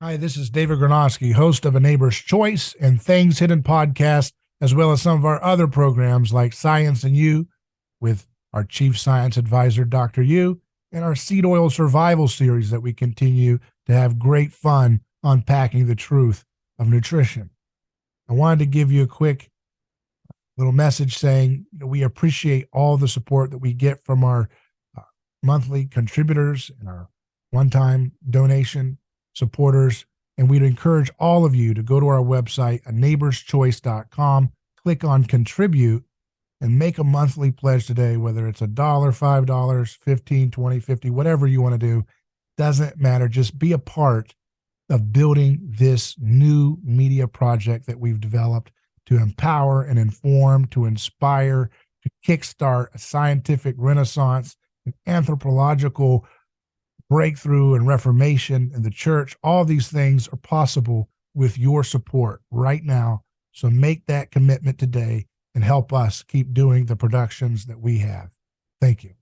Hi, this is David Gornoski, host of A Neighbor's Choice and Things Hidden podcast, as well as some of our other programs like Science and You with our Chief Science Advisor, Dr. Yu, and our Seed Oil Survival series that we continue to have great fun unpacking the truth of nutrition. I wanted to give you a quick little message saying we appreciate all the support that we get from our uh, monthly contributors and our one time donation supporters. And we'd encourage all of you to go to our website, a neighborschoice.com, click on contribute, and make a monthly pledge today, whether it's $1, $5, 15, 20, 50, whatever you want to do. Doesn't matter. Just be a part of building this new media project that we've developed to empower and inform, to inspire, to kickstart a scientific renaissance, an anthropological breakthrough and reformation in the church. All these things are possible with your support right now. So make that commitment today and help us keep doing the productions that we have. Thank you.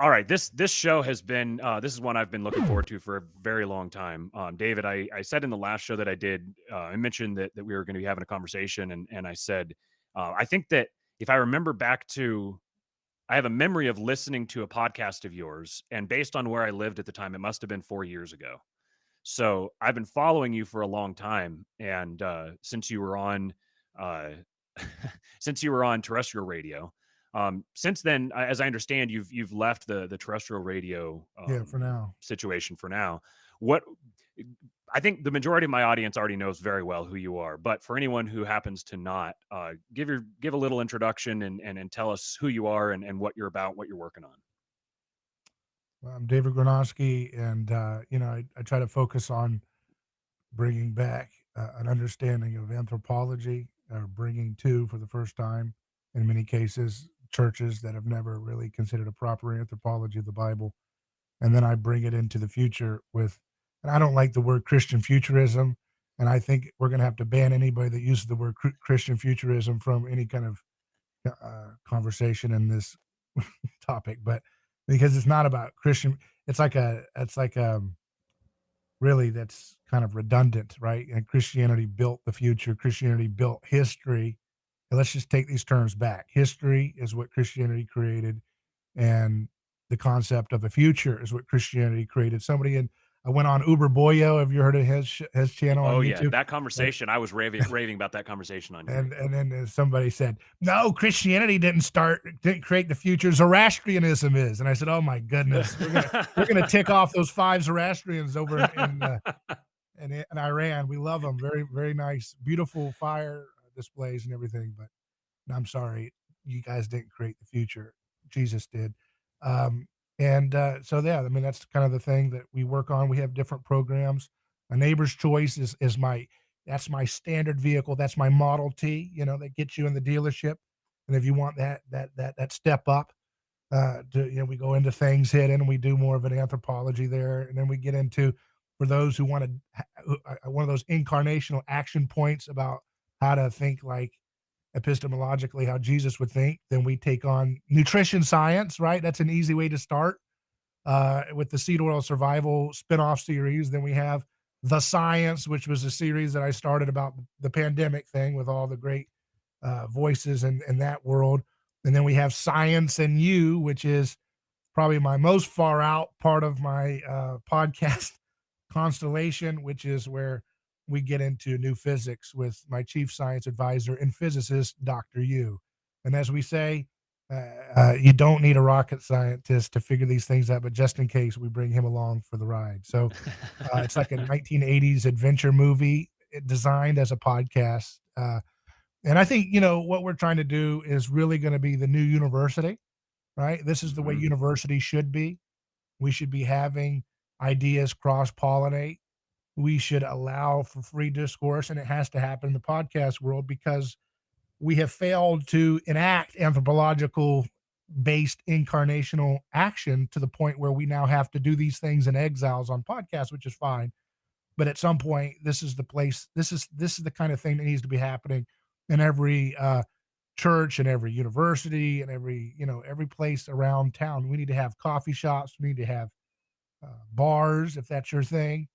All right. This show has been this is one I've been looking forward to for a very long time. David, I said in the last show that I did, I mentioned that we were going to be having a conversation, and I said I think that if I remember back to, I have a memory of listening to a podcast of yours, and based on where I lived at the time, it must have been 4 years ago. So I've been following you for a long time, and since you were on uh, since you were on terrestrial radio. Since then, as I understand, you've left the terrestrial radio Yeah, for now. situation for now. What I think the majority of my audience already knows very well who you are, but for anyone who happens to not, give a little introduction and tell us who you are and what you're about, what you're working on. Well, I'm David Gornoski, and I try to focus on bringing back an understanding of anthropology, or bringing to, for the first time, in many cases, churches that have never really considered a proper anthropology of the Bible. And then I bring it into the future with, and I don't like the word Christian futurism. And I think we're going to have to ban anybody that uses the word Christian futurism from any kind of conversation in this topic. But because it's not about Christian, it's like really that's kind of redundant, right? And Christianity built the future. Christianity built history. And let's just take these terms back. History is what Christianity created, and the concept of the future is what Christianity created. Somebody in I went on Uber Boyo. Have you heard of his channel on Oh yeah, YouTube? that And conversation. I was raving about that conversation on here. and then somebody said, "No, Christianity didn't create the future. Zoroastrianism is." And I said, "Oh my goodness, we're gonna tick off those 5 Zoroastrians over in Iran. We love them. Very very nice, beautiful fire displays and everything. But I'm sorry, you guys didn't create the future. Jesus did." Um, and yeah, I mean that's kind of the thing that we work on. We have different programs. A neighbor's choice is my that's my standard vehicle. That's my Model T. That gets you in the dealership. And if you want that step up, we go into things hidden. We do more of an anthropology there, and then we get into, for those who want to, one of those incarnational action points about how to think like epistemologically how Jesus would think. Then we take on nutrition science, right? That's an easy way to start with the Seed Oil Survival spinoff series. Then we have The Science, which was a series that I started about the pandemic thing with all the great voices in that world. And then we have Science and You, which is probably my most far out part of my podcast constellation, which is where we get into new physics with my chief science advisor and physicist, Dr. Yu. And as we say, you don't need a rocket scientist to figure these things out, but just in case, we bring him along for the ride. So it's like a 1980s adventure movie designed as a podcast. And I think, what we're trying to do is really going to be the new university, right? This is the way Mhm. university should be. We should be having ideas cross pollinate. we should allow for free discourse, and it has to happen in the podcast world because we have failed to enact anthropological based incarnational action to the point where we now have to do these things in exiles on podcasts, which is fine. But at some point, this is the place. This is the kind of thing that needs to be happening in every church and every university and every every place around town. We need to have coffee shops. We need to have bars if that's your thing.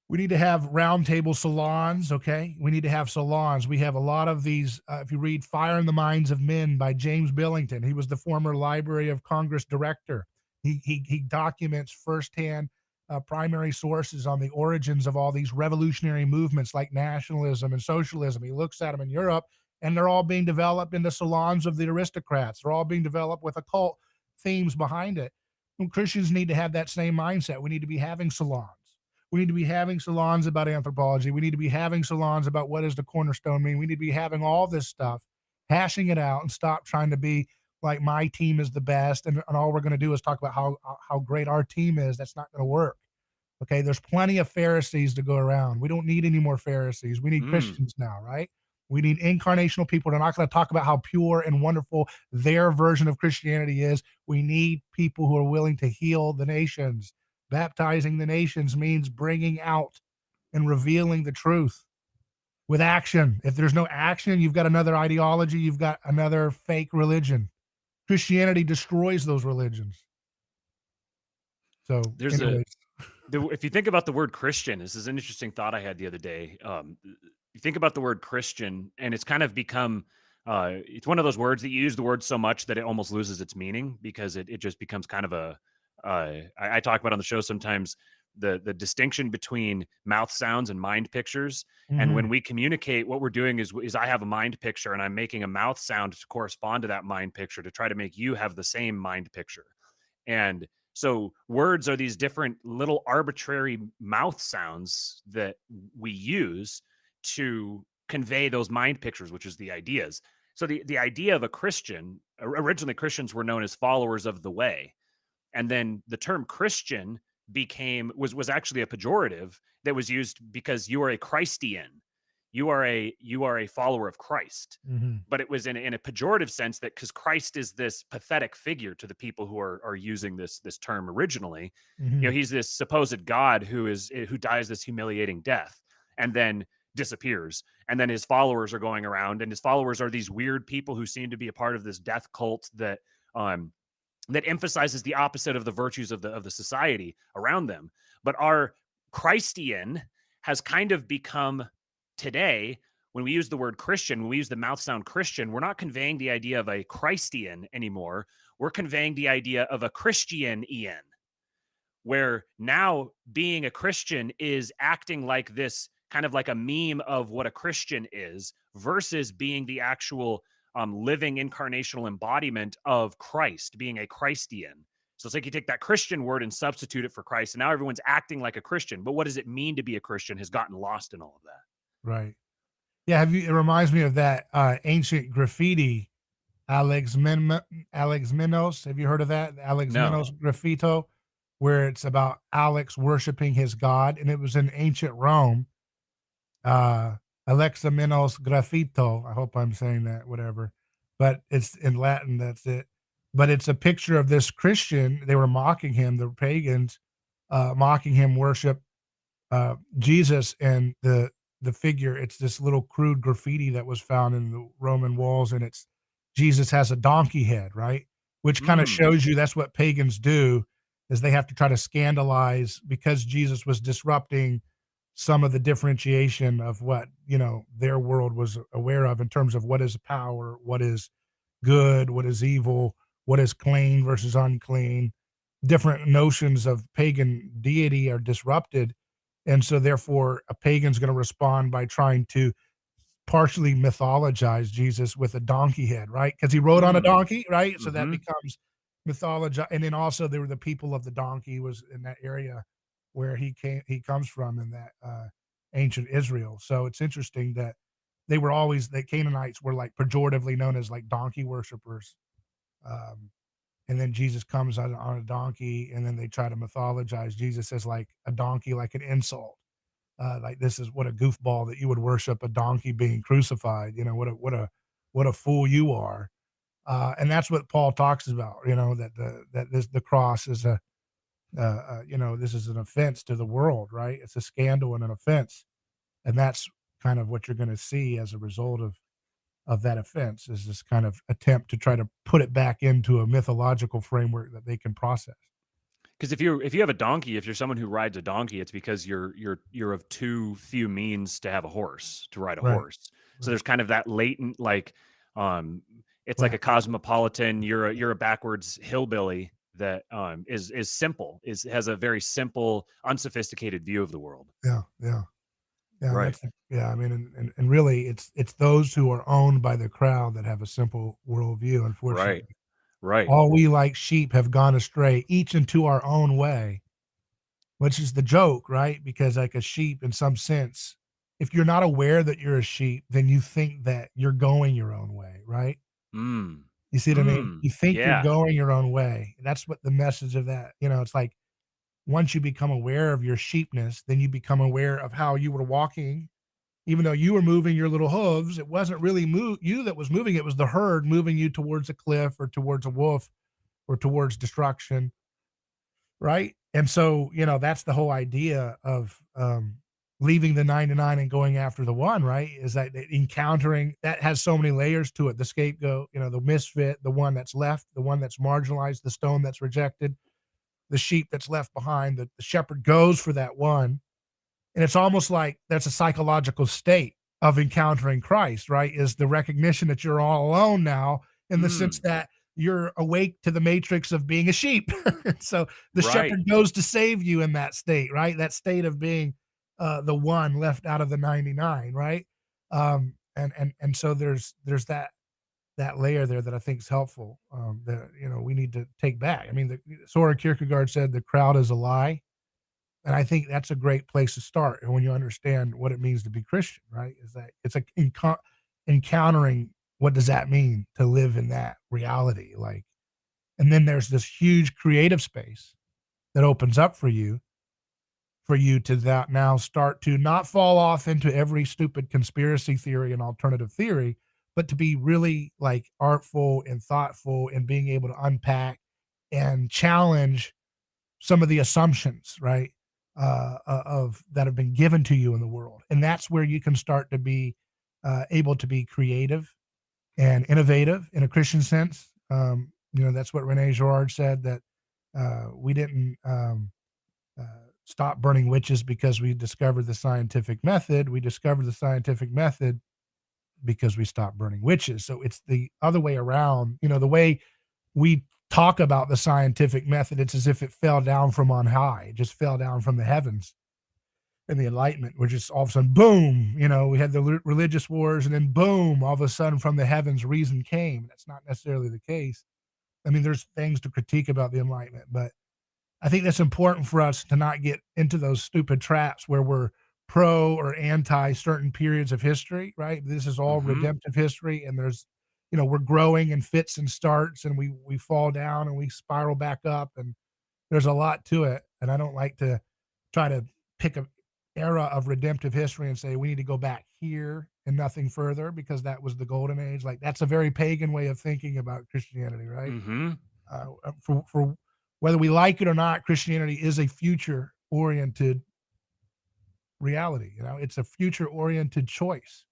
We need to have roundtable salons. Okay, we need to have salons. We have a lot of these. If you read "Fire in the Minds of Men" by James Billington, he was the former Library of Congress director. He documents firsthand primary sources on the origins of all these revolutionary movements like nationalism and socialism. He looks at them in Europe, and they're all being developed in the salons of the aristocrats. They're all being developed with occult themes behind it. And Christians need to have that same mindset. We need to be having salons. We need to be having salons about anthropology. We need to be having salons about what does the cornerstone mean. We need to be having all this stuff, hashing it out, and stop trying to be like my team is the best, and all we're going to do is talk about how great our team is. That's not going to work. Okay, there's plenty of Pharisees to go around. We don't need any more Pharisees. We need Mm. Christians now, right? We need incarnational people. They're not going to talk about how pure and wonderful their version of Christianity is. We need people who are willing to heal the nations. Baptizing the nations means bringing out and revealing the truth with action. If there's no action, you've got another ideology, you've got another fake religion. Christianity destroys those religions. So, There's a anyways, if you think about the word Christian, this is an interesting thought I had the other day. You think about the word Christian, and it's kind of become it's one of those words that you use the word so much that it almost loses its meaning because it just becomes kind of a. I talk about on the show sometimes the distinction between mouth sounds and mind pictures. And when mhm, we communicate, what we're doing is I have a mind picture and I'm making a mouth sound to correspond to that mind picture to try to make you have the same mind picture. And so words are these different little arbitrary mouth sounds that we use to convey those mind pictures, which is the ideas. So the idea of a Christian, originally Christians were known as followers of the way. And then the term Christian was actually a pejorative that was used because you are a Christian. You are a follower of Christ. mhm, But it was in a pejorative sense that because Christ is this pathetic figure to the people who are using this term originally. mhm, He's this supposed God who dies this humiliating death and then disappears. And then his followers are going around, and his followers are these weird people who seem to be a part of this death cult um that emphasizes the opposite of the virtues of the society around them. But our Christian has kind of become today, when we use the word Christian, when we use the mouth sound Christian, we're not conveying the idea of a Christian anymore. We're conveying the idea of a Christian Ian, where now being a Christian is acting like this kind of like a meme of what a Christian is versus being the actual living incarnational embodiment of Christ, being a Christian. So it's like you take that Christian word and substitute it for Christ, and now everyone's acting like a Christian. But what does it mean to be a Christian has gotten lost in all of that. right. Yeah, have you it reminds me of that, ancient graffiti, Alexmenos. Have you heard of that? No. Alexmenos graffito, where it's about Alex worshiping his god, and it was in ancient Rome. uh, Alexamenos Graffito. I hope I'm saying that, whatever. But it's in Latin, that's it. But it's a picture of this Christian. They were mocking him, the pagans, mocking him worship Jesus and the figure. It's this little crude graffiti that was found in the Roman walls, and it's Jesus has a donkey head, right? Which kind of Mm. shows you that's what pagans do, is they have to try to scandalize because Jesus was disrupting some of the differentiation of what their world was aware of in terms of what is power, what is good, what is evil, what is clean versus unclean. Different notions of pagan deity are disrupted, and so therefore a pagan's going to respond by trying to partially mythologize Jesus with a donkey head, right? Because he rode on a Mm. donkey, right? So that Hmm. becomes mythology. And then also there were the people of the donkey was in that area where he comes from in that ancient Israel. So it's interesting that the Canaanites were like pejoratively known as like donkey worshipers. Um, and then Jesus comes on a donkey, and then they try to mythologize Jesus as like a donkey, like an insult. like this is what a goofball that you would worship a donkey being crucified. You know, what a fool you are. And that's what Paul talks about. You know, the cross is you know, this is an offense to the world, right? It's a scandal and an offense, and that's kind of what you're going to see as a result of that offense is this kind of attempt to try to put it back into a mythological framework that they can process. Because if you have a donkey, if you're someone who rides a donkey, it's because you're of too few means to have a horse, to ride a Right, horse. So right, there's kind of that latent, like, um, it's like a right. cosmopolitan. You're a backwards hillbilly that is simple, is has a very simple, unsophisticated view of the world. Yeah, yeah, yeah. And Right, that's yeah. I mean, and really, it's those who are owned by the crowd that have a simple worldview. right, Unfortunately, right. all we like sheep have gone astray, each into our own way, which is the joke, right? Because like a sheep, in some sense, if you're not aware that you're a sheep, then you think that you're going your own way, right? Mm, You see what I mean? You think you're yeah. going your own way. That's what the message of that, you know, it's like once you become aware of your sheepness, then you become aware of how you were walking. Even though you were moving your little hooves, it wasn't really you that was moving, it was the herd moving you towards a cliff or towards a wolf or towards destruction, right? And so, you know, that's the whole idea of leaving the 99 and going after the one, right? Is that encountering that has so many layers to it. The scapegoat, you know, the misfit, the one that's left, the one that's marginalized, the stone that's rejected, the sheep that's left behind. The shepherd goes for that one. And it's almost like that's a psychological state of encountering Christ, right? Is the recognition that you're all alone now in the sense Mm, that you're awake to the matrix of being a sheep. So the right. shepherd goes to save you in that state, right? That state of being the one left out of the 99, right? And so there's that layer there that I think is helpful. That you know we need to take back. I mean, Soren Kierkegaard said the crowd is a lie, and I think that's a great place to start. And when you understand what it means to be Christian, right? Is that it's a encountering what does that mean to live in that reality? Like, and then there's this huge creative space that opens up for you to that now start to not fall off into every stupid conspiracy theory and alternative theory, but to be really like artful and thoughtful and being able to unpack and challenge some of the assumptions, right, of that have been given to you in the world, and that's where you can start to be able to be creative and innovative in a Christian sense. You know, that's what Rene Girard said that we didn't uh, stop burning witches because we discovered the scientific method. We discovered the scientific method because we stopped burning witches. So it's the other way around. You know, the way we talk about the scientific method, it's as if it fell down from on high. It just fell down from the heavens. And the Enlightenment, were just all of a sudden, boom, you know, we had the religious wars, and then boom, all of a sudden from the heavens, reason came. That's not necessarily the case. I mean, there's things to critique about the Enlightenment, but I think that's important for us to not get into those stupid traps where we're pro or anti certain periods of history, right? This is all Mhm. redemptive history, and there's, you know, we're growing in fits and starts, and we fall down and we spiral back up, and there's a lot to it. And I don't like to try to pick a era of redemptive history and say we need to go back here and nothing further because that was the golden age. Like that's a very pagan way of thinking about Christianity, right? Mhm. For whether we like it or not, Christianity is a future oriented reality. You know, it's a future oriented choice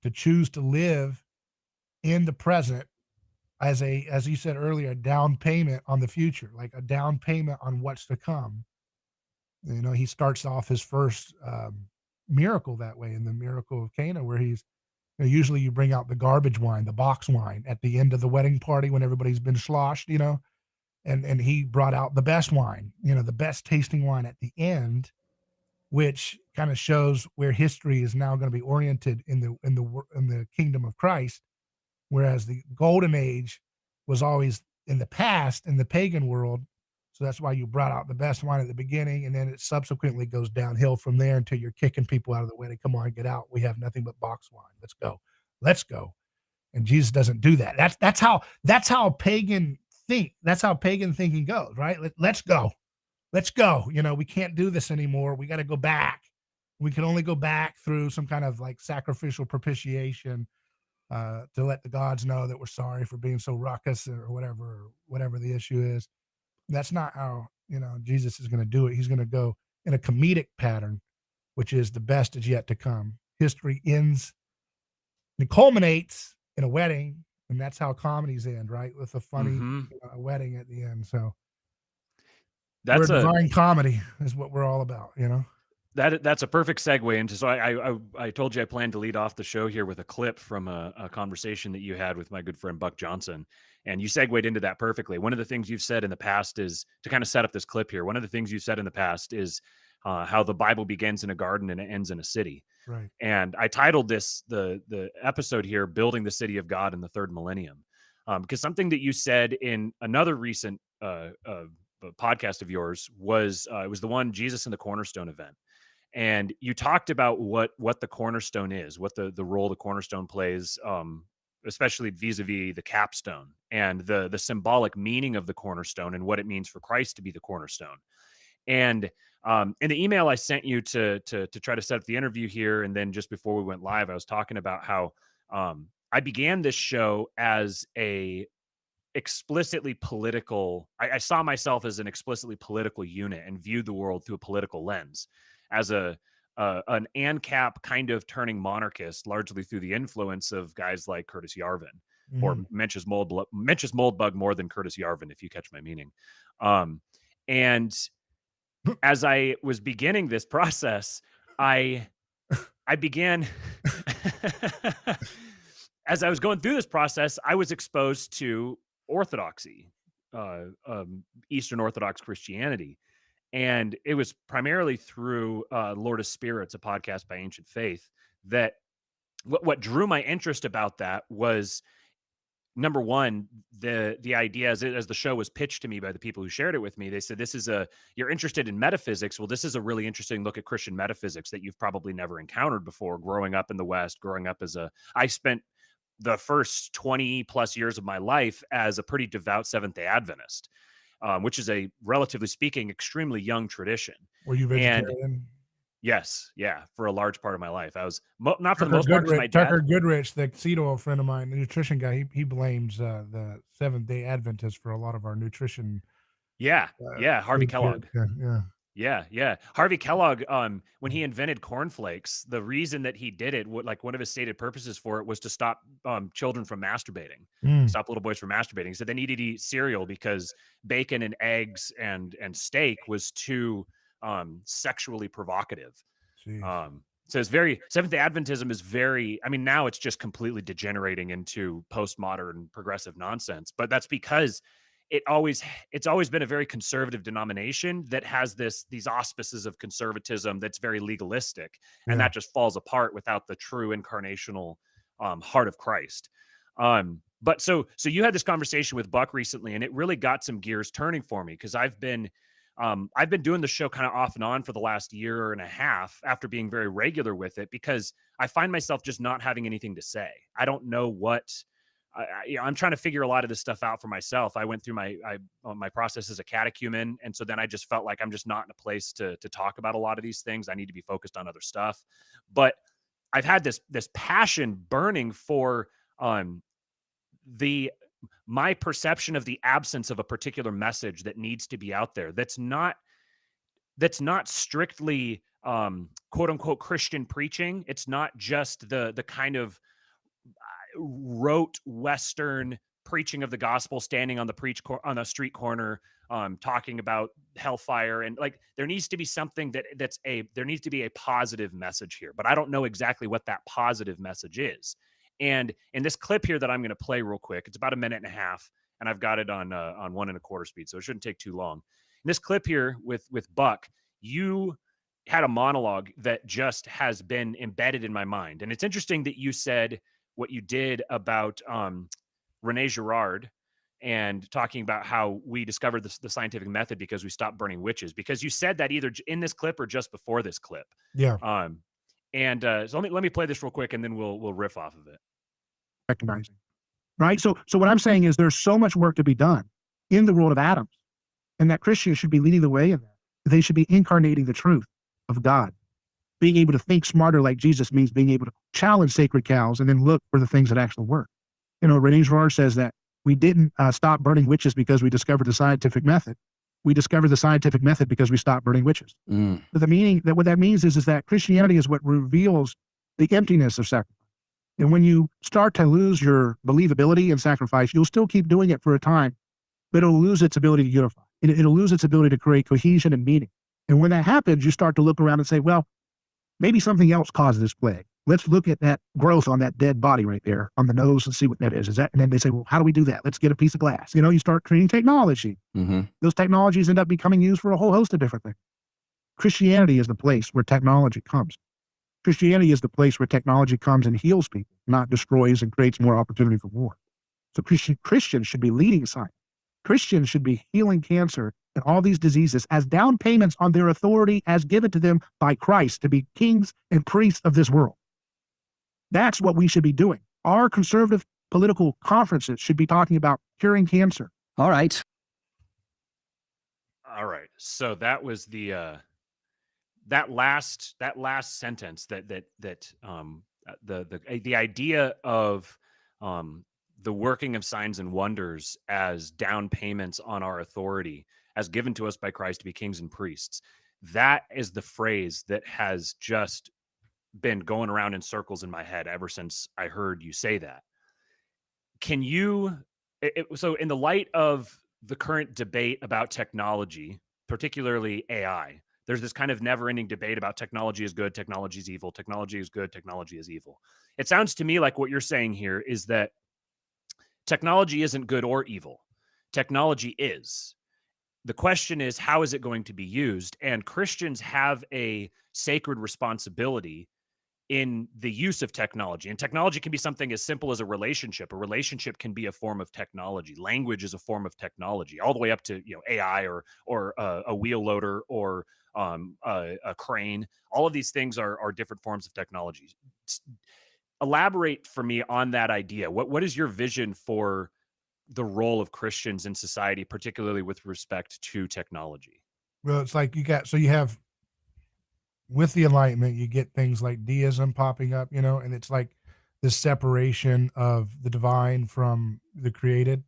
to choose to live in the present as as you said earlier, a down payment on the future, like a down payment on what's to come. You know, he starts off his first miracle that way in the miracle of Cana, where you know, usually you bring out the garbage wine, the box wine at the end of the wedding party when everybody's been sloshed, you know, and he brought out the best wine, you know, the best tasting wine at the end, which kind of shows where history is now going to be oriented in the kingdom of Christ, whereas the golden age was always in the past in the pagan world. So that's why you brought out the best wine at the beginning, and then it subsequently goes downhill from there until you're kicking people out of the wedding. Come on, get out. We have nothing but box wine. Let's go. Let's go. And Jesus doesn't do that. That's how pagan think. That's how pagan thinking goes, right? Let's go. Let's go. You know, we can't do this anymore. We got to go back. We can only go back through some kind of like sacrificial propitiation to let the gods know that we're sorry for being so ruckus or whatever the issue is. That's not how, Jesus is going to do it. He's going to go in a comedic pattern, which is the best is yet to come. History ends, it culminates in a wedding, and that's how comedies end, right? With a funny wedding at the end. So we're divine comedy is what we're all about, That's a perfect segue into. So I told you I planned to lead off the show here with a clip from a conversation that you had with my good friend Buck Johnson, and you segued into that perfectly. One of the things you've said in the past is to kind of set up this clip here. One of the things you said in the past is how the Bible begins in a garden and it ends in a city. Right. And I titled this the episode here, "Building the City of God in the Third Millennium," because something that you said in another recent podcast of yours was it was the one Jesus and the Cornerstone event. And you talked about what the cornerstone is, what the role the cornerstone plays, especially vis-a-vis the capstone and the symbolic meaning of the cornerstone and what it means for Christ to be the cornerstone. And in the email I sent you to try to set up the interview here, and then just before we went live, I was talking about how I began this show as a explicitly political. I saw myself as an explicitly political unit and viewed the world through a political lens, as an ANCAP kind of turning monarchist, largely through the influence of guys like Curtis Yarvin, or Mencius Moldbug more than Curtis Yarvin, if you catch my meaning. And as I was beginning this process, I began as I was going through this process, I was exposed to Orthodoxy, Eastern Orthodox Christianity. And it was primarily through Lord of Spirits, a podcast by Ancient Faith, that what drew my interest about that was, number one, the idea as the show was pitched to me by the people who shared it with me. They said, you're interested in metaphysics. Well, this is a really interesting look at Christian metaphysics that you've probably never encountered before growing up in the West, I spent the first 20 plus years of my life as a pretty devout Seventh-day Adventist. Which is a, relatively speaking, extremely young tradition. Were you vegetarian? And yes, yeah, for a large part of my life. I was not for the most part because my Tucker Goodrich, the keto friend of mine, the nutrition guy, he blames the Seventh-day Adventists for a lot of our nutrition. Harvey Kellogg. Yeah. Harvey Kellogg, when he invented cornflakes, the reason that he did it, one of his stated purposes for it was to stop children from masturbating, stop little boys from masturbating. He said they needed to eat cereal because bacon and eggs and steak was too sexually provocative. So it's very, Seventh-day Adventism is very, I mean, now it's just completely degenerating into postmodern progressive nonsense, but that's because it's always been a very conservative denomination that has these auspices of conservatism that's very legalistic, and that just falls apart without the true incarnational heart of Christ. But so you had this conversation with Buck recently, and it really got some gears turning for me, because I've been doing the show kind of off and on for the last year and a half after being very regular with it, because I find myself just not having anything to say. I don't know what. I'm trying to figure a lot of this stuff out for myself. I went through my process as a catechumen, and so then I just felt like I'm just not in a place to talk about a lot of these things. I need to be focused on other stuff. But I've had this passion burning for my perception of the absence of a particular message that needs to be out there. That's not strictly quote unquote Christian preaching. It's not just the kind of rote Western preaching of the gospel, standing on the street corner, talking about hellfire, and like there needs to be something there needs to be a positive message here, but I don't know exactly what that positive message is. And in this clip here that I'm going to play real quick, it's about a minute and a half, and I've got it on 1.25 speed, so it shouldn't take too long. In this clip here with Buck, you had a monologue that just has been embedded in my mind, and it's interesting that you said what you did about Rene Girard and talking about how we discovered the scientific method because we stopped burning witches, because you said that either in this clip or just before this clip. Yeah. So let me play this real quick, and then we'll riff off of it. Recognizing, right? So what I'm saying is there's so much work to be done in the world of atoms, and that Christians should be leading the way in that. They should be incarnating the truth of God. being able to think smarter like Jesus means being able to challenge sacred cows and then look for the things that actually work. René Girard says that we didn't stop burning witches because we discovered the scientific method. We discovered the scientific method because we stopped burning witches. But what that means is that Christianity is what reveals the emptiness of sacrifice. And when you start to lose your believability in sacrifice, you'll still keep doing it for a time, but it'll lose its ability to unify. It'll lose its ability to create cohesion and meaning. And when that happens, you start to look around and say, well, maybe something else caused this plague. Let's look at that growth on that dead body right there on the nose and see what that is. And then they say, well, how do we do that? Let's get a piece of glass. You start creating technology. Those technologies end up becoming used for a whole host of different things. Christianity is the place where technology comes. Christianity is the place where technology comes and heals people, not destroys and creates more opportunity for war. So Christians should be leading science. Christians should be healing cancer and all these diseases as down payments on their authority as given to them by Christ to be kings and priests of this world. That's what we should be doing. Our conservative political conferences should be talking about curing cancer. All right. So that was the that last sentence the idea of the working of signs and wonders as down payments on our authority as given to us by Christ to be kings and priests. That is the phrase that has just been going around in circles in my head ever since I heard you say that. Can you, so in the light of the current debate about technology, particularly AI, there's this kind of never-ending debate about technology is good, technology is evil, technology is good, technology is evil. It sounds to me like what you're saying here is that technology isn't good or evil. Technology is. The question is, how is it going to be used? And Christians have a sacred responsibility in the use of technology. And technology can be something as simple as a relationship. A relationship can be a form of technology. Language is a form of technology, all the way up to AI or a wheel loader or a crane. All of these things are different forms of technology. Elaborate for me on that idea. What is your vision for the role of Christians in society, particularly with respect to technology? Well, it's like you have with the Enlightenment, you get things like deism popping up, and it's like this separation of the divine from the created.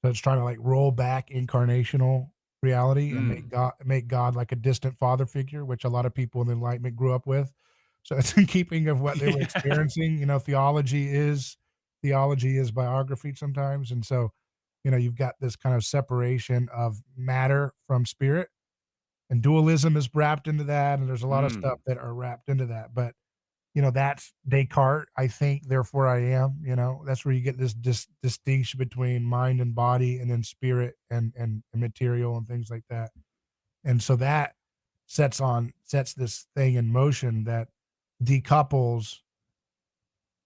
So it's trying to like roll back incarnational reality and make God like a distant father figure, which a lot of people in the Enlightenment grew up with. So it's in keeping of what they were experiencing. Theology is biography sometimes. And so, you've got this kind of separation of matter from spirit, and dualism is wrapped into that. And there's a lot of stuff that are wrapped into that. But, that's Descartes, I think, therefore I am. That's where you get this distinction between mind and body, and then spirit and material and things like that. And so that sets this thing in motion that decouples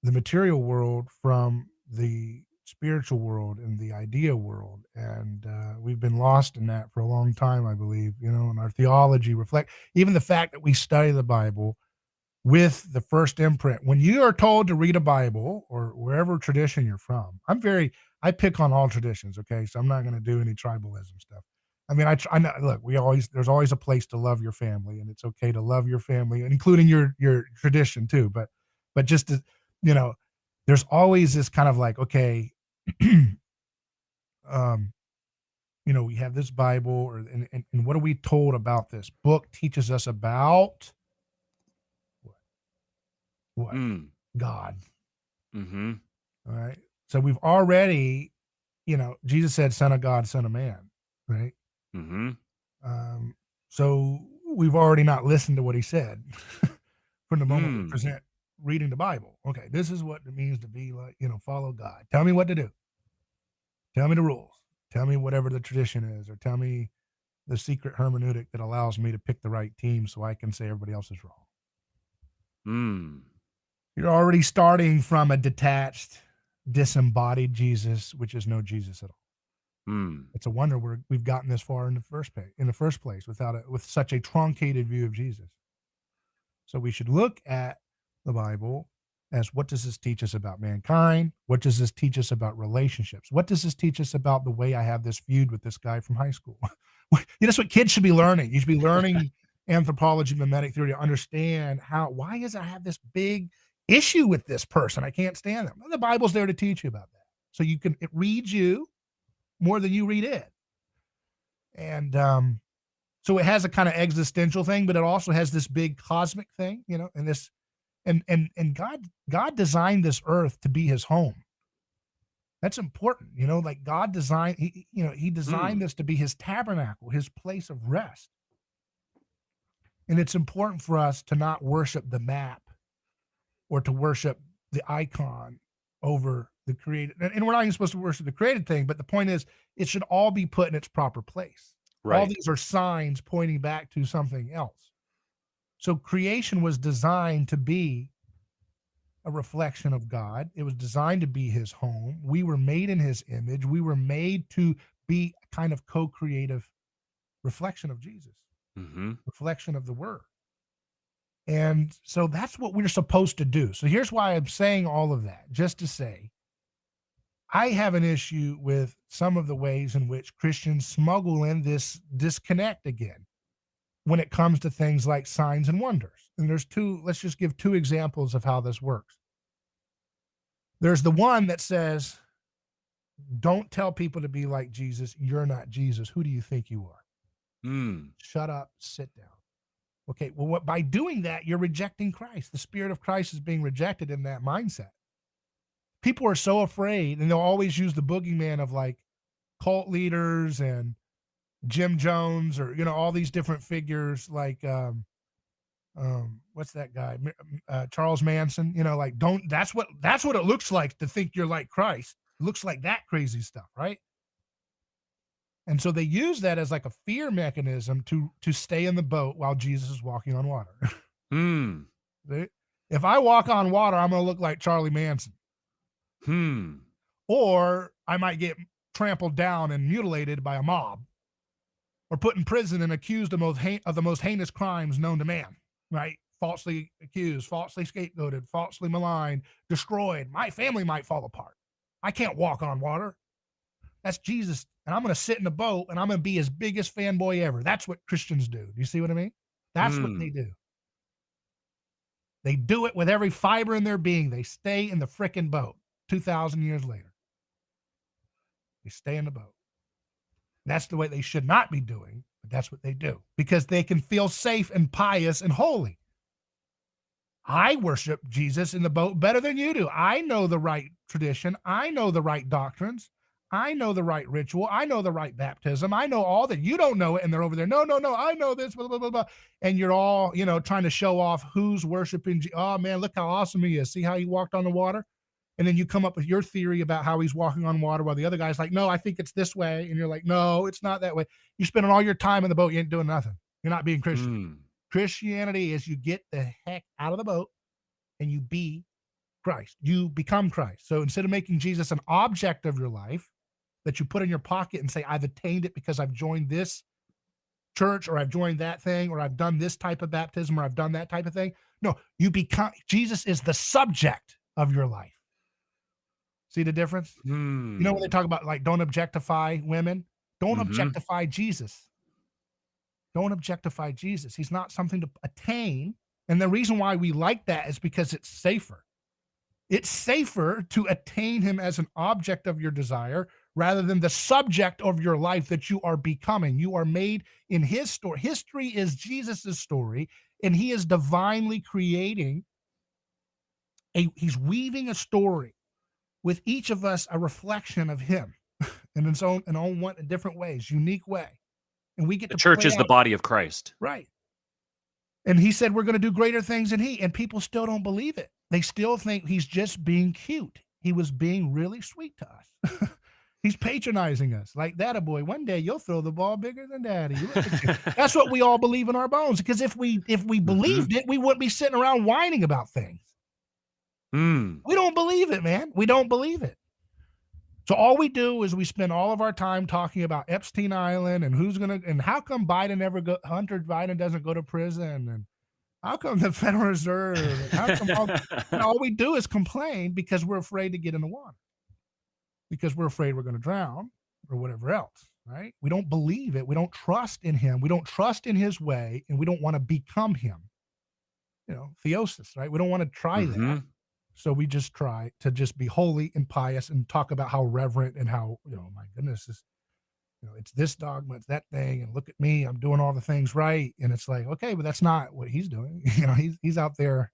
the material world from the spiritual world and the idea world. And we've been lost in that for a long time, I believe, and our theology reflect even the fact that we study the Bible with the first imprint. When you are told to read a Bible or wherever tradition you're from, I pick on all traditions. Okay. So I'm not going to do any tribalism stuff. I mean, I know, look, there's always a place to love your family, and it's okay to love your family, including your tradition too. But just to, there's always this kind of like, okay, we have this Bible, and what are we told about this book? Teaches us about what? God. Mm-hmm. All right. So we've already, Jesus said, "Son of God, Son of Man," right? Mm-hmm. So we've already not listened to what he said from the moment we present reading the Bible. Okay, this is what it means to be like, follow God. Tell me what to do. Tell me the rules. Tell me whatever the tradition is, or tell me the secret hermeneutic that allows me to pick the right team so I can say everybody else is wrong. You're already starting from a detached, disembodied Jesus, which is no Jesus at all. It's a wonder we've gotten this far in the first place with such a truncated view of Jesus. So we should look at the Bible as, what does this teach us about mankind? What does this teach us about relationships? What does this teach us about the way I have this feud with this guy from high school? That's what kids should be learning. You should be learning anthropology, mimetic theory to understand why is I have this big issue with this person? I can't stand them. Well, the Bible's there to teach you about that. So it reads you more than you read it. And so it has a kind of existential thing, but it also has this big cosmic thing, and this and God designed this earth to be his home. That's important, like God designed, he designed this to be his tabernacle, his place of rest. And it's important for us to not worship the map or to worship the icon over the created. And we're not even supposed to worship the created thing, but the point is it should all be put in its proper place. Right. All these are signs pointing back to something else. So creation was designed to be a reflection of God. It was designed to be his home. We were made in his image. We were made to be a kind of co-creative reflection of Jesus, reflection of the word. And so that's what we're supposed to do. So here's why I'm saying all of that, just to say, I have an issue with some of the ways in which Christians smuggle in this disconnect again when it comes to things like signs and wonders. And let's just give two examples of how this works. There's the one that says, don't tell people to be like Jesus. You're not Jesus. Who do you think you are? Shut up, sit down. Okay, well, by doing that, you're rejecting Christ. The Spirit of Christ is being rejected in that mindset. People are so afraid, and they'll always use the boogeyman of like cult leaders and Jim Jones, or all these different figures like what's that guy, Charles Manson. That's what it looks like to think you're like Christ. It looks like that crazy stuff, right? And so they use that as like a fear mechanism to stay in the boat while Jesus is walking on water. If I walk on water, I'm going to look like Charlie Manson. Or I might get trampled down and mutilated by a mob, or put in prison and accused of the most heinous crimes known to man, right? Falsely accused, falsely scapegoated, falsely maligned, destroyed. My family might fall apart. I can't walk on water. That's Jesus. And I'm going to sit in the boat and I'm going to be his biggest fanboy ever. That's what Christians do. Do you see what I mean? That's what they do. They do it with every fiber in their being. They stay in the frickin' boat 2,000 years later. They stay in the boat. That's the way they should not be doing, but that's what they do because they can feel safe and pious and holy. I worship Jesus in the boat better than you do. I know the right tradition. I know the right doctrines. I know the right ritual. I know the right baptism. I know all that. You don't know it, and they're over there. No, I know this, blah, blah, blah, blah. And you're all, trying to show off who's worshiping. Oh, man, look how awesome he is. See how he walked on the water? And then you come up with your theory about how he's walking on water while the other guy's like, no, I think it's this way. And you're like, no, it's not that way. You're spending all your time in the boat. You ain't doing nothing. You're not being Christian. Christianity is you get the heck out of the boat and you be Christ. You become Christ. So instead of making Jesus an object of your life that you put in your pocket and say, I've attained it because I've joined this church, or I've joined that thing, or I've done this type of baptism, or I've done that type of thing. No, Jesus is the subject of your life. See the difference? When they talk about like, don't objectify women, don't objectify Jesus. Don't objectify Jesus. He's not something to attain. And the reason why we like that is because it's safer. It's safer to attain him as an object of your desire rather than the subject of your life that you are becoming. You are made in his story. History is Jesus's story, and he is divinely creating he's weaving a story with each of us, a reflection of him in its own in different ways, unique way. And we get the church is the body of Christ. Right. And he said, we're going to do greater things than he, and people still don't believe it. They still think he's just being cute. He was being really sweet to us. He's patronizing us like that, boy. One day you'll throw the ball bigger than daddy. Look at you. That's what we all believe in our bones. Because if we believed it, we wouldn't be sitting around whining about things. We don't believe it, man. We don't believe it. So all we do is we spend all of our time talking about Epstein Island and and how come Hunter Biden doesn't go to prison, and how come the Federal Reserve, and how come all we do is complain because we're afraid to get in the water, because we're afraid we're going to drown or whatever else. right? We don't believe it. We don't trust in him. We don't trust in his way, and we don't want to become him. Theosis, right? We don't want to try Mm-hmm. that. So we just try to just be holy and pious and talk about how reverent and how, my goodness, it's this dogma, it's that thing, and look at me, I'm doing all the things right. And it's like, okay, but that's not what he's doing. He's out there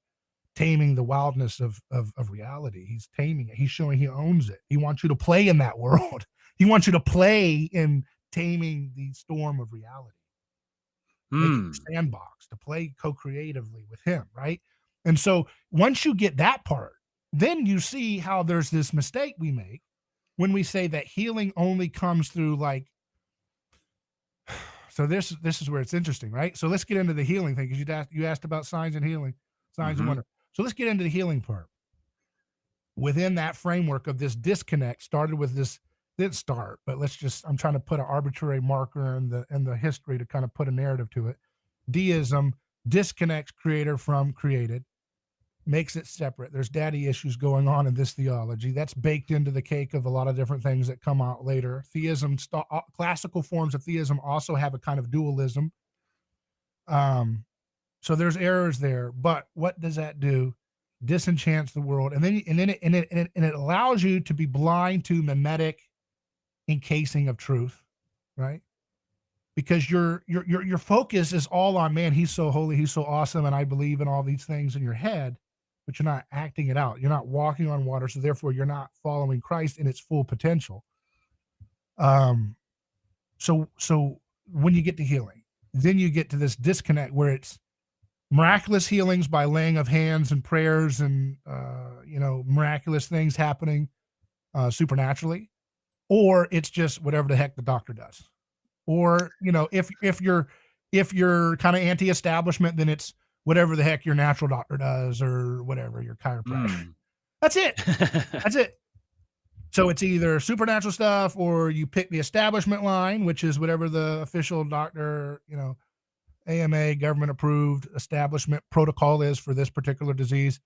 taming the wildness of reality. He's taming it. He's showing he owns it. He wants you to play in that world. He wants you to play in taming the storm of reality. Make it your sandbox to play co-creatively with him, right? And so once you get that part, then you see how there's this mistake we make when we say that healing only comes through like. So this is where it's interesting, right? So let's get into the healing thing, because you asked about signs and healing, signs and wonder. So let's get into the healing part. Within that framework of this disconnect, started with this. Didn't start, but I'm trying to put an arbitrary marker in the history to kind of put a narrative to it. Deism disconnects creator from created, makes it separate. There's daddy issues going on in this theology. That's baked into the cake of a lot of different things that come out later. Theism, classical forms of theism also have a kind of dualism. So there's errors there, but what does that do? Disenchants the world, and it allows you to be blind to mimetic encasing of truth, right? Because your focus is all on, man, he's so holy, he's so awesome, and I believe in all these things in your head, but you're not acting it out. You're not walking on water, so therefore you're not following Christ in its full potential. So when you get to healing, then you get to this disconnect where it's miraculous healings by laying of hands and prayers and miraculous things happening supernaturally, or it's just whatever the heck the doctor does. Or if you're kind of anti-establishment, then it's whatever the heck your natural doctor does, or whatever your chiropractor. That's it. That's it. So it's either supernatural stuff, or you pick the establishment line, which is whatever the official doctor, AMA, government approved establishment protocol is for this particular disease.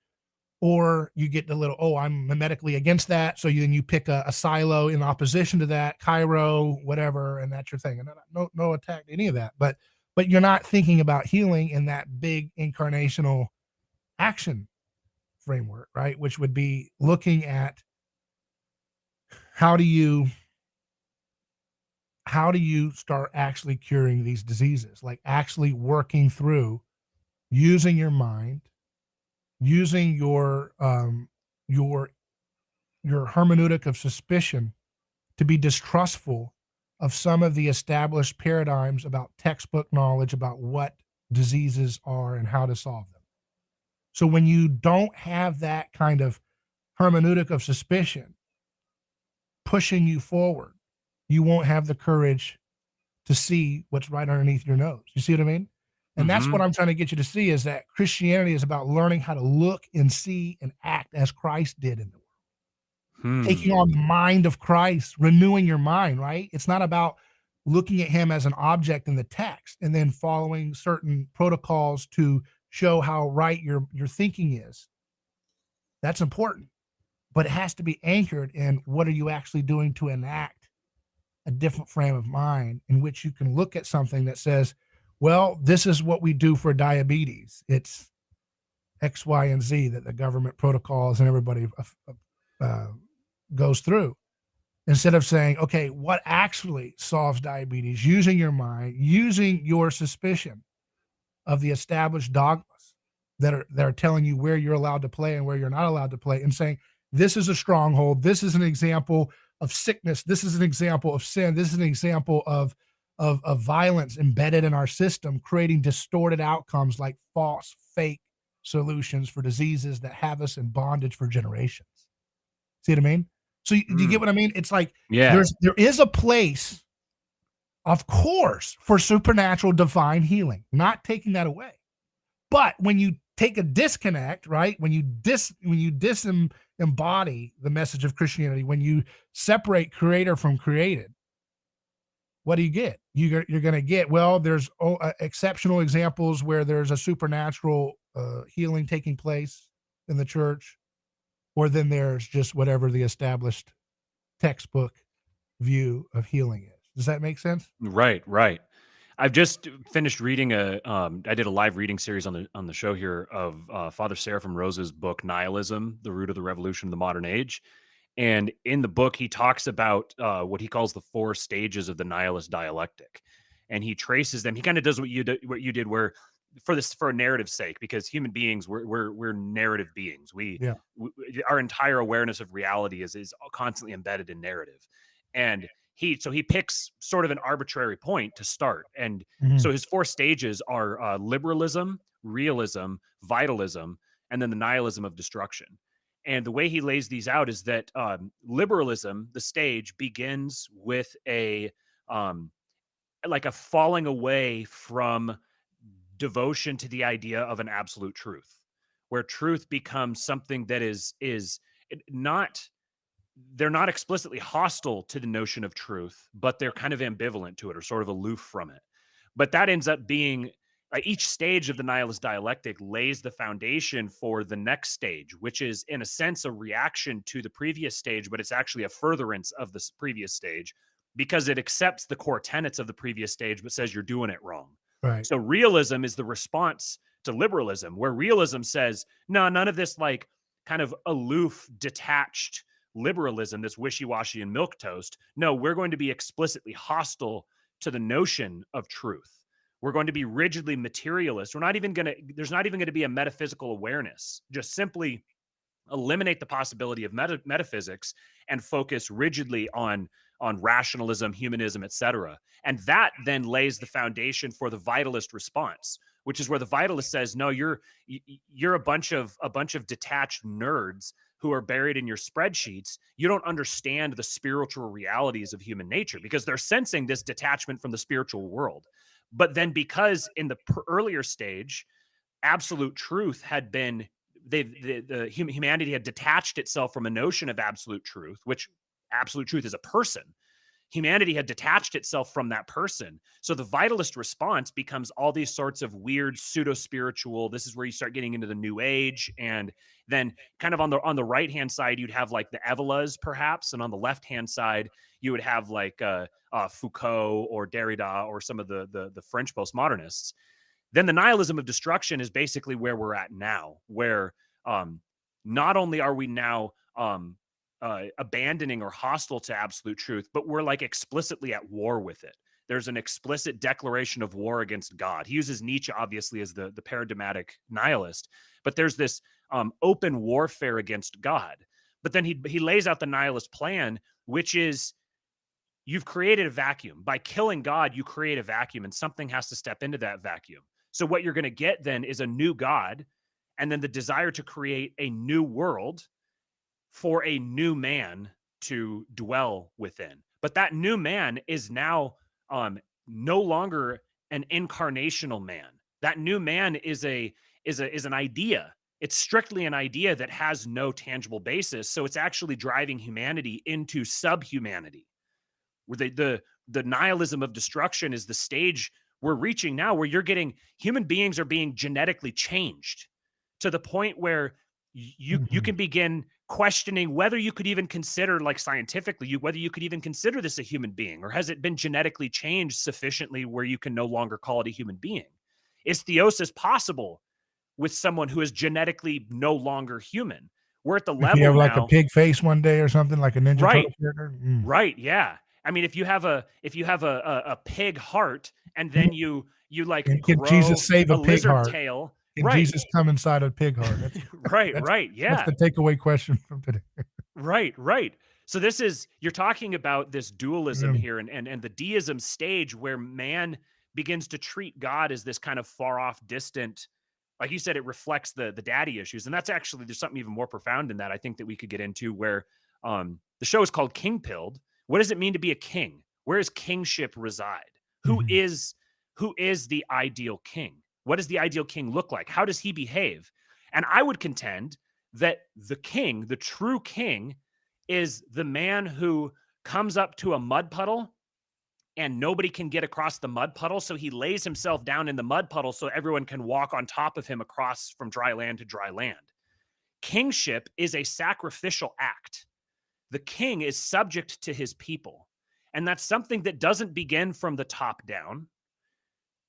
Or you get the little, I'm mimetically against that. So you pick a silo in opposition to that, chiro, whatever, and that's your thing. And no attack to any of that. But you're not thinking about healing in that big incarnational action framework, right? Which would be looking at how do you start actually curing these diseases, like actually working through using your mind, using your hermeneutic of suspicion to be distrustful of some of the established paradigms about textbook knowledge about what diseases are and how to solve them. So when you don't have that kind of hermeneutic of suspicion pushing you forward, you won't have the courage to see what's right underneath your nose. You see what I mean? And that's what I'm trying to get you to see, is that Christianity is about learning how to look and see and act as Christ did in the world. Taking on the mind of Christ, renewing your mind, right? It's not about looking at him as an object in the text and then following certain protocols to show how right your thinking is. That's important. But it has to be anchored in what are you actually doing to enact a different frame of mind in which you can look at something that says, well, this is what we do for diabetes. It's X, Y, and Z that the government protocols and everybody goes through. Instead of saying, okay, what actually solves diabetes? Using your mind, using your suspicion of the established dogmas that are telling you where you're allowed to play and where you're not allowed to play, and saying, this is a stronghold. This is an example of sickness. This is an example of sin. This is an example of violence embedded in our system, creating distorted outcomes like false, fake solutions for diseases that have us in bondage for generations. See what I mean? So do you get what I mean? It's like, there is a place, of course, for supernatural divine healing, not taking that away. But when you take a disconnect, right? When you disembody the message of Christianity, when you separate creator from created, what do you get? You're going to get, well, there's exceptional examples where there's a supernatural healing taking place in the church, or then there's just whatever the established textbook view of healing is. Does that make sense? Right, right. I've just finished reading I did a live reading series on the show here of Father Seraphim Rose's book Nihilism: The Root of the Revolution of the Modern Age. And in the book, he talks about what he calls the 4 stages of the nihilist dialectic, and he traces them. He kind of does what you did, where for a narrative sake, because human beings, we're narrative beings. Yeah. Our entire awareness of reality is constantly embedded in narrative, and he picks sort of an arbitrary point to start, and Mhm. so his 4 stages are liberalism, realism, vitalism, and then the nihilism of destruction. And the way he lays these out is that liberalism, the stage, begins with um, like a falling away from devotion to the idea of an absolute truth, where truth becomes something that is not, they're not explicitly hostile to the notion of truth, but they're kind of ambivalent to it or sort of aloof from it. But that ends up being each stage of the nihilist dialectic lays the foundation for the next stage, which is in a sense a reaction to the previous stage, but it's actually a furtherance of this previous stage because it accepts the core tenets of the previous stage, but says you're doing it wrong. Right. So realism is the response to liberalism, where realism says, no, none of this like kind of aloof, detached liberalism that's wishy-washy and milquetoast. No, we're going to be explicitly hostile to the notion of truth. We're going to be rigidly materialist. There's not even going to be a metaphysical awareness. Just simply eliminate the possibility of metaphysics and focus rigidly on rationalism, humanism, etc. And that then lays the foundation for the vitalist response, which is where the vitalist says, no, you're a bunch of detached nerds who are buried in your spreadsheets. You don't understand the spiritual realities of human nature, because they're sensing this detachment from the spiritual world. But then because in the earlier stage, absolute truth had been, humanity had detached itself from a notion of absolute truth, which absolute truth is a person. Humanity had detached itself from that person. So the vitalist response becomes all these sorts of weird pseudo-spiritual. This is where you start getting into the new age. And then kind of on the right-hand side, you'd have like the Evolas perhaps. And on the left-hand side, you would have like Foucault or Derrida or some of the French postmodernists. Then the nihilism of destruction is basically where we're at now, where not only are we now abandoning or hostile to absolute truth, but we're like explicitly at war with it. There's an explicit declaration of war against God. He uses Nietzsche, obviously, as the paradigmatic nihilist, but there's this open warfare against God. But then he lays out the nihilist plan, which is you've created a vacuum. By killing God, you create a vacuum, and something has to step into that vacuum. So what you're going to get then is a new God, and then the desire to create a new world for a new man to dwell within. But that new man is now no longer an incarnational man. That new man is an idea. It's strictly an idea that has no tangible basis. So it's actually driving humanity into subhumanity. Where the nihilism of destruction is the stage we're reaching now, where you're getting human beings are being genetically changed to the point where you can begin questioning whether you could even consider, like scientifically, whether you could even consider this a human being, or has it been genetically changed sufficiently where you can no longer call it a human being? Is theosis possible with someone who is genetically no longer human? We're at the If level you have like now, a pig face one day or something, like a Ninja right? Turtle character. Mm. Right, yeah. I mean, if you have a pig heart and then you like And can grow Jesus save a a pig lizard heart? tail, Can right? Jesus come inside a pig heart? Right, That's right, that's yeah. the takeaway question from today. Right, right. So this is, you're talking about this dualism Yeah. here and the deism stage where man begins to treat God as this kind of far off, distant, like you said, it reflects the daddy issues. And that's actually, there's something even more profound in that I think that we could get into, where the show is called Kingpilled. What does it mean to be a king? Where does kingship reside? Who Mhm. is the ideal king? What does the ideal king look like? How does he behave? And I would contend that the king, the true king, is the man who comes up to a mud puddle and nobody can get across the mud puddle. So he lays himself down in the mud puddle so everyone can walk on top of him across from dry land to dry land. Kingship is a sacrificial act. The king is subject to his people. And that's something that doesn't begin from the top down,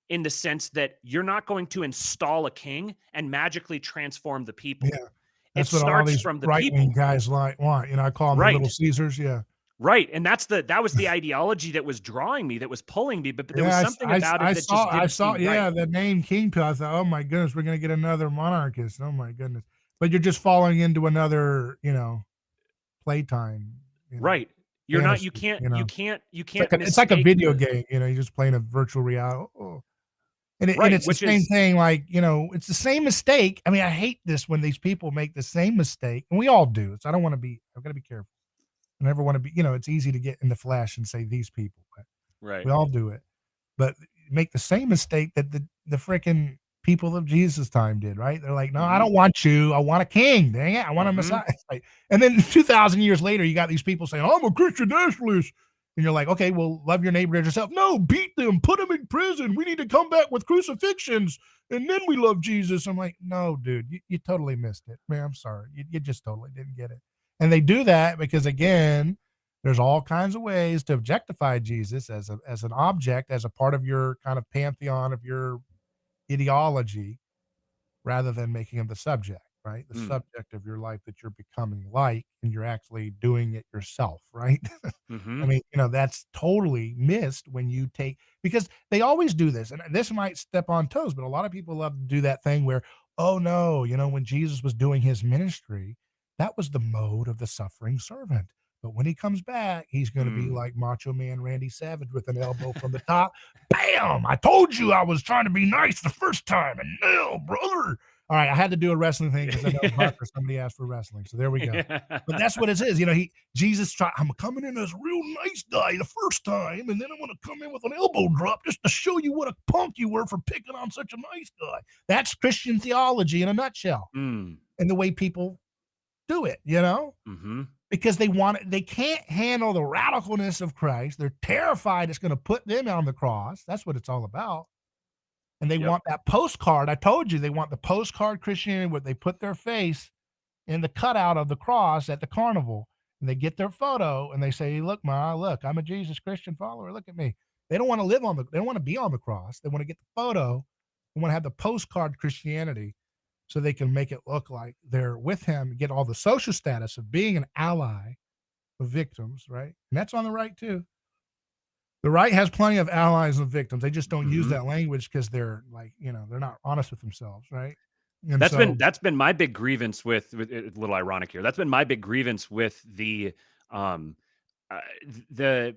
in the sense that you're not going to install a king and magically transform the people. Yeah. It That's what all starts these from the right-wing people. guys want. I call them the Right. little Caesars. Yeah. Right. And that was the ideology that was drawing me, that was pulling me, but there was Yeah, something about it that just I didn't saw, seem right. yeah, the name Kingpilled. I thought, oh my goodness, we're gonna get another monarchist. Oh my goodness. But you're just falling into another, playtime, Right. You're not, fantasy, you It's like can't it's like a mistake video the game, you're just playing a virtual reality. Oh. And right, it's the which same is thing, like, it's the same mistake. I mean, I hate this when these people make the same mistake, and we all do. So I've got to be careful. I never want to be, it's easy to get in the flash and say these people, but right. we all do it. But make the same mistake that the freaking people of Jesus' time did, right? They're like, no, I Mhm. don't want you. I want a king. Dang it. I want a Mhm. Messiah. It's like, and then 2,000 years later, you got these people saying, I'm a Christian nationalist. And you're like, okay, well, love your neighbor as yourself. No, beat them, put them in prison. We need to come back with crucifixions, and then we love Jesus. I'm like, no, dude, you totally missed it, man. I'm sorry. You just totally didn't get it. And they do that because, again, there's all kinds of ways to objectify Jesus as an object, as a part of your kind of pantheon of your ideology, rather than making him the subject, right? The Mm. subject of your life that you're becoming like, and you're actually doing it yourself, right? I Mhm. mean, that's totally missed when you take, because they always do this, and this might step on toes, but a lot of people love to do that thing where, oh no, when Jesus was doing his ministry, that was the mode of the suffering servant. But when he comes back, he's going to be Mm. like Macho Man Randy Savage with an elbow from the top. Bam! I told you I was trying to be nice the first time, and no, brother. All right, I had to do a wrestling thing because I know Buck or somebody asked for wrestling, so there we go. But that's what it is. Jesus tried. I'm coming in as a real nice guy the first time, and then I'm going to come in with an elbow drop just to show you what a punk you were for picking on such a nice guy. That's Christian theology in a nutshell, Mm. and the way people do it. Mhm. Because they can't handle the radicalness of Christ. They're terrified it's going to put them on the cross. That's what it's all about. And they Yep. want that postcard. I told you, they want the postcard Christianity where they put their face in the cutout of the cross at the carnival, and they get their photo and they say, look, look, I'm a Jesus Christian follower. Look at me. They don't want to they don't want to be on the cross. They want to get the photo. They want to have the postcard Christianity so they can make it look like they're with him, get all the social status of being an ally of victims, right? And that's on the right too. The right has plenty of allies and victims. They just don't use Mhm. that language because they're like, they're not honest with themselves, right? And so, That's been my big grievance with a little ironic here. That's been my big grievance with um uh, the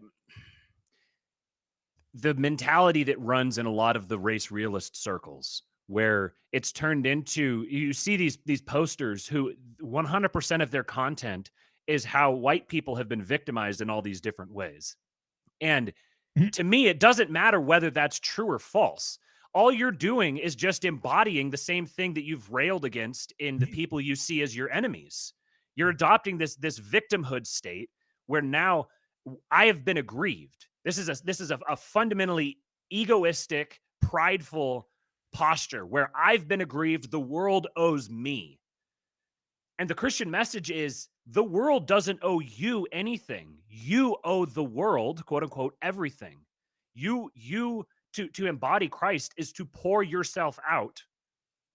the mentality that runs in a lot of the race realist circles, where it's turned into, you see these posters who 100% of their content is how white people have been victimized in all these different ways. And Mhm. to me, it doesn't matter whether that's true or false. All you're doing is just embodying the same thing that you've railed against in the people you see as your enemies. You're adopting this victimhood state where now I have been aggrieved. This is a fundamentally egoistic, prideful posture where I've been aggrieved. The world owes me. And the Christian message is the world doesn't owe you anything. You owe the world, quote unquote, everything. You to embody Christ is to pour yourself out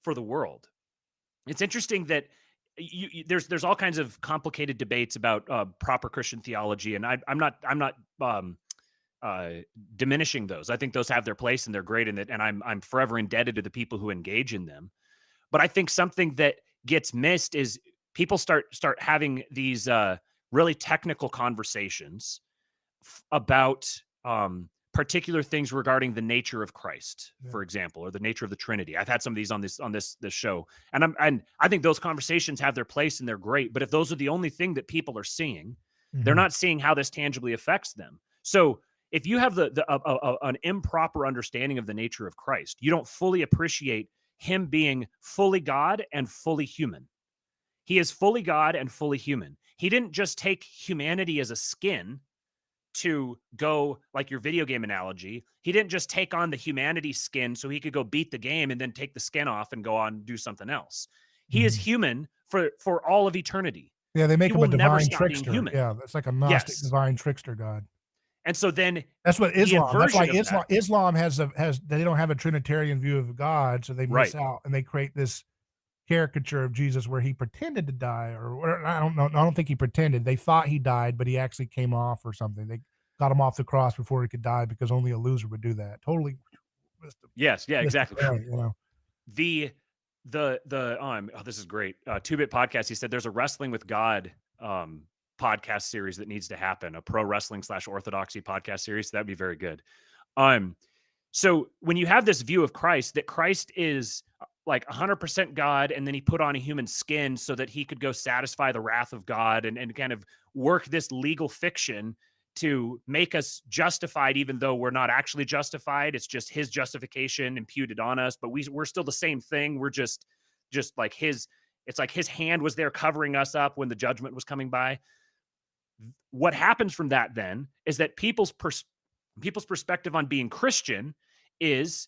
for the world. It's interesting that there's all kinds of complicated debates about proper Christian theology, and I'm not um, uh, diminishing those. I think those have their place and they're great in it, and I'm forever indebted to the people who engage in them. But I think something that gets missed is people start having these really technical conversations about particular things regarding the nature of Christ, Yeah. for example, or the nature of the Trinity. I've had some of these on this show, and I think those conversations have their place and they're great. But if those are the only thing that people are seeing, they're Mhm. not seeing how this tangibly affects them. So if you have an improper understanding of the nature of Christ, you don't fully appreciate him being fully God and fully human. He is fully God and fully human. He didn't just take humanity as a skin to go, like your video game analogy. He didn't just take on the humanity skin so he could go beat the game and then take the skin off and go on and do something else. He is Mhm. human for all of eternity. Yeah, they He make him will a never divine stop being trickster. human. Yeah, that's like a Gnostic Yes. divine trickster god. And so then That's what the Islam. That's why inversion of that, Islam has they don't have a Trinitarian view of God, so they right? miss out and they create this caricature of Jesus where he pretended to die, or I don't know. I don't think he pretended. They thought he died, but he actually came off or something. They got him off the cross before he could die because only a loser would do that. Totally Yes, yeah, missed the exactly. point, you know. Oh, this is great. 2-Bit Podcast, he said there's a Wrestling with God podcast series that needs to happen, a pro wrestling / orthodoxy podcast series. That'd be very good. So when you have this view of Christ, that Christ is like 100% God, and then he put on a human skin so that he could go satisfy the wrath of God and kind of work this legal fiction to make us justified, even though we're not actually justified. It's just his justification imputed on us, but we're still the same thing. We're just like it's like his hand was there covering us up when the judgment was coming by. What happens from that then is that people's perspective on being Christian is,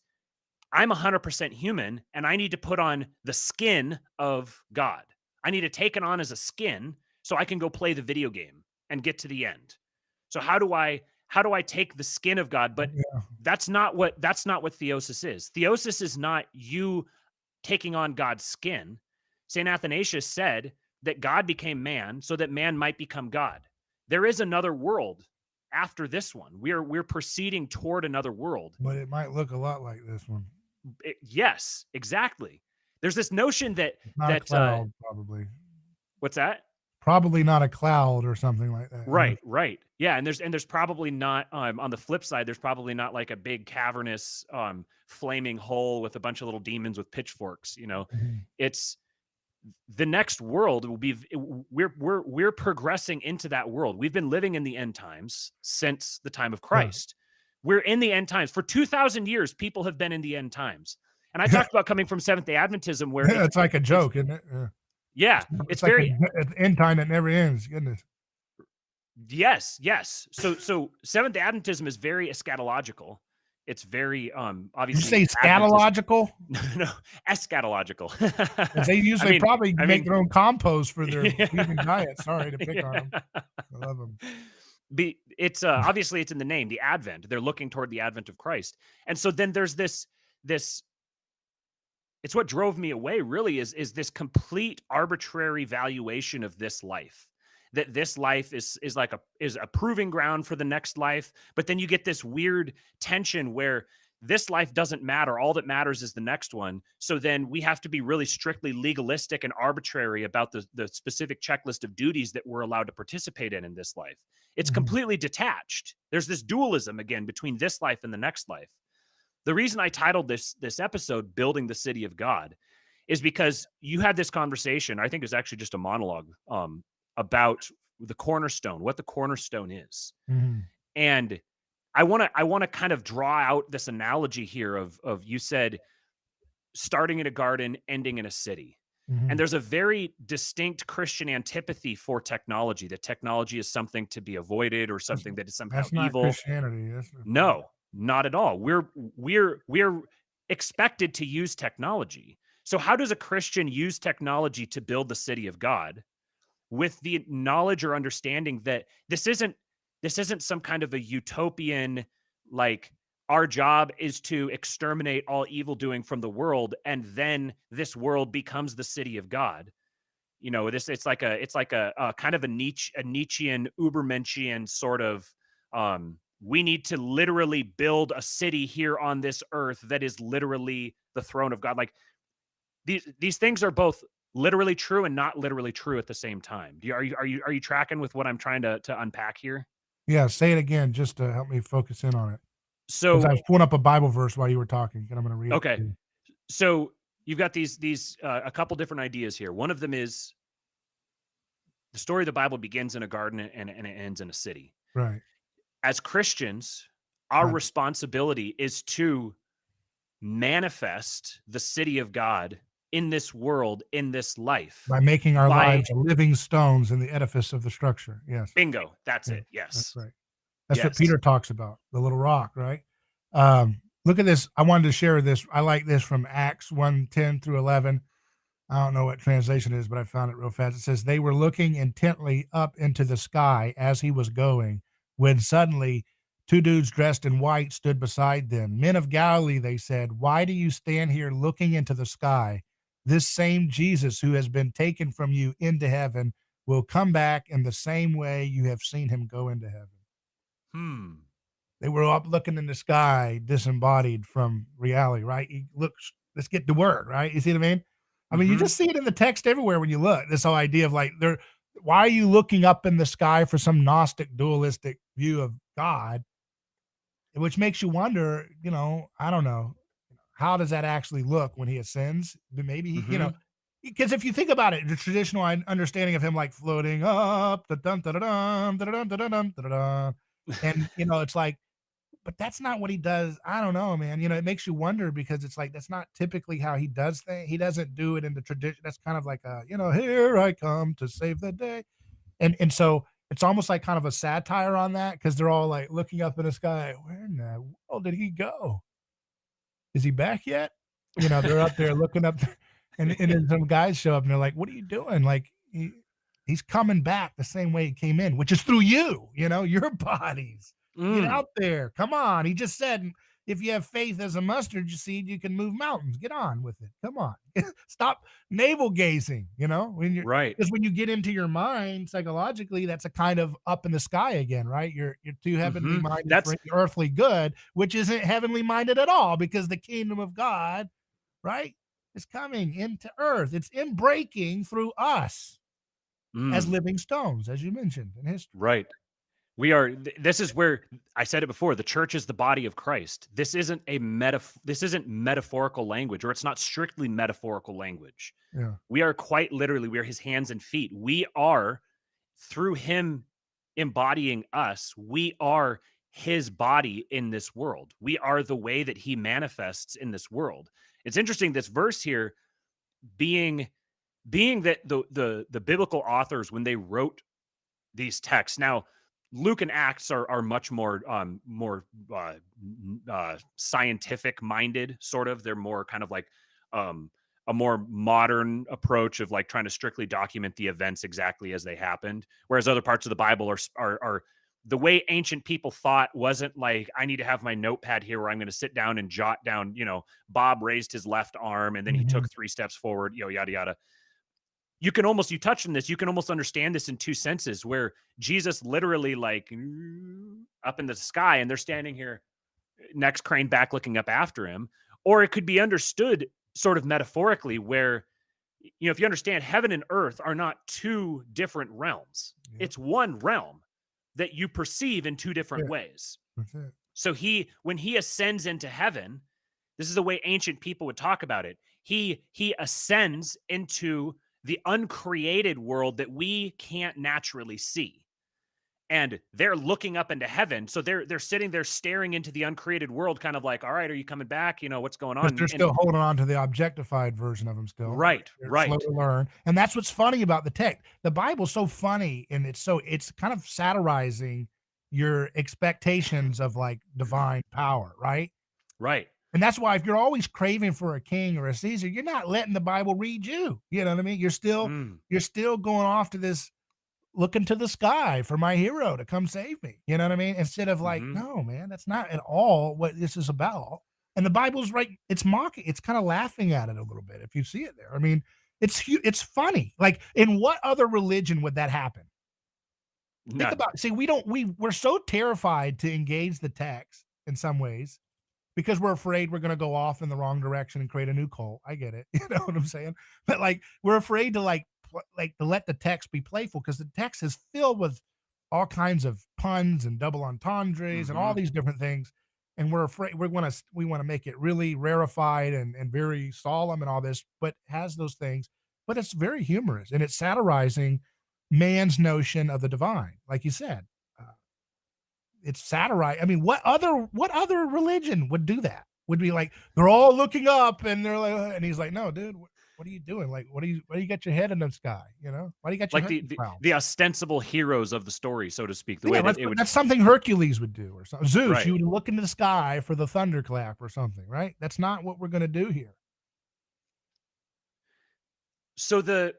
I'm 100% human and I need to put on the skin of God. I need to take it on as a skin so I can go play the video game and get to the end. So how do I take the skin of God? But Yeah. that's not what theosis is. Theosis is not you taking on God's skin. St. Athanasius said that God became man so that man might become God. There is another world after this one. We're proceeding toward another world. But it might look a lot like this one. Yes, exactly. There's this notion that It's not a cloud, probably. What's that? Probably not a cloud or something like that. Right. Yeah, and there's probably not on the flip side, there's probably not like a big cavernous flaming hole with a bunch of little demons with pitchforks, you know. Mm-hmm. It's the next world will be we're progressing into that world. We've been living in the end times since the time of Christ. We're in the end times. For 2,000 years, people have been in the end times. And I talked about coming from Seventh-day Adventism, where it's like a joke, isn't it? Yeah, it's like very an end time that never ends. Goodness. Yes. So Seventh-day Adventism is very eschatological. It's very obviously. You say scatological? No, eschatological. They usually probably make their own compost for their vegan diet. Sorry to pick on them. I love them. It's obviously it's in the name, the Advent. They're looking toward the Advent of Christ, and so then there's this. It's what drove me away. Really, is this complete arbitrary valuation of this life. That this life is a proving ground for the next life, but then you get this weird tension where this life doesn't matter. All that matters is the next one. So then we have to be really strictly legalistic and arbitrary about the specific checklist of duties that we're allowed to participate in this life. It's completely detached. There's this dualism again between this life and the next life. The reason I titled this episode "Building the City of God" is because you had this conversation. I think it was actually just a monologue about the cornerstone, what the cornerstone is. Mm-hmm. And I want to kind of draw out this analogy here of you said starting in a garden, ending in a city. Mm-hmm. And there's a very distinct Christian antipathy for technology, that technology is something to be avoided or something that is somehow that's not evil. Christianity. No, not at all. We're expected to use technology. So how does a Christian use technology to build the city of God? With the knowledge or understanding that this isn't some kind of a utopian, like our job is to exterminate all evil doing from the world, and then this world becomes the city of God. You know, it's like a kind of a Nietzschean, Ubermenchian sort of. We need to literally build a city here on this earth that is literally the throne of God. Like these things are both literally true and not literally true at the same time. Are you tracking with what I'm trying to unpack here? Yeah, say it again just to help me focus in on it. So I was pulling up a Bible verse while you were talking, and I'm going to read it. Okay. So you've got these a couple different ideas here. One of them is the story of the Bible begins in a garden and it ends in a city. Right. As Christians, our responsibility is to manifest the city of God in this world, in this life. By making our lives living stones in the edifice of the structure. Yes. Bingo. That's it. Yes. That's right. That's what Peter talks about, the little rock, right? Look at this. I wanted to share this. I like this from Acts 1:10 through 11. I don't know what translation it is, but I found it real fast. It says, they were looking intently up into the sky as he was going, when suddenly 2 dudes dressed in white stood beside them. Men of Galilee, they said, why do you stand here looking into the sky? This same Jesus who has been taken from you into heaven will come back in the same way you have seen him go into heaven. Hmm. They were up looking in the sky, disembodied from reality, right? He looks, let's get to work, right? You see what I mean? I mean, you Mm-hmm. just see it in the text everywhere when you look. This whole idea of like, why are you looking up in the sky for some Gnostic dualistic view of God? Which makes you wonder, I don't know, how does that actually look when he ascends? Maybe he, Mm-hmm. because if you think about it, the traditional understanding of him like floating up, and it's like, but that's not what he does. I don't know, man. It makes you wonder because it's like that's not typically how he does things. He doesn't do it in the tradition. That's kind of like here I come to save the day. And so it's almost like kind of a satire on that because they're all like looking up in the sky. Where in the world did he go? Is he back yet? They're up there looking up, and then some guys show up and they're like, "What are you doing?" Like he's coming back the same way he came in, which is through you. Your bodies. Get Mm. out there. Come on. He just said, if you have faith as a mustard seed, you can move mountains. Get on with it. Come on. Stop navel gazing, when you're Right. because when you get into your mind psychologically, that's a kind of up in the sky again, right? You're too heavenly Mm-hmm. minded for That's any earthly good, which isn't heavenly minded at all because the kingdom of God, right, is coming into earth. It's in breaking through us as mm, living stones, as you mentioned in history. right. We are. This is where I said it before. The church is the body of Christ. This isn't This isn't metaphorical language, or it's not strictly metaphorical language. Yeah. We are quite literally. We are His hands and feet. We are through Him embodying us. We are His body in this world. We are the way that He manifests in this world. It's interesting. This verse here being that the biblical authors when they wrote these texts. Now, Luke and Acts are much more scientific minded, sort of. They're more kind of like a more modern approach of like trying to strictly document the events exactly as they happened. Whereas other parts of the Bible are the way ancient people thought wasn't like I need to have my notepad here where I'm going to sit down and jot down. Bob raised his left arm and then he Mhm. took 3 steps forward. Yada yada. You touched on this, you can almost understand this in 2 senses where Jesus literally like up in the sky and they're standing here, necks craned back looking up after him. Or it could be understood sort of metaphorically where, if you understand heaven and earth are not 2 different realms. Yep. It's one realm that you perceive in 2 different Yeah, ways. that's it. So when he ascends into heaven, this is the way ancient people would talk about it. He ascends into the uncreated world that we can't naturally see. And they're looking up into heaven. So they're sitting there staring into the uncreated world, kind of like, all right, are you coming back? What's going 'Cause on? they're And still holding on to the objectified version of them still. right, They're slow right. to learn, and that's what's funny about the text. The Bible's so funny, and it's kind of satirizing your expectations of, like, divine power, right? Right. And that's why if you're always craving for a king or a Caesar, you're not letting the Bible read you, you know what I mean? Mm, You're still going off to this looking to the sky for my hero to come save me. You know what I mean? Instead of like, hmm. no, man, that's not at all what this is about. And the Bible's right. It's mocking. It's kind of laughing at it a little bit if you see it there. I mean, it's funny. Like, in what other religion would that happen? Think None. about. See, we're so terrified to engage the text in some ways because we're afraid we're going to go off in the wrong direction and create a new cult. I get it. You know what I'm saying? But like, we're afraid to like to let the text be playful because the text is filled with all kinds of puns and double entendres and all Hmm. these different things. And we're afraid we want to make it really rarefied and very solemn and all this, but has those things. But it's very humorous and it's satirizing man's notion of the divine, like you said. Uh, it's satire. I mean, what other religion would do that? Would be like they're all looking up and they're like, and he's like, no, dude, what are you doing? Like, why do you got your head in the sky? Why do you got your Like head the, in the the clouds? the ostensible heroes of the story, so to speak, the Yeah, way that it would. that's something Hercules would do or something. Zeus, you Right. would look into the sky for the thunderclap or something, right? That's not what we're gonna do here. So the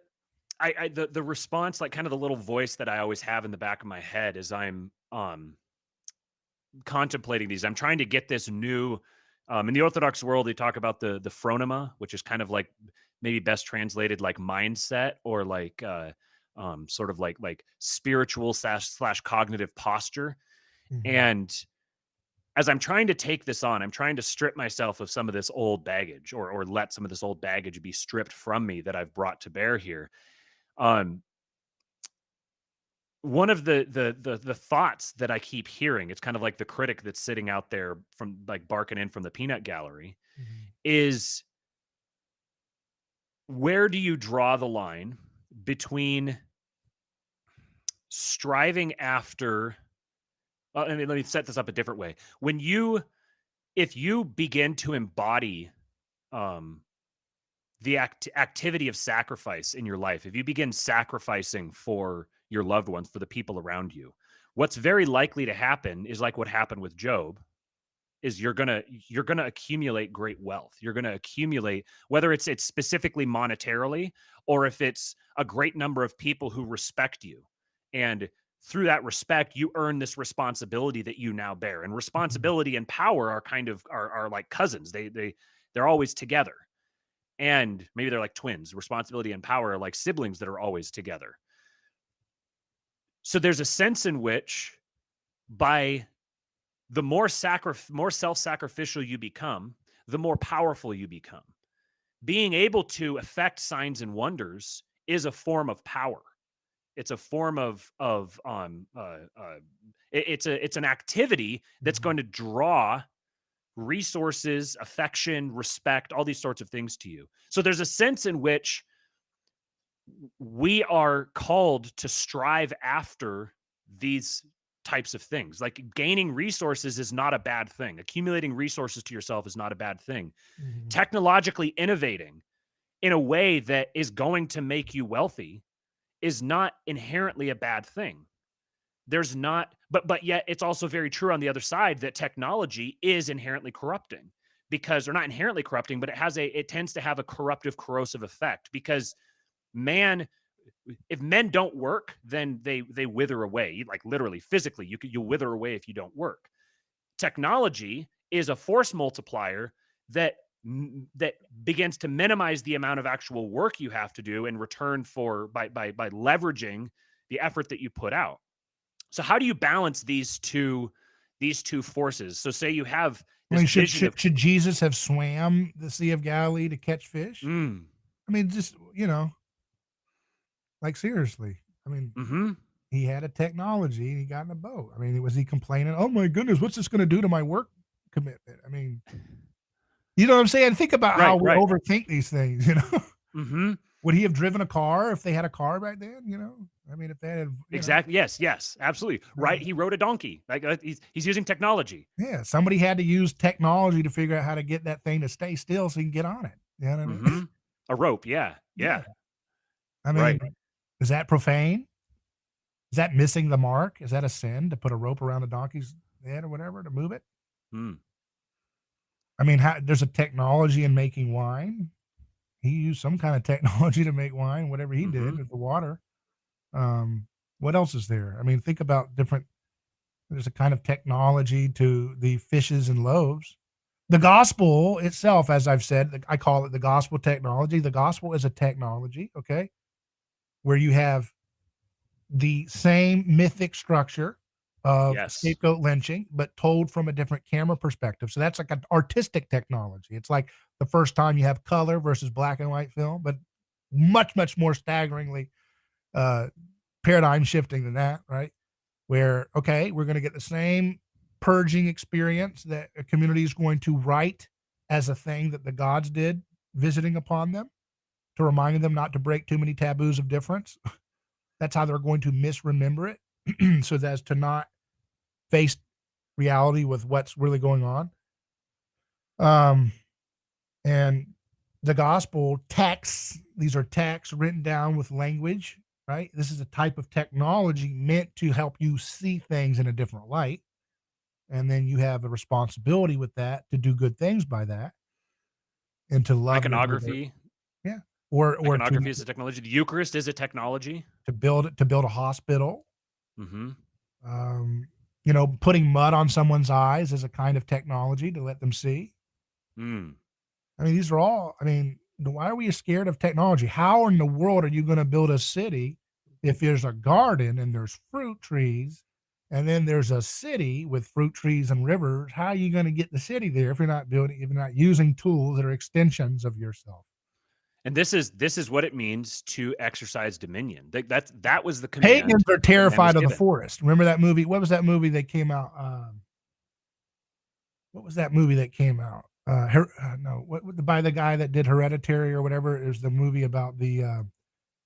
response, like kind of the little voice that I always have in the back of my head as I'm contemplating these. I'm trying to get this new. In the Orthodox world, they talk about the phronema, which is kind of like maybe best translated like mindset or like sort of like spiritual slash cognitive posture. Mhm. And as I'm trying to take this on, I'm trying to strip myself of some of this old baggage, or let some of this old baggage be stripped from me that I've brought to bear here. Um, One of the thoughts that I keep hearing, it's kind of like the critic that's sitting out there from like barking in from the peanut gallery, Mhm. is where do you draw the line between striving after I mean, let me set this up a different way. If you begin to embody um the activity of sacrifice in your life, if you begin sacrificing for your loved ones, for the people around you, what's very likely to happen is like what happened with Job, is you're gonna accumulate great wealth. You're gonna accumulate, whether it's specifically monetarily, or if it's a great number of people who respect you. And through that respect, you earn this responsibility that you now bear. And Mhm. responsibility and power are kind of are like cousins. They're always together. And maybe they're like twins. Responsibility and power are like siblings that are always together. So there's a sense in which, by the more self-sacrificial you become, the more powerful you become. Being able to affect signs and wonders is a form of power. It's a form it's an activity that's Mhm. going to draw resources, affection, respect, all these sorts of things to you. So there's a sense in which we are called to strive after these types of things. Like, gaining resources is not a bad thing. Accumulating resources to yourself is not a bad thing. Mhm. Technologically innovating in a way that is going to make you wealthy is not inherently a bad thing. There's not, but yet it's also very true on the other side that technology is inherently corrupting, because, or not inherently corrupting, but it tends to have a corruptive, corrosive effect, because man, if men don't work, then they wither away. Like, literally, physically, you'll wither away if you don't work. Technology is a force multiplier that that begins to minimize the amount of actual work you have to do in return for by leveraging the effort that you put out. So how do you balance these two forces? So say you have I this mean, vision of should Jesus have swam the Sea of Galilee to catch fish? mm, I mean, just, like, seriously. I mean, mhm, he had a technology and he got in a boat. I mean, was he complaining, "Oh my goodness, what's this gonna do to my work commitment?" I mean, you know what I'm saying? Think about how right, we right, overthink these things. mhm. Would he have driven a car if they had a car back then? I mean, if they had. Exactly. Yes, yes, absolutely. Right. Uh, He rode a donkey. Like, he's using technology. yeah, somebody had to use technology to figure out how to get that thing to stay still so you can get on it. You know what I mean? Mhm. A rope. Yeah. Yeah. Yeah. I mean, Right. is that profane? Is that missing the mark? Is that a sin to put a rope around a donkey's head or whatever to move it? Mm. I mean, there's a technology in making wine. He used some kind of technology to make wine, whatever he did Mhm. with the water. Um, what else is there? I mean, think about different. There's a kind of technology to the fishes and loaves. The gospel itself, as I've said, I call it the gospel technology. The gospel is a technology, okay, where you have the same mythic structure of Yes. scapegoat lynching, but told from a different camera perspective. So that's like an artistic technology. It's like the first time you have color versus black and white film, but much, much more staggeringly uh, paradigm shifting than that, right? Where, okay, we're going to get the same purging experience that a community is going to write as a thing that the gods did, visiting upon them to remind them not to break too many taboos of difference. That's how they're going to misremember it, so as to not face reality with what's really going on. Um, and the gospel texts, these are texts written down with language, right? This is a type of technology meant to help you see things in a different light. And then you have a responsibility with that to do good things by that and to love your neighbor. Iconography. Yeah. Or Iconography is a technology. The Eucharist is a technology. to build a hospital. Mhm. Um, You know, putting mud on someone's eyes is a kind of technology to let them see. Mm. I mean, these are all, I mean, why are we scared of technology? How in the world are you going to build a city if there's a garden and there's fruit trees and then there's a city with fruit trees and rivers? How are you going to get the city there if you're not building, if you're not using tools that are extensions of yourself? And this is what it means to exercise dominion. That was the Pagans command are that man was terrified of the given. forest. Remember that movie? What was that movie that came out? What was that movie that came out? No, by the guy that did Hereditary or whatever. It was the movie about the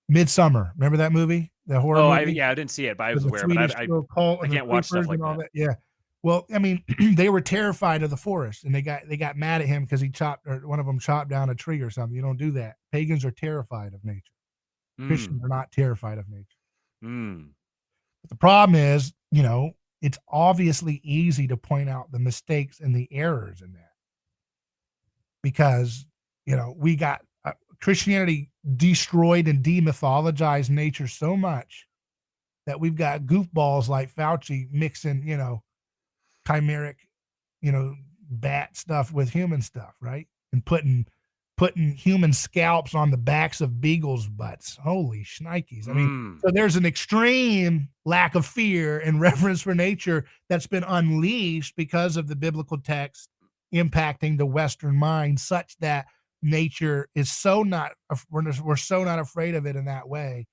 Midsummer. Remember that movie? The horror Oh, movie I didn't see it, but I with was the aware. But Swedish I little cult I and the can't watch stuff creepers like and all that. that. Yeah. Well, I mean, they were terrified of the forest, and they got mad at him because he chopped, or one of them chopped down a tree or something. You don't do that. Pagans are terrified of nature. Christians Mm. are not terrified of nature. Mm. But the problem is, you know, it's obviously easy to point out the mistakes and the errors in that because, you know, we got Christianity destroyed and demythologized nature so much that we've got goofballs like Fauci mixing, you know, chimeric, you know, bat stuff with human stuff, right? And putting human scalps on the backs of beagles' butts. Holy shnikes. I mean, Mm. so there's an extreme lack of fear and reverence for nature that's been unleashed because of the biblical text impacting the Western mind, such that nature is so not, we're so not afraid of it in that way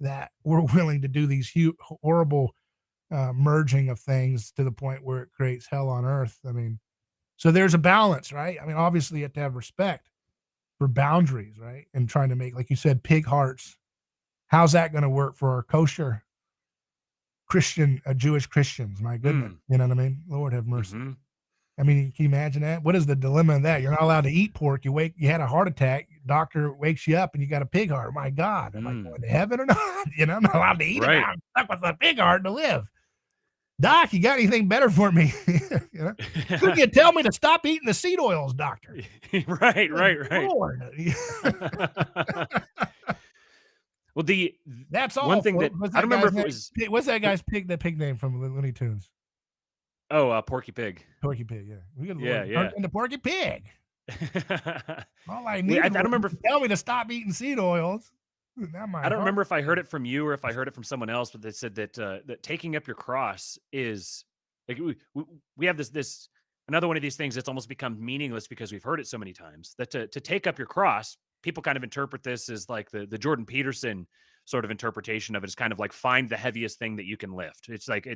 that we're willing to do these horrible merging of things to the point where it creates hell on earth. I mean, so there's a balance, right? I mean, obviously you have to have respect for boundaries, right? And trying to make, like you said, pig hearts. How's that going to work for our kosher Christian, Jewish Christians? My goodness. Mm. You know what I mean? Lord have mercy. Mm-hmm. I mean, can you imagine that? What is the dilemma of that? You're not allowed to eat pork. You had a heart attack. Doctor wakes you up and you got a pig heart. My God, am I going to heaven or not? You know, I'm not allowed to eat it. Right. I'm stuck with a pig heart to live. Doc, you got anything better for me? You know, couldn't you tell me to stop eating the seed oils, doctor? Right. Lord. Well, That's all. one thing that I don't remember if it was What's that guy's pig name from Looney Tunes? Porky Pig. Porky Pig. Yeah, we could Yeah. turn into Porky Pig. All I I need. don't remember. Tell me to stop eating seed oils. I don't remember if I heard it from you or if I heard it from someone else, but they said that that taking up your cross is like we have this another one of these things that's almost become meaningless because we've heard it so many times. That to take up your cross, people kind of interpret this as like the Jordan Peterson sort of interpretation of it is kind of like find the heaviest thing that you can lift. It's like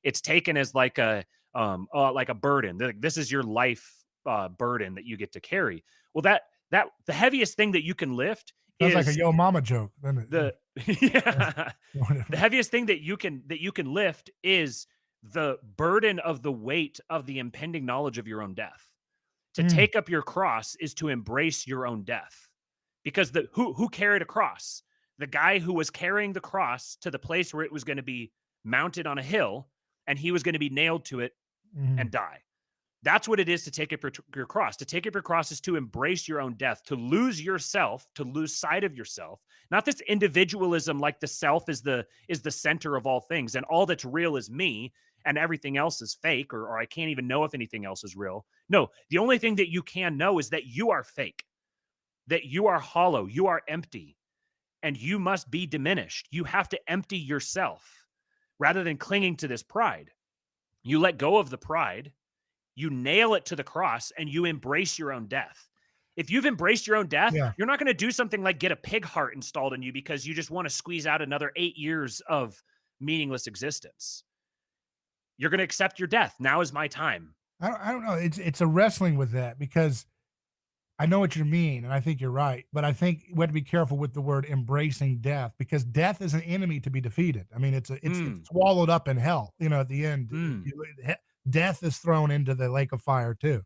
it's taken as like a burden. This is your life burden that you get to carry. Well, that the heaviest thing that you can lift. Sounds like a Yo Mama joke, doesn't it? The heaviest thing that you can lift is the burden of the weight of the impending knowledge of your own death. To take up your cross is to embrace your own death. Because who carried a cross? The guy who was carrying the cross to the place where it was going to be mounted on a hill and he was going to be nailed to it and die. That's what it is to take up your cross. To take up your cross is to embrace your own death, to lose yourself, to lose sight of yourself. Not this individualism like the self is the center of all things and all that's real is me and everything else is fake or I can't even know if anything else is real. No, the only thing that you can know is that you are fake, that you are hollow, you are empty, and you must be diminished. You have to empty yourself rather than clinging to this pride. You let go of the pride. You nail it to the cross and you embrace your own death. If you've embraced your own death, you're not going to do something like get a pig heart installed in you because you just want to squeeze out another 8 years of meaningless existence. You're going to accept your death. Now is my time. I don't know. It's a wrestling with that because I know what you mean, and I think you're right. But I think we have to be careful with the word embracing death because death is an enemy to be defeated. I mean, it's swallowed up in hell. You know, at the end, death is thrown into the lake of fire too.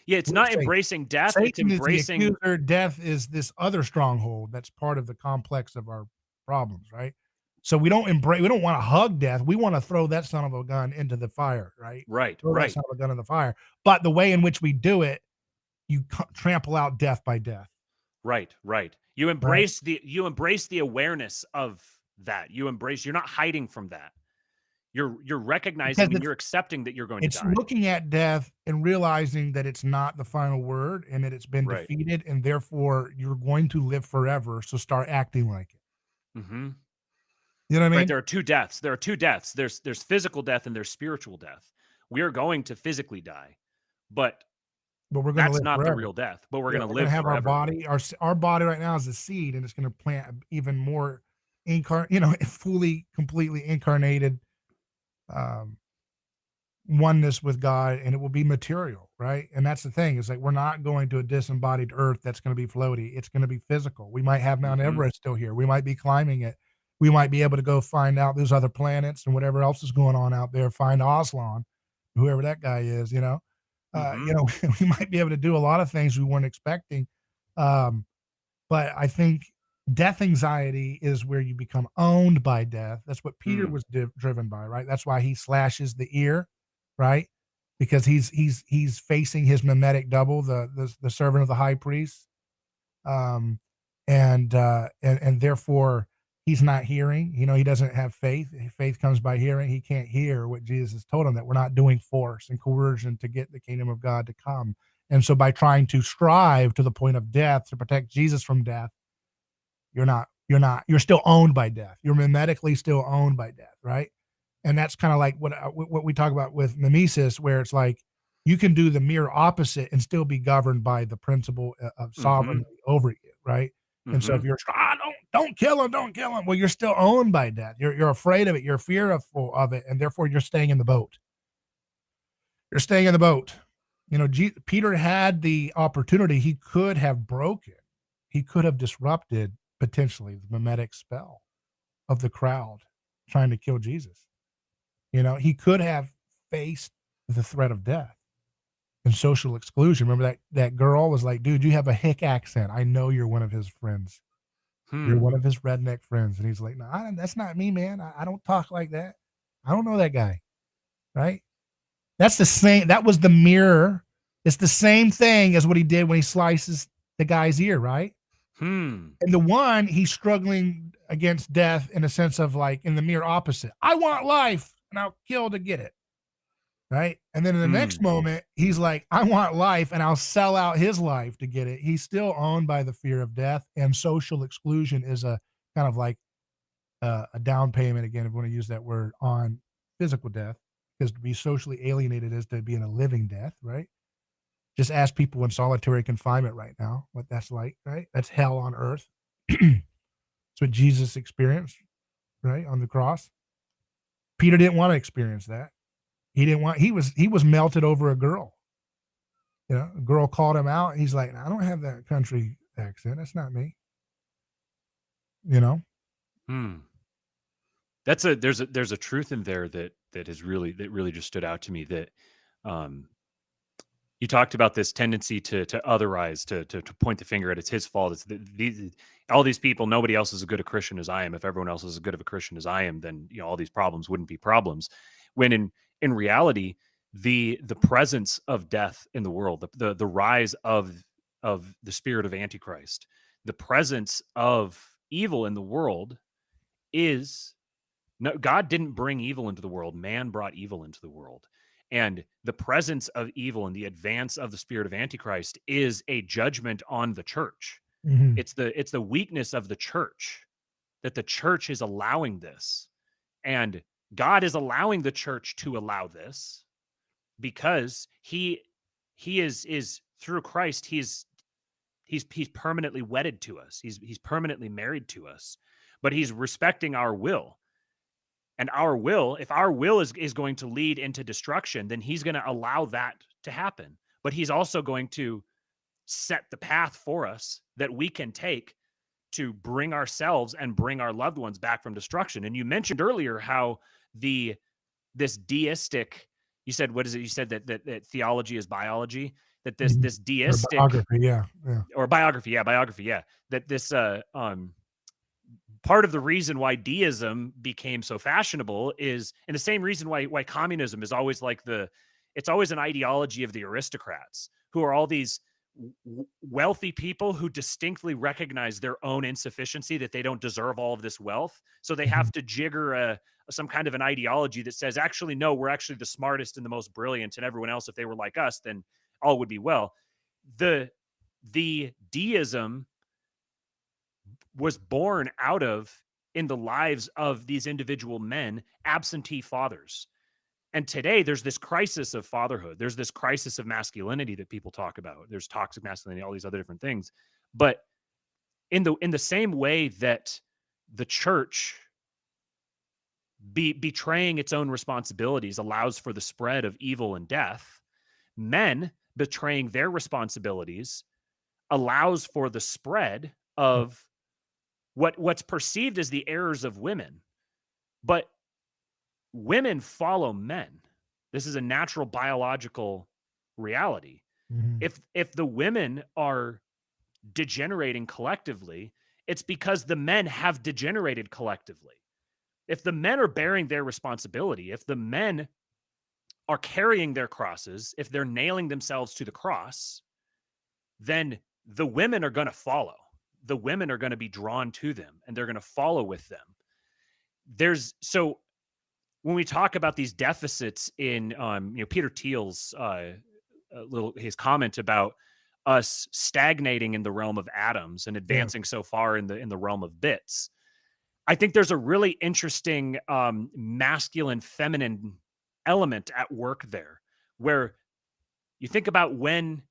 Yeah, it's not embracing death. Satan it's embracing is the accuser. Death is this other stronghold that's part of the complex of our problems, right? So we don't want to hug death. We want to throw that son of a gun into the fire, right? Throw that son of a gun in the fire. But the way in which we do it, you trample out death by death. Right. You embrace the awareness of that. You're not hiding from that. You're recognizing Because and you're accepting that you're going to it's die. looking at death and realizing that it's not the final word and that it's been Right. defeated, and therefore you're going to live forever, so start acting like it. Mm-hmm. You know what I Right. mean? There are two deaths. There are two deaths. There's physical death and there's spiritual death. We are going to physically die, but But we're gonna that's live not the forever. real death. But we're Yeah, going to we're gonna live have our forever. body, our body right now is a seed, and it's gonna plant even more fully, completely incarnated, um, oneness with God, and it will be material, right? And that's the thing, is like we're not going to a disembodied earth that's gonna be floaty. It's gonna be physical. We might have Mount Mm-hmm. Everest still here. We might be climbing it. We might be able to go find out those other planets and whatever else is going on out there, find Aslan, whoever that guy is, Mm-hmm. we might be able to do a lot of things we weren't expecting. Um, but I think death anxiety is where you become owned by death. That's what Peter Mm. was driven by, right? That's why he slashes the ear, right? Because he's facing his mimetic double, the servant of the high priest, um, and therefore he's not hearing. He doesn't have faith. Faith comes by hearing. He can't hear what Jesus has told him, that we're not doing force and coercion to get the kingdom of God to come. And so by trying to strive to the point of death to protect Jesus from death, you're still owned by death. You're mimetically still owned by death, right? And that's kind of like what we talk about with mimesis, where it's like you can do the mirror opposite and still be governed by the principle of Mm-hmm. sovereignty over you, right? And so Mm-hmm. if you're don't kill him, don't kill him, well, you're still owned by death. You're afraid of it. You're fearful of it, and therefore you're staying in the boat. You're staying in the boat. Peter had the opportunity. He could have broken. He could have disrupted potentially the mimetic spell of the crowd trying to kill Jesus. He could have faced the threat of death and social exclusion. Remember that girl was like, "Dude, you have a hick accent. I know you're one of his friends. You're Hmm. one of his redneck friends." And he's like, "No, that's not me, man. I don't talk like that. I don't know that guy." Right? That's the same. That was the mirror. It's the same thing as what he did when he slices the guy's ear, right? Hmm. And the one, he's struggling against death in a sense of like in the mirror opposite. I want life and I'll kill to get it. Right. And then in the next Hmm. moment, he's like, I want life and I'll sell out his life to get it. He's still owned by the fear of death, and social exclusion is a kind of like a down payment, again, if you want to use that word, on physical death, because to be socially alienated is to be in a living death, right? Just ask people in solitary confinement right now what that's like, right? That's hell on earth. It's what Jesus experienced, right, on the cross. Peter didn't want to experience that. He was melted over a girl. A girl called him out. And he's like, I don't have that country accent. That's not me. You know? Hmm. There's a truth in there that really just stood out to me, that um you talked about this tendency to otherize, to point the finger at it's his fault. It's all these people, nobody else is as good a Christian as I am. If everyone else is as good of a Christian as I am, then all these problems wouldn't be problems. When in reality, the presence of death in the world, the rise of the spirit of Antichrist, the presence of evil in the world is no, God didn't bring evil into the world. Man brought evil into the world. And the presence of evil and the advance of the spirit of Antichrist is a judgment on the church. Mhm. It's the weakness of the church, that the church is allowing this. And God is allowing the church to allow this because he is through Christ, he's permanently wedded to us. He's permanently married to us. But he's respecting our will. And our will, if our will is going to lead into destruction, then he's going to allow that to happen. But he's also going to set the path for us that we can take to bring ourselves and bring our loved ones back from destruction. And you mentioned earlier how this deistic, you said, what is it? You said that theology is biology, that this Mhm. this Or deistic, biography, yeah, yeah. or biography, yeah, that this part of the reason why deism became so fashionable is, and the same reason why communism is always like it's always an ideology of the aristocrats, who are all these wealthy people who distinctly recognize their own insufficiency, that they don't deserve all of this wealth. So they have Mhm. to jigger some kind of an ideology that says, actually, no, we're actually the smartest and the most brilliant, and everyone else, if they were like us, then all would be well. The deism was born out of, in the lives of these individual men, absentee fathers. And today there's this crisis of fatherhood. There's this crisis of masculinity that people talk about. There's toxic masculinity, all these other different things. But in the same way that the church betraying its own responsibilities allows for the spread of evil and death, men betraying their responsibilities allows for the spread of what's perceived as the errors of women. But women follow men. This is a natural biological reality. Mhm. If the women are degenerating collectively, it's because the men have degenerated collectively. If the men are bearing their responsibility, if the men are carrying their crosses, if they're nailing themselves to the cross, then the women are going to follow. The women are going to be drawn to them, and they're going to follow with them. So when we talk about these deficits in, Peter Thiel's his comment about us stagnating in the realm of atoms and Yeah. advancing so far in the realm of bits, I think there's a really interesting masculine feminine element at work there, where you think about when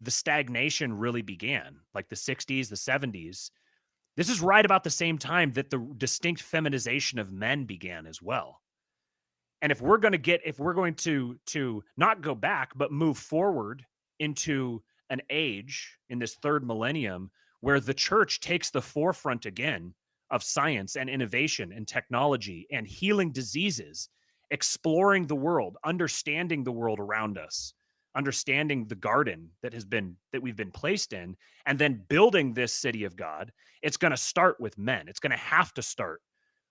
the stagnation really began, like the 60s, the 70s. This is right about the same time that the distinct feminization of men began as well. And if we're going to not go back, but move forward into an age in this third millennium where the church takes the forefront again of science and innovation and technology and healing diseases, exploring the world, understanding the world around us, understanding the garden that we've been placed in, and then building this city of God, it's going to start with men. It's going to have to start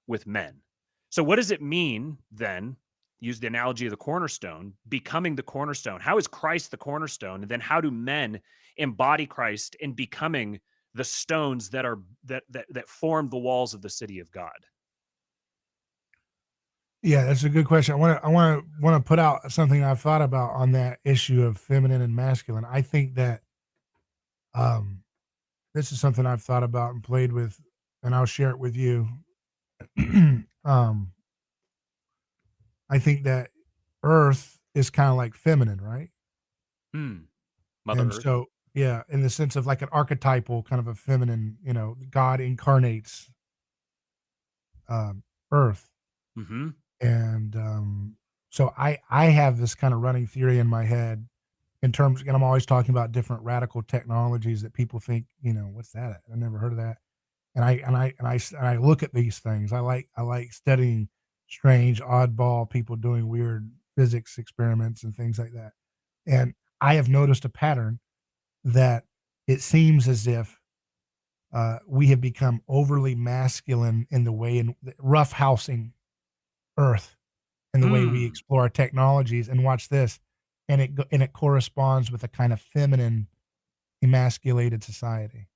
with men. So what does it mean then? Use the analogy of the cornerstone, becoming the cornerstone. How is Christ the cornerstone? And then how do men embody Christ in becoming the stones that form the walls of the city of God? Yeah, that's a good question. I want to put out something I've thought about on that issue of feminine and masculine. I think that um this is something I've thought about and played with, and I'll share it with you. um I think that Earth is kind of like feminine, right? Mother And Earth. so, yeah, in the sense of like an archetypal kind of a feminine, God incarnates Earth. Mm-hmm. And so I have this kind of running theory in my head in terms, and I'm always talking about different radical technologies that people think, what's that? I never heard of that. And I look at these things. I like studying strange, oddball people doing weird physics experiments and things like that. And I have noticed a pattern that it seems as if we have become overly masculine in the way in roughhousing Earth and the way we Hmm. explore technologies. And watch this, and it corresponds with a kind of feminine, emasculated society.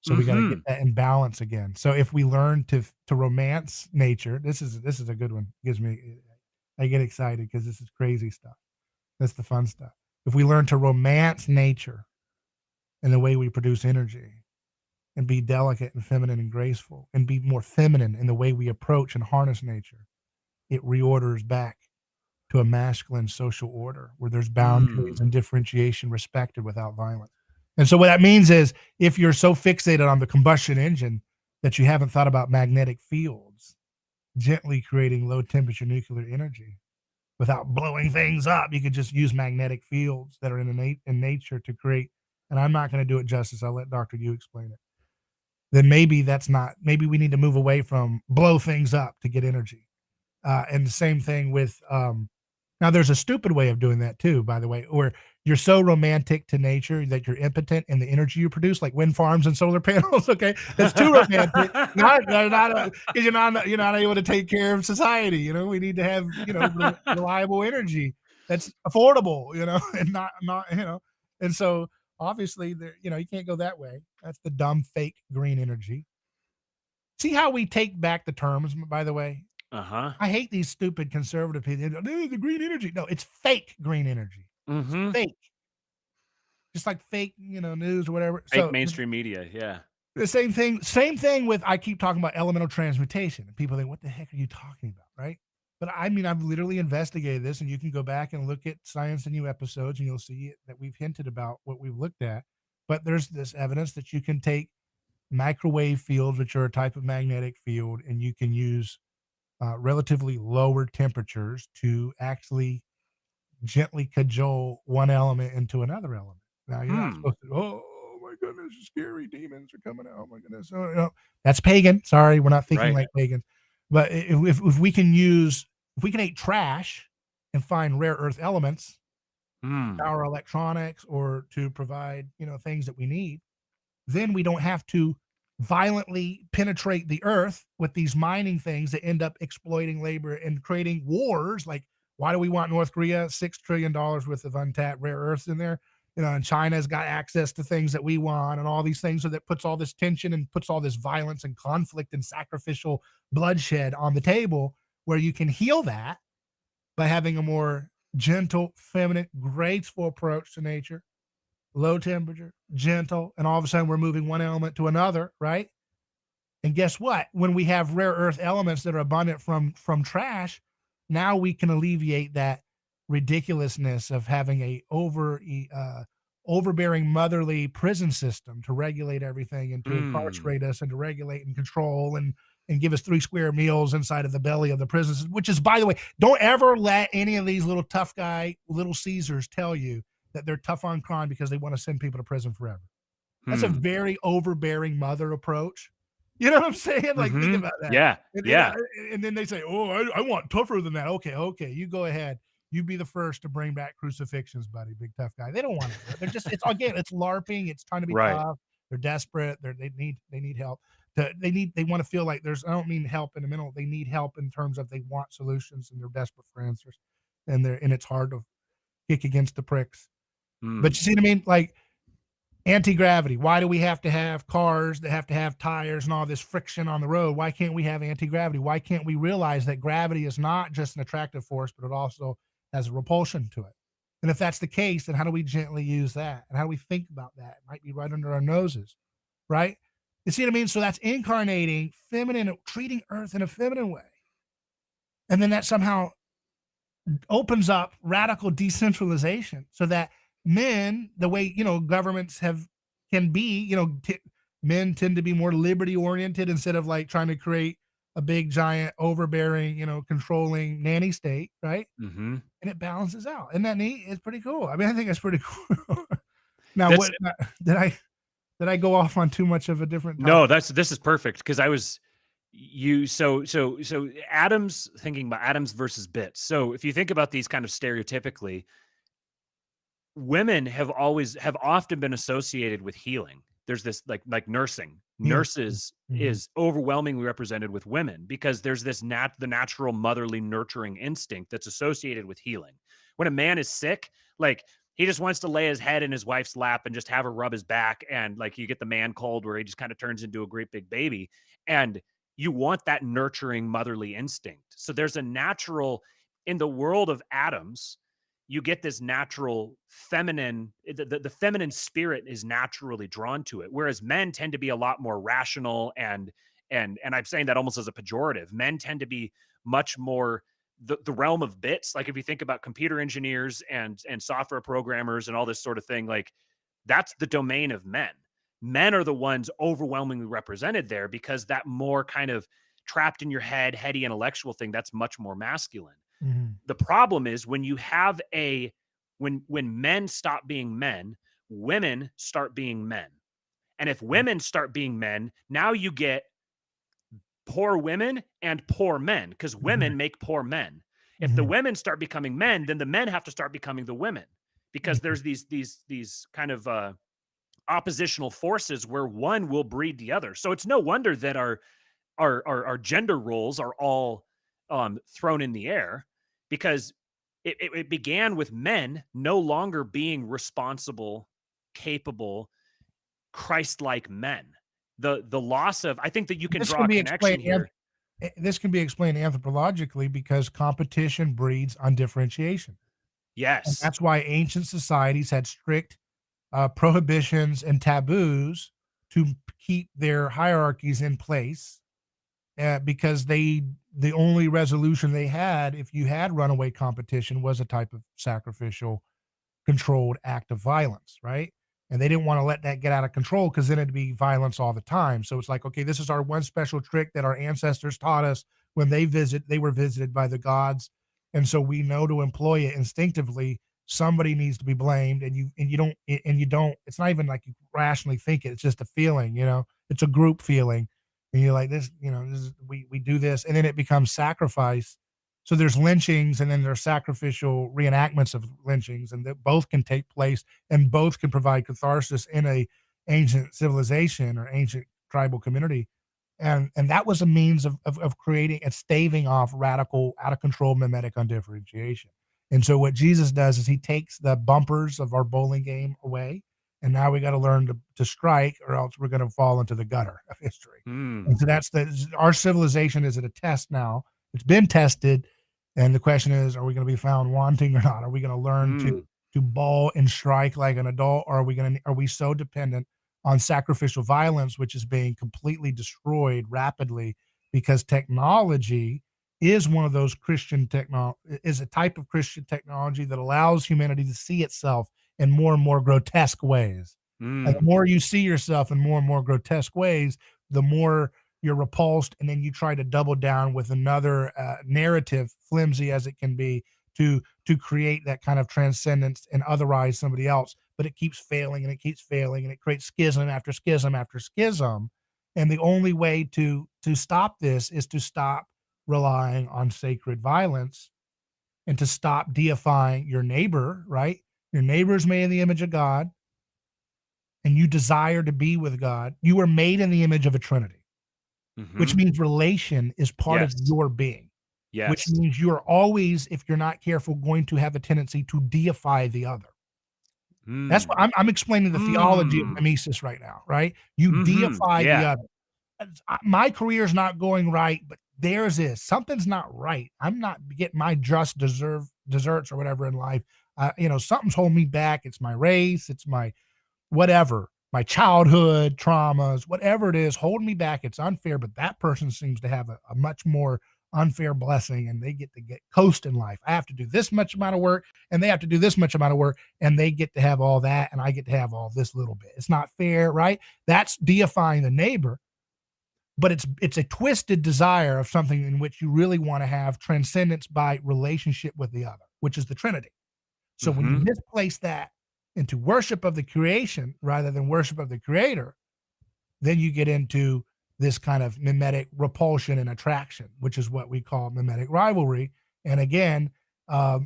So we got to get Mm-hmm. that in balance again. So if we learn to romance nature, this is a good one. I get excited because this is crazy stuff. That's the fun stuff. If we learn to romance nature and the way we produce energy, and be delicate and feminine and graceful, and be more feminine in the way we approach and harness nature, it reorders back to a masculine social order where there's boundaries and differentiation respected without violence. And so what that means is if you're so fixated on the combustion engine that you haven't thought about magnetic fields, gently creating low temperature nuclear energy without blowing things up, you could just use magnetic fields that are in nature to create. And I'm not going to do it justice. I'll let Dr. Yu explain it. Then maybe we need to move away from blow things up to get energy. And the same thing with now there's a stupid way of doing that too, by the way, where you're so romantic to nature that you're impotent in the energy you produce, like wind farms and solar panels. Okay, that's too romantic. Not because you're not able to take care of society. We need to have reliable energy that's affordable. And not. And so Obviously, there, you can't go that way. That's the dumb fake green energy. See how we take back the terms, by the way? Uh-huh. I hate these stupid conservative people. No, the green energy. No, it's fake green energy. It's Mm-hmm. fake. Just like fake, news or whatever. Fake So mainstream media. Yeah. the same thing with, I keep talking about elemental transmutation, and people think, what the heck are you talking about? Right. But I mean, I've literally investigated this, and you can go back and look at Science and New episodes, and you'll see that we've hinted about what we've looked at. But there's this evidence that you can take microwave fields, which are a type of magnetic field, and you can use relatively lower temperatures to actually gently cajole one element into another element. Now, you're not supposed to, oh my goodness, scary demons are coming out. Oh my goodness. Oh, no. That's pagan. Sorry, we're not thinking Right. like pagans. But if we can eat trash and find rare earth elements, our electronics, or to provide, things that we need, then we don't have to violently penetrate the earth with these mining things that end up exploiting labor and creating wars. Like, why do we want North Korea $6 trillion worth of untapped rare earths in there? And China's got access to things that we want, and all these things, so that puts all this tension and puts all this violence and conflict and sacrificial bloodshed on the table, where you can heal that by having a more gentle, feminine, graceful approach to nature, low temperature, gentle, and all of a sudden we're moving one element to another, right? And guess what? When we have rare earth elements that are abundant from trash, now we can alleviate that ridiculousness of having a overbearing motherly prison system to regulate everything and to incarcerate us and to regulate and control and give us 3 square meals inside of the belly of the prisons, which is, by the way, don't ever let any of these little tough guy, little Caesars tell you that they're tough on crime because they want to send people to prison forever. That's a very overbearing mother approach. You know what I'm saying? Like, think about that. Yeah. Yeah. And then they say, oh, I want tougher than that. Okay. You go ahead. You be the first to bring back crucifixions, buddy, big tough guy. They don't want to do it. They're just, it's LARPing. It's trying to be Right. tough. They're desperate. They need help. They want to feel like I don't mean help in the middle. They need help in terms of they want solutions, and they're desperate for answers. And it's hard to kick against the pricks. But you see what I mean? Like, anti-gravity. Why do we have to have cars that have to have tires and all this friction on the road? Why can't we have anti-gravity? Why can't we realize that gravity is not just an attractive force, but it also has a repulsion to it? And if that's the case, then how do we gently use that? And how do we think about that? It might be right under our noses, right? You see what I mean? So that's incarnating feminine, treating Earth in a feminine way. And then that somehow opens up radical decentralization, so that men, the way, governments can be, men tend to be more liberty oriented instead of like trying to create a big, giant, overbearing, controlling nanny state, right? And it balances out. Isn't that neat? It's pretty cool. I mean, I think that's pretty cool. Now, did I go off on too much of a different topic? No, this is perfect, because I was so atoms, thinking about atoms versus bits. So if you think about these kind of stereotypically, women have often been associated with healing. There's this like nursing. Nurses is overwhelmingly represented with women, because there's this the natural motherly nurturing instinct that's associated with healing. When a man is sick, like, he just wants to lay his head in his wife's lap and just have her rub his back, and like, you get the man cold where he just kind of turns into a great big baby, and you want that nurturing motherly instinct. So there's a natural, in the world of atoms, you get this natural feminine, the feminine spirit is naturally drawn to it. Whereas men tend to be a lot more rational, and I'm saying that almost as a pejorative. Men tend to be much more the realm of bits. Like, if you think about computer engineers and software programmers and all this sort of thing, like, that's the domain of men. Men are the ones overwhelmingly represented there, because that more kind of trapped in your head, heady intellectual thing, that's much more masculine. The problem is when you have when men stop being men, women start being men. And if women start being men, now you get poor women and poor men, because women make poor men. If the women start becoming men, then the men have to start becoming the women, because there's these kind of oppositional forces where one will breed the other. So it's no wonder that our gender roles are all thrown in the air, because it began with men no longer being responsible capable Christ-like men. The loss of, I think that you can This draw can a be connection explained here. this can be explained anthropologically because competition breeds undifferentiation. And Yes. that's why ancient societies had strict prohibitions and taboos to keep their hierarchies in place, because the only resolution they had, if you had runaway competition, was a type of sacrificial controlled act of violence, right? And they didn't want to let that get out of control because then it'd be violence all the time. So it's like, okay, this is our one special trick that our ancestors taught us when they were visited by the gods. And so we know to employ it instinctively. Somebody needs to be blamed, and you don't, it's not even like you rationally think it, it's just a feeling, it's a group feeling. And you're like, we do this, and then it becomes sacrifice. So there's lynchings, and then there's sacrificial reenactments of lynchings, and that both can take place, and both can provide catharsis in a ancient civilization or ancient tribal community. And that was a means of creating and staving off radical, out of control mimetic undifferentiation. And so what Jesus does is he takes the bumpers of our bowling game away, and now we got to learn to strike, or else we're going to fall into the gutter of history. And so that's our civilization is at a test now. It's been tested. And the question is, are we going to be found wanting or not? Are we going to learn to bowl and strike like an adult, or are we so dependent on sacrificial violence, which is being completely destroyed rapidly because technology is one of those is a type of Christian technology that allows humanity to see itself in more and more grotesque ways. And the more you see yourself in more and more grotesque ways, the more you're repulsed, and then you try to double down with another narrative, flimsy as it can be, to create that kind of transcendence and otherize somebody else. But it keeps failing, and it keeps failing, and it creates schism after schism after schism. And the only way to stop this is to stop relying on sacred violence, and to stop deifying your neighbor, right? Your neighbor is made in the image of God, and you desire to be with God. You were made in the image of a Trinity, which means relation is part of your being. Yes. Which means you're always, if you're not careful, going to have a tendency to deify the other. That's what I'm explaining the theology of mimesis right now, right? You deify the other. My career's not going right, but theirs is. Something's not right. I'm not getting my just desserts or whatever in life. Something's holding me back. It's my race. It's my whatever, my childhood traumas, whatever it is, holding me back. It's unfair, but that person seems to have a much more unfair blessing, and they get to coast in life. I have to do this much amount of work, and they have to do this much amount of work, and they get to have all that, and I get to have all this little bit. It's not fair, right? That's deifying the neighbor, but it's a twisted desire of something in which you really want to have transcendence by relationship with the other, which is the Trinity. So when you misplace that into worship of the creation rather than worship of the creator, then you get into this kind of mimetic repulsion and attraction, which is what we call mimetic rivalry. And again, what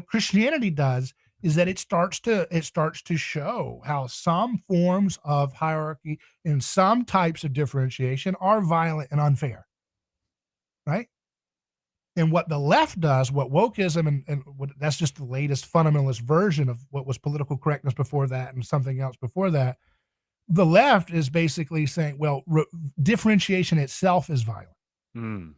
Christianity does is that it starts to show how some forms of hierarchy and some types of differentiation are violent and unfair, right? And what the left does, what wokeism and that's just the latest fundamentalist version of what was political correctness before that and something else before that. The left is basically saying, well, differentiation itself is violent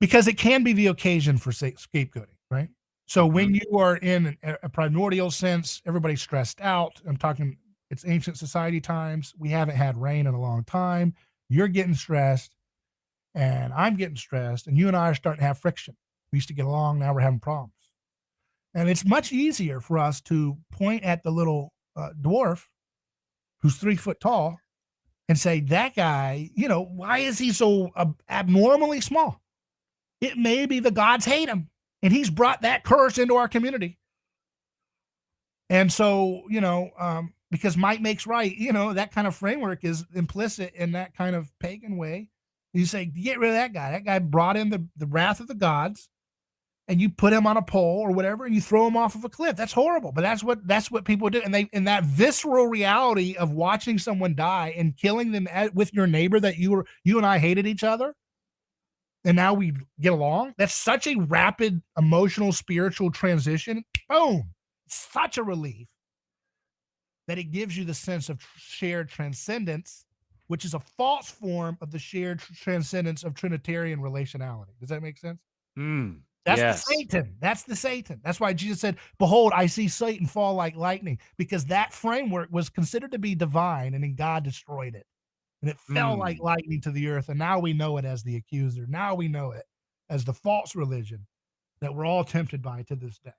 because it can be the occasion for scapegoating, right? So when you are in a primordial sense, everybody's stressed out. I'm talking, it's ancient society times. We haven't had rain in a long time. You're getting stressed, and I'm getting stressed, and you and I are starting to have friction. We used to get along. Now we're having problems. And it's much easier for us to point at the little dwarf who's 3 foot tall and say, that guy, why is he so abnormally small? It may be the gods hate him, and he's brought that curse into our community. And so, because might makes right, that kind of framework is implicit in that kind of pagan way. You say, get rid of that guy. That guy brought in the wrath of the gods, and you put him on a pole or whatever, and you throw him off of a cliff. That's horrible, but that's what people do. And in that visceral reality of watching someone die and killing them with your neighbor that you and I hated each other, and now we get along. That's such a rapid emotional, spiritual transition. Boom. Such a relief. that it gives you the sense of shared transcendence, which is a false form of the shared transcendence of Trinitarian relationality. Does that make sense? That's the Yes. Satan. That's the Satan. That's why Jesus said, "Behold, I see Satan fall like lightning," because that framework was considered to be divine, and then God destroyed it. And it fell like Mm. lightning to the earth, and now we know it as the accuser. Now we know it as the false religion that we're all tempted by to this day.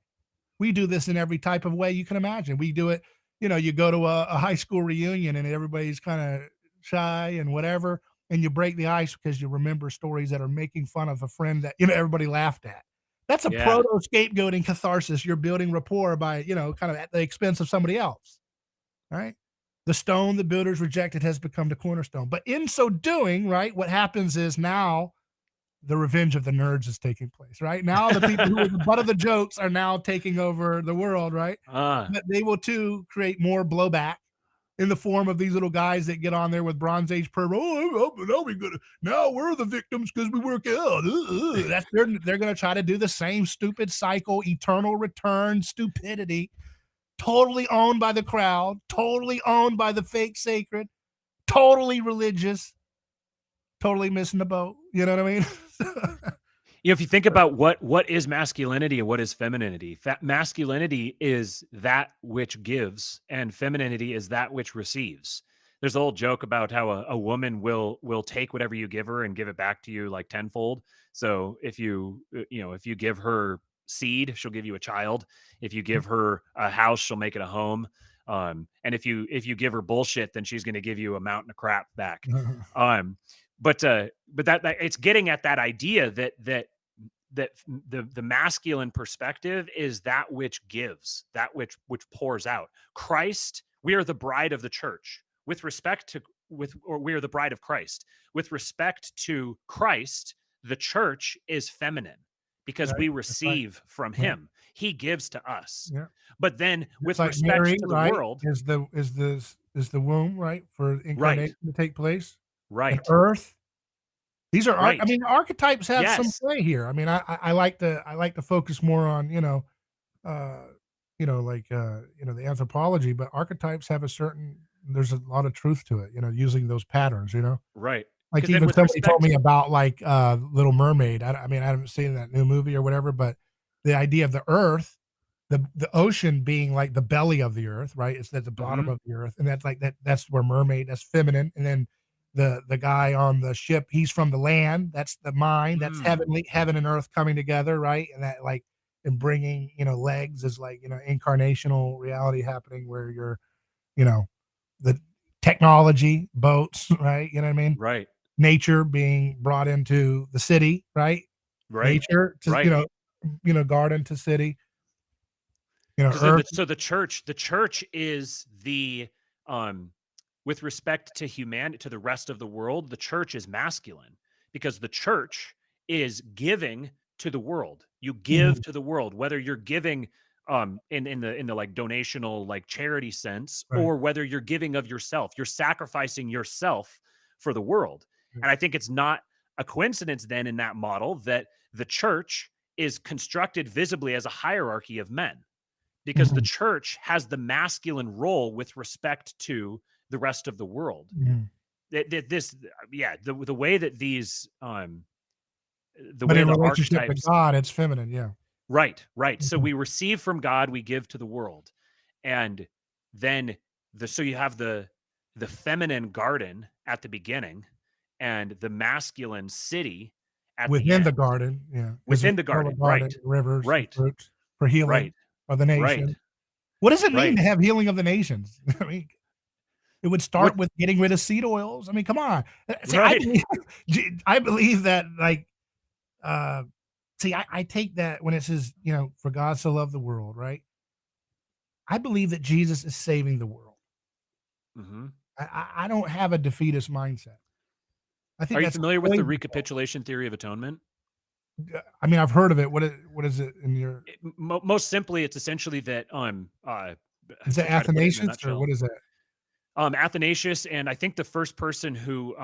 We do this in every type of way you can imagine. We do it, you go to a high school reunion and everybody's kind of shy and whatever, and you break the ice because you remember stories that are making fun of a friend that, everybody laughed at. That's a Yeah. proto scapegoating catharsis. You're building rapport by, kind of at the expense of somebody else. Right? The stone the builders rejected has become the cornerstone. But in so doing, right, what happens is now the revenge of the nerds is taking place, right? Now the people who are the butt of the jokes are now taking over the world, right? Ah. But they will too create more blowback in the form of these little guys that get on there with Bronze Age purple. Now we're the victims because we work out. That's they're gonna try to do the same stupid cycle, eternal return stupidity, totally owned by the crowd, totally owned by the fake sacred, totally religious, totally missing the boat. You know what I mean? If you think about what is masculinity and what is femininity, masculinity is that which gives, and femininity is that which receives. There's a old joke about how a woman will take whatever you give her and give it back to you like tenfold. So if if you give her seed, she'll give you a child. If you give her a house, she'll make it a home. And if you give her bullshit, then she's going to give you a mountain of crap back. Um, but that it's getting at that idea that the masculine perspective is that which gives, that which pours out. Christ, we are the bride of the church. With respect to or we are the bride of Christ. With respect to Christ, the church is feminine because Right? we That's right. receive from Yeah. him. He gives to us. Yeah. But then Just with like respect Mary, to the right, world, is the womb, right, for right, incarnation to take place, and right, earth. These are I right. mean, archetypes have some Yes. play here. I mean, I like to focus more on, uh, the anthropology, but archetypes have there's a lot of truth to it, using those patterns, Right. Like Because then even with somebody told respect, me about like Little Mermaid. I mean, I haven't seen that new movie or whatever, but the idea of the earth, the ocean being like the belly of the earth, right? It's at the bottom Mhm. of the earth, and that's where mermaid, that's feminine. And then the guy on the ship, he's from the land, that's the mind, that's Mm. heaven and earth coming together, right? And that like and bringing, legs is like, incarnational reality happening where you're, you know, the technology, boats, right? You know what I mean? Right. Nature being brought into the city, right? Right. Nature to, Right. garden to city, Because then earth. the church is the um with respect to to the rest of the world, the church is masculine because the church is giving to the world. You give Mhm, to the world, whether you're giving in the like donational like charity sense, right. or whether you're giving of yourself. You're sacrificing yourself for the world. Right. And I think it's not a coincidence then in that model that the church is constructed visibly as a hierarchy of men because the Mhm, church has the masculine role with respect to the rest of the world. mhm. This, yeah, the way that the But way in the relationship to archetypes, God, it's feminine, yeah. right, right. So Mhm. we receive from God, we give to the world, and then so you have the feminine garden at the beginning, and the masculine city at the Within the end garden, yeah, because within there's the still a garden. garden, Right, rivers and right, fruits for healing right, of the right, nation. What does it mean right. to have healing of the nations? I mean, it would What? start with getting rid of seed oils. I mean, come on. See, I Right. believe I believe that, like, uh see, I take that when it says, "For God so loved the world," right? I believe that Jesus is saving the world. Hmm. I don't have a defeatist mindset. I Are think you that's a familiar with the poison. recapitulation theory of atonement? I mean, I've heard of it. What is it in your Most simply, it's essentially that is it to try to put it in a Athanasius or nutshell, what is that? Athanasius, and I think the first person who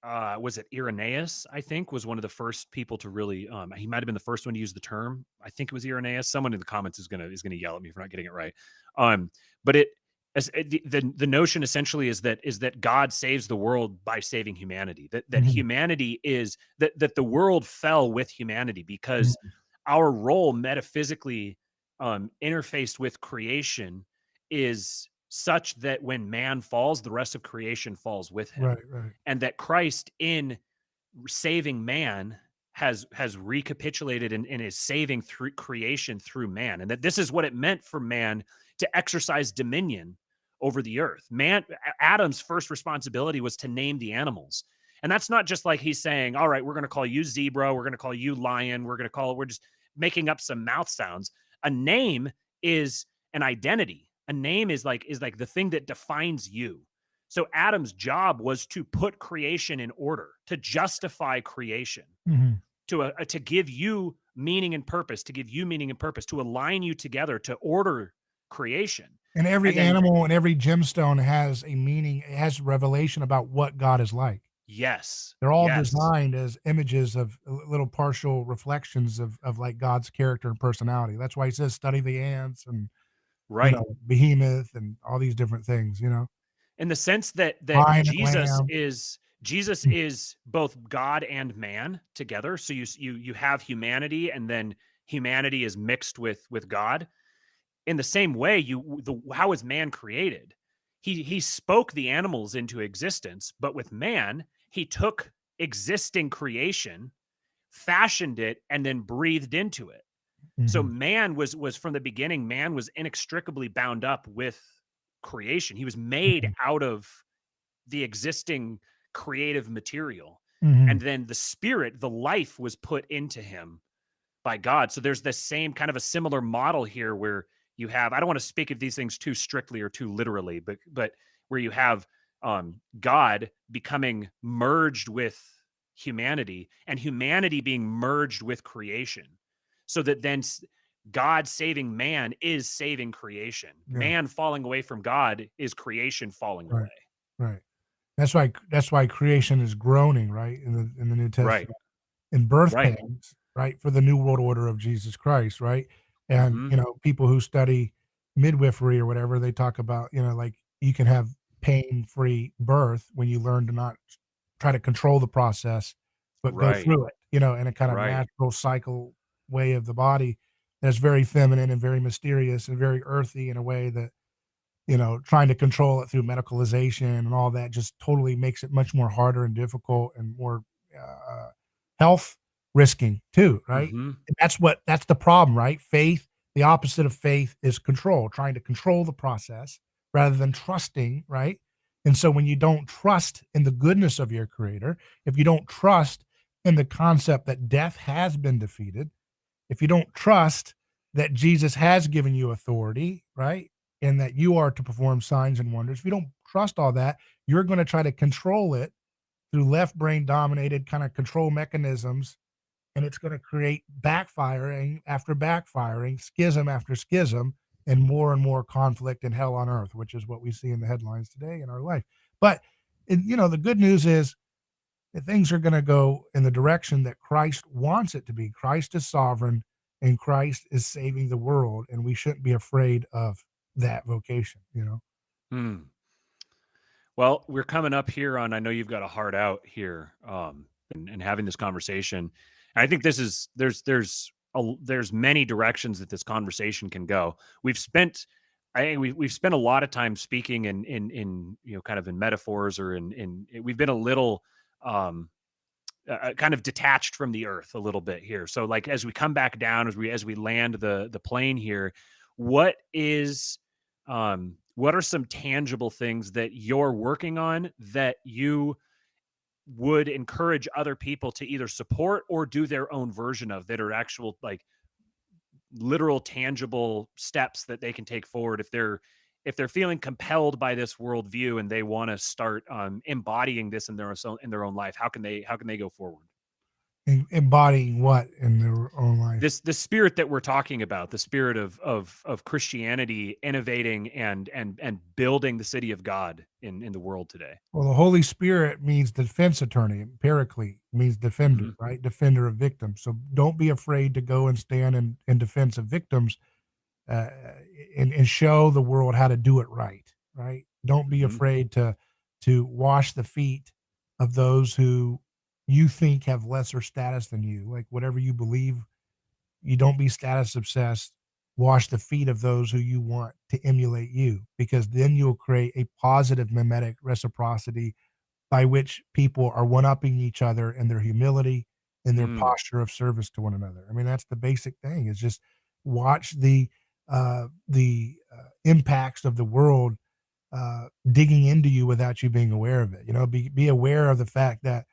was it Irenaeus, I think, was one of the first people to really he might have been the first one to use the term. I think it was Irenaeus. Someone in the comments is gonna yell at me for not getting it right. Um but The notion essentially is that God saves the world by saving humanity. That Mhm. humanity is that the world fell with humanity because Mhm. our role metaphysically interfaced with creation is such that when man falls, the rest of creation falls with him, Right, right. and that Christ in saving man has recapitulated and is saving through creation through man, and that this is what it meant for man to exercise dominion over the earth. Adam's first responsibility was to name the animals. And that's not just like he's saying, all right, we're going to call you zebra, we're going to call you lion, we're just making up some mouth sounds. A name is an identity. A name is like the thing that defines you. So Adam's job was to put creation in order, to justify creation, Mhm. to give you meaning and purpose, to align you together, to order creation. And And every then animal and every gemstone has a meaning, it has revelation about what God is like. yes, They're all yes, designed as images of little partial reflections of, like, God's character and personality. That's why he says, "Study the ants," and, right. behemoth and all these different things. In the sense that Lion and Jesus lamb. is Jesus Mm, is both God and man together. So you have humanity, and then humanity is mixed with God. In the same way, how is man created? He spoke the animals into existence, but with man, he took existing creation, fashioned it, and then breathed into it. So mhm, man was from the beginning, man was inextricably bound up with creation. He was made mhm, out of the existing creative material. And mhm. then the spirit, the life was put into him by God. So there's this same kind of a similar model here where you have, I don't want to speak of these things too strictly or too literally, but where you have God becoming merged with humanity and humanity being merged with creation. So that then God saving man is saving creation. Yeah, Man falling away from God is creation falling away. right, right. That's why creation is groaning, right, in the New Right. Testament. In birth Right. pangs, right, for the new world order of Jesus Christ, right? And, Hmm. people who study midwifery or whatever, they talk about, like, you can have pain-free birth when you learn to not try to control the process, but go Right. through it, in a kinda Right. natural cycle way of the body that's very feminine and very mysterious and very earthy in a way that, trying to control it through medicalization and all that just totally makes it much more harder and difficult and more, health risking too, right? Hmm. And that's the problem, right? Faith, the opposite of faith is control, trying to control the process rather than trusting, right? And so when you don't trust in the goodness of your creator, if you don't trust in the concept that death has been defeated, if you don't trust that Jesus has given you authority, right? And that you are to perform signs and wonders, if you don't trust all that, you're going to try to control it through left brain dominated kind of control mechanisms. And it's going to create backfiring after backfiring, schism after schism, and more conflict and hell on earth, which is what we see in the headlines today in our life. But, the good news is that things are going to go in the direction that Christ wants it to be. Christ is sovereign and Christ is saving the world. And we shouldn't be afraid of that vocation. Hmm. Well, we're coming up here on, I know you've got a heart out here, and having this conversation. I think there's many directions that this conversation can go. We've spent, I think we've spent a lot of time speaking in kind of in metaphors or we've been a little, um, kind of detached from the earth a little bit here. So like as we come back down, as we land the plane here, what is what are some tangible things that you're working on that you would encourage other people to either support or do their own version of, that are actual like literal tangible steps that they can take forward if they're feeling compelled by this worldview and they want to start embodying this in their own life? How can they go forward? Embodying what in their own life? The spirit that we're talking about, the spirit of Christianity innovating and building the city of God in the world today. Well, the Holy Spirit means defense attorney. Paraclete means defender, Hmm. right? Defender of victims. So don't be afraid to go and stand in defense of victims, uh, and show the world how to do it right. right? Don't be Mhm. afraid to wash the feet of those who you think have lesser status than you. Like whatever you believe, you don't be status obsessed. Wash the feet of those who you want to emulate you, because then you'll create a positive mimetic reciprocity by which people are one-upping each other in their humility, in their Mm. posture of service to one another. I mean, that's the basic thing, is just watch the impacts of the world digging into you without you being aware of it. You know, be aware of the fact that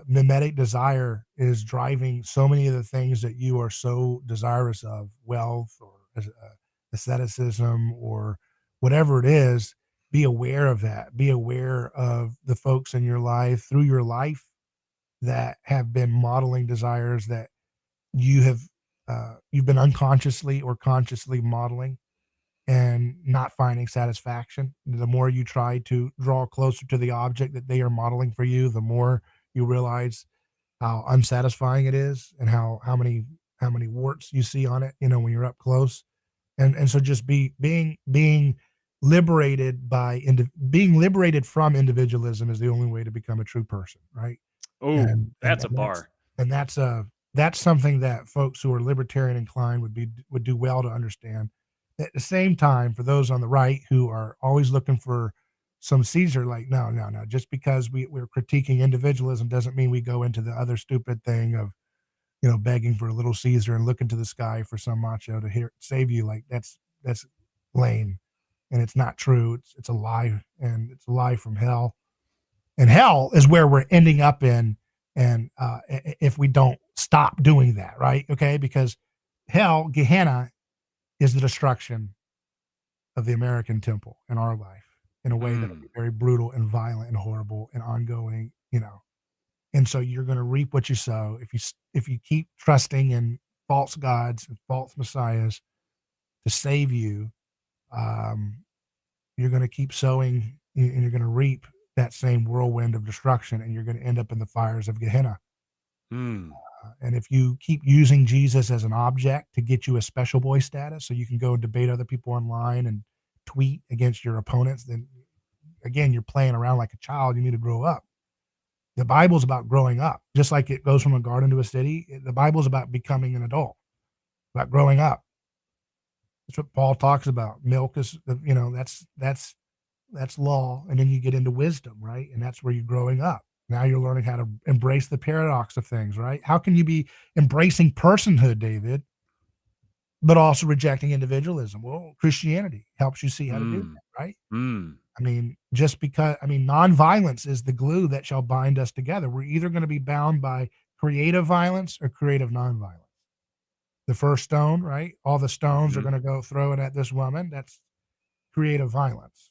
mimetic desire is driving so many of the things that you are so desirous of, wealth or asceticism or whatever it is. Be aware of that. Be aware of the folks in your life, through your life, that have been modeling desires that you've been unconsciously or consciously modeling and not finding satisfaction. The more you try to draw closer to the object that they are modeling for you, the more you realize how unsatisfying it is, and how many warts you see on it, when you're up close. And so just being liberated being liberated from individualism is the only way to become a true person, right? Oh, And and that's a and that's bar. and that's something that folks who are libertarian inclined would do well to understand. At the same time, for those on the right who are always looking for some Caesar, like, no, no, no. Just because we're critiquing individualism doesn't mean we go into the other stupid thing of, begging for a little Caesar and looking to the sky for some macho to save you. Like that's lame, and it's not true. It's a lie, and it's a lie from hell. And hell is where we're ending up in, and if we don't stop doing that, right? Okay, because hell, Gehenna, is the destruction of the American temple in our life in a way that'll Mm. be very brutal and violent and horrible and ongoing. And so you're going to reap what you sow if you keep trusting in false gods and false messiahs to save you. Um, you're going to keep sowing, and you're going to reap that same whirlwind of destruction, and you're going to end up in the fires of Gehenna. Mm. And if you keep using Jesus as an object to get you a special boy status so you can go and debate other people online and tweet against your opponents, then again, you're playing around like a child. You need to grow up. The Bible's about growing up. Just like it goes from a garden to a city, the Bible's about becoming an adult, about growing up. That's what Paul talks about. Milk is, that's law, and then you get into wisdom, right? And that's where you're growing up. Now you're learning how to embrace the paradox of things, right? How can you be embracing personhood, David, but also rejecting individualism? Well, Christianity helps you see how to do Mm. that, right? Mm. I mean, nonviolence is the glue that shall bind us together. We're either going to be bound by creative violence or creative nonviolence. The first stone, right? All the stones are Mhm. going to go throw it at this woman. That's creative violence.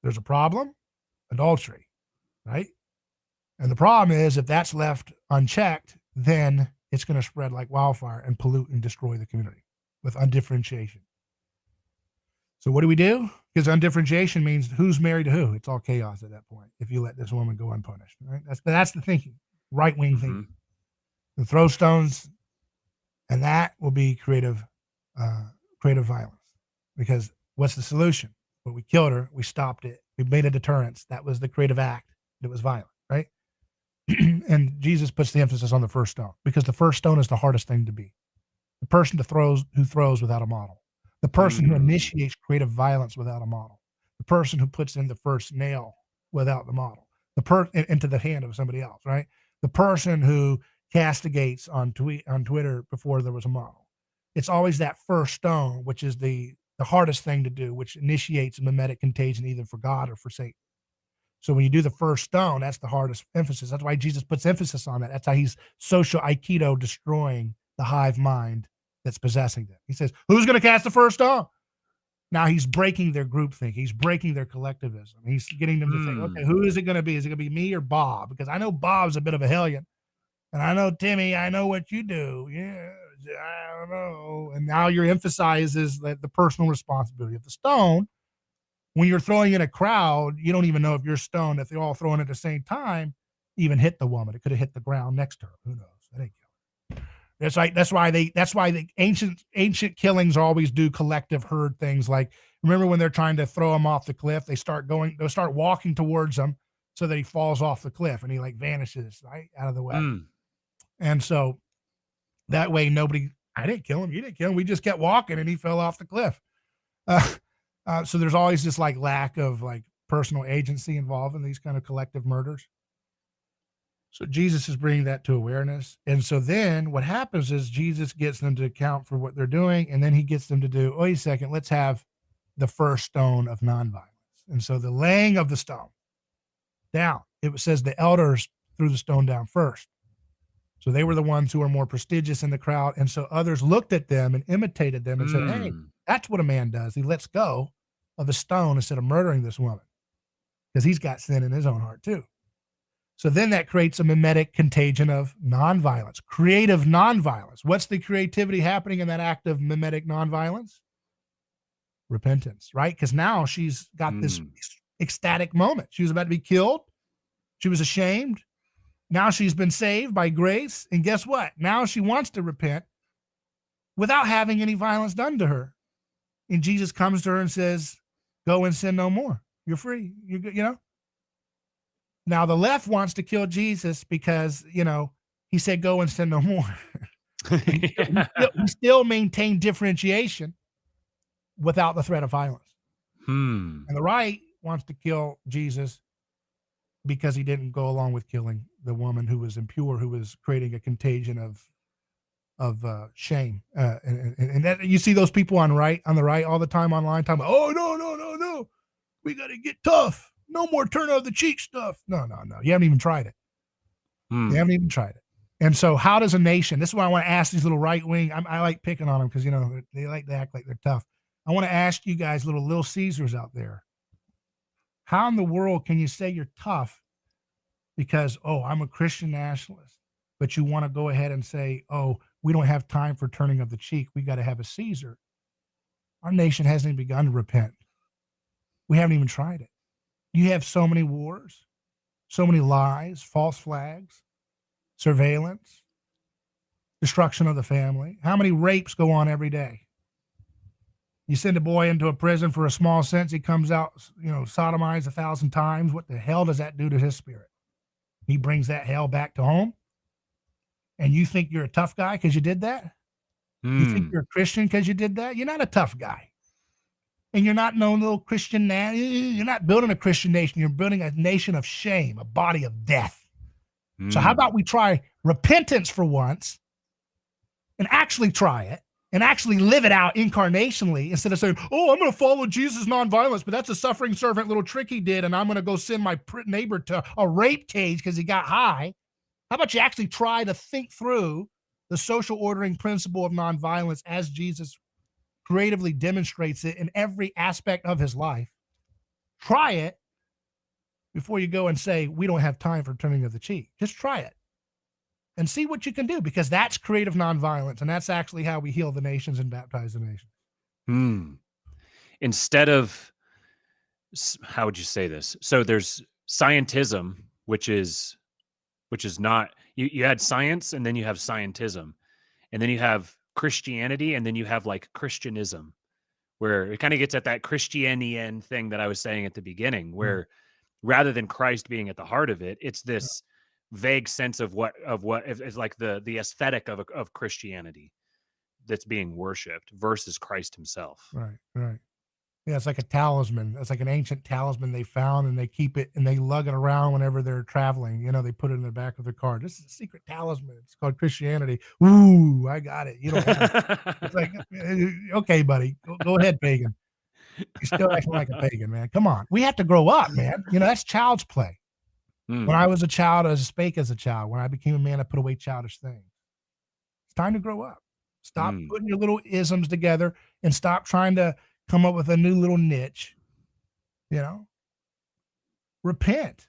There's a problem, adultery, right? And the problem is, if that's left unchecked, then it's going to spread like wildfire and pollute and destroy the community with undifferentiation. So what do we do? Because undifferentiation means who's married to who. It's all chaos at that point if you let this woman go unpunished. Right? That's the thinking, right wing thinking. Mhm. And throw stones, and that will be creative violence. Because what's the solution? Well, we killed her. We stopped it. We made a deterrence. That was the creative act. That was violent, right? And Jesus puts the emphasis on the first stone, because the first stone is the hardest thing to be. The person who throws without a model, the person who Mm. initiates creative violence without a model, the person who puts in the first nail without the model, into the hand of somebody else, right? The person who castigates on Twitter before there was a model. It's always that first stone, which is the hardest thing to do, which initiates a mimetic contagion either for God or for Satan. So when you do the first stone, that's the hardest emphasis. That's why Jesus puts emphasis on that. That's how he's social aikido destroying the hive mind that's possessing them. He says, who's going to cast the first stone? Now he's breaking their groupthink. He's breaking their collectivism. He's getting them to think, okay, Mm. who is it going to be? Is it going to be me or Bob? Because I know Bob's a bit of a hellion. And I know, Timmy, I know what you do. Yeah, I don't know. And now your emphasis is the personal responsibility of the stone. When you're throwing in a crowd, you don't even know if you're stoned, if they're all throwing at the same time, even hit the woman. It could have hit the ground next to her. Who knows? That ain't killing. That's right. That's why the ancient killings always do collective herd things, like Remember when they're trying to throw him off the cliff, they'll start walking towards him so that he falls off the cliff and he like vanishes right out of the way. And so that way I didn't kill him. You didn't kill him. We just kept walking and he fell off the cliff. So there's always this like lack of like personal agency involved in these kind of collective murders. So Jesus is bringing that to awareness. And so then what happens is Jesus gets them to account for what they're doing. And then he gets them to do, wait a second, let's have the first stone of nonviolence. And so the laying of the stone down, it says the elders threw the stone down first. So they were the ones who were more prestigious in the crowd. And so others looked at them and imitated them and said, hey, that's what a man does. He lets go of a stone instead of murdering this woman because he's got sin in his own heart too. So then that creates a mimetic contagion of nonviolence, creative nonviolence. What's the creativity happening in that act of mimetic nonviolence? Repentance, right? Because now she's got this ecstatic moment. She was about to be killed. She was ashamed. Now she's been saved by grace. And guess what? Now she wants to repent without having any violence done to her. And Jesus comes to her and says, go and sin no more. You're free. You're good, you know? Now the left wants to kill Jesus because, you know, he said, go and sin no more. He still maintained differentiation without the threat of violence. And the right wants to kill Jesus because he didn't go along with killing the woman who was impure, who was creating a contagion of shame. And that, you see those people on the right all the time online talking about, oh, no. We got to get tough. No more turn of the cheek stuff. No. You haven't even tried it. You haven't even tried it. And so how does a nation, this is why I want to ask these little right wing, I like picking on them because, you know, they like to act like they're tough. I want to ask you guys, little Caesars out there, how in the world can you say you're tough because, oh, I'm a Christian nationalist, but you want to go ahead and say, oh, we don't have time for turning of the cheek. We got to have a Caesar. Our nation hasn't even begun to repent. We haven't even tried it. You have so many wars, so many lies, false flags, surveillance, destruction of the family. How many rapes go on every day? You send a boy into a prison for a small sentence, he comes out, you know, sodomized 1,000 times. What the hell does that do to his spirit? He brings that hell back to home. And you think you're a tough guy because you did that? You think you're a Christian because you did that? You're not a tough guy. And you're not no little Christian. You're not building a Christian nation. You're building a nation of shame, a body of death. So how about we try repentance for once and actually try it and actually live it out incarnationally instead of saying, oh, I'm going to follow Jesus' nonviolence, but that's a suffering servant little trick he did, and I'm going to go send my neighbor to a rape cage because he got high. How about you actually try to think through the social ordering principle of nonviolence as Jesus creatively demonstrates it in every aspect of his life? Try it before you go and say, we don't have time for turning of the cheek. Just try it and see what you can do, because that's creative nonviolence. And that's actually how we heal the nations and baptize the nations. Instead of, how would you say this? So there's scientism, which is not, you had science and then you have scientism, and then you have Christianity, and then you have like Christianism, where it kind of gets at that Christianian thing that I was saying at the beginning, where rather than Christ being at the heart of it, it's this vague sense of what is like the aesthetic of Christianity that's being worshipped versus Christ himself. Right. Yeah, it's like a talisman. It's like an ancient talisman they found, and they keep it and they lug it around whenever they're traveling. You know, they put it in the back of their car. This is a secret talisman. It's called Christianity. Ooh, I got it. You don't have it. It's like, okay, buddy, go ahead, pagan. You're still acting like a pagan, man. Come on. We have to grow up, man. You know, that's child's play. When I was a child, I spake as a child. When I became a man, I put away childish things. It's time to grow up. Stop putting your little isms together and stop trying to come up with a new little niche. You know, repent.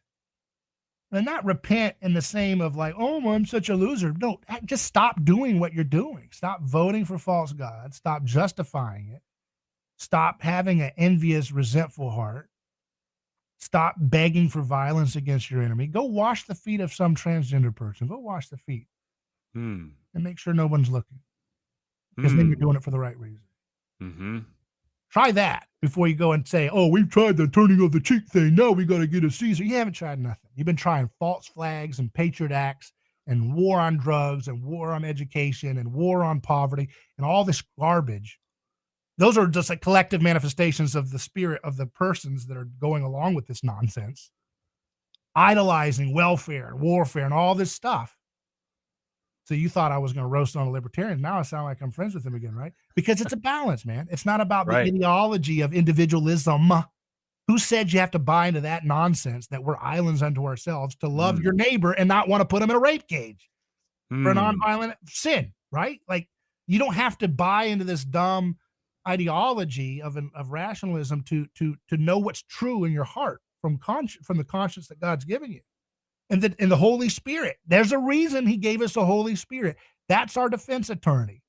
And not repent in the same of like, oh, I'm such a loser. No, just stop doing what you're doing. Stop voting for false gods. Stop justifying it. Stop having an envious, resentful heart. Stop begging for violence against your enemy. Go wash the feet of some transgender person. Go wash the feet and make sure no one's looking, because then you're doing it for the right reason. Try that before you go and say, oh, we've tried the turning of the cheek thing. Now we got to get a Caesar. You haven't tried nothing. You've been trying false flags and patriot acts and war on drugs and war on education and war on poverty and all this garbage. Those are just like collective manifestations of the spirit of the persons that are going along with this nonsense, idolizing welfare and warfare and all this stuff. So you thought I was going to roast on a libertarian. Now I sound like I'm friends with him again, right? Because it's a balance, man. It's not about the ideology of individualism. Who said you have to buy into that nonsense that we're islands unto ourselves to love your neighbor and not want to put him in a rape cage for a nonviolent sin, right? Like, you don't have to buy into this dumb ideology of rationalism to know what's true in your heart from the conscience that God's given you. And the Holy Spirit, there's a reason he gave us the Holy Spirit. That's our defense attorney.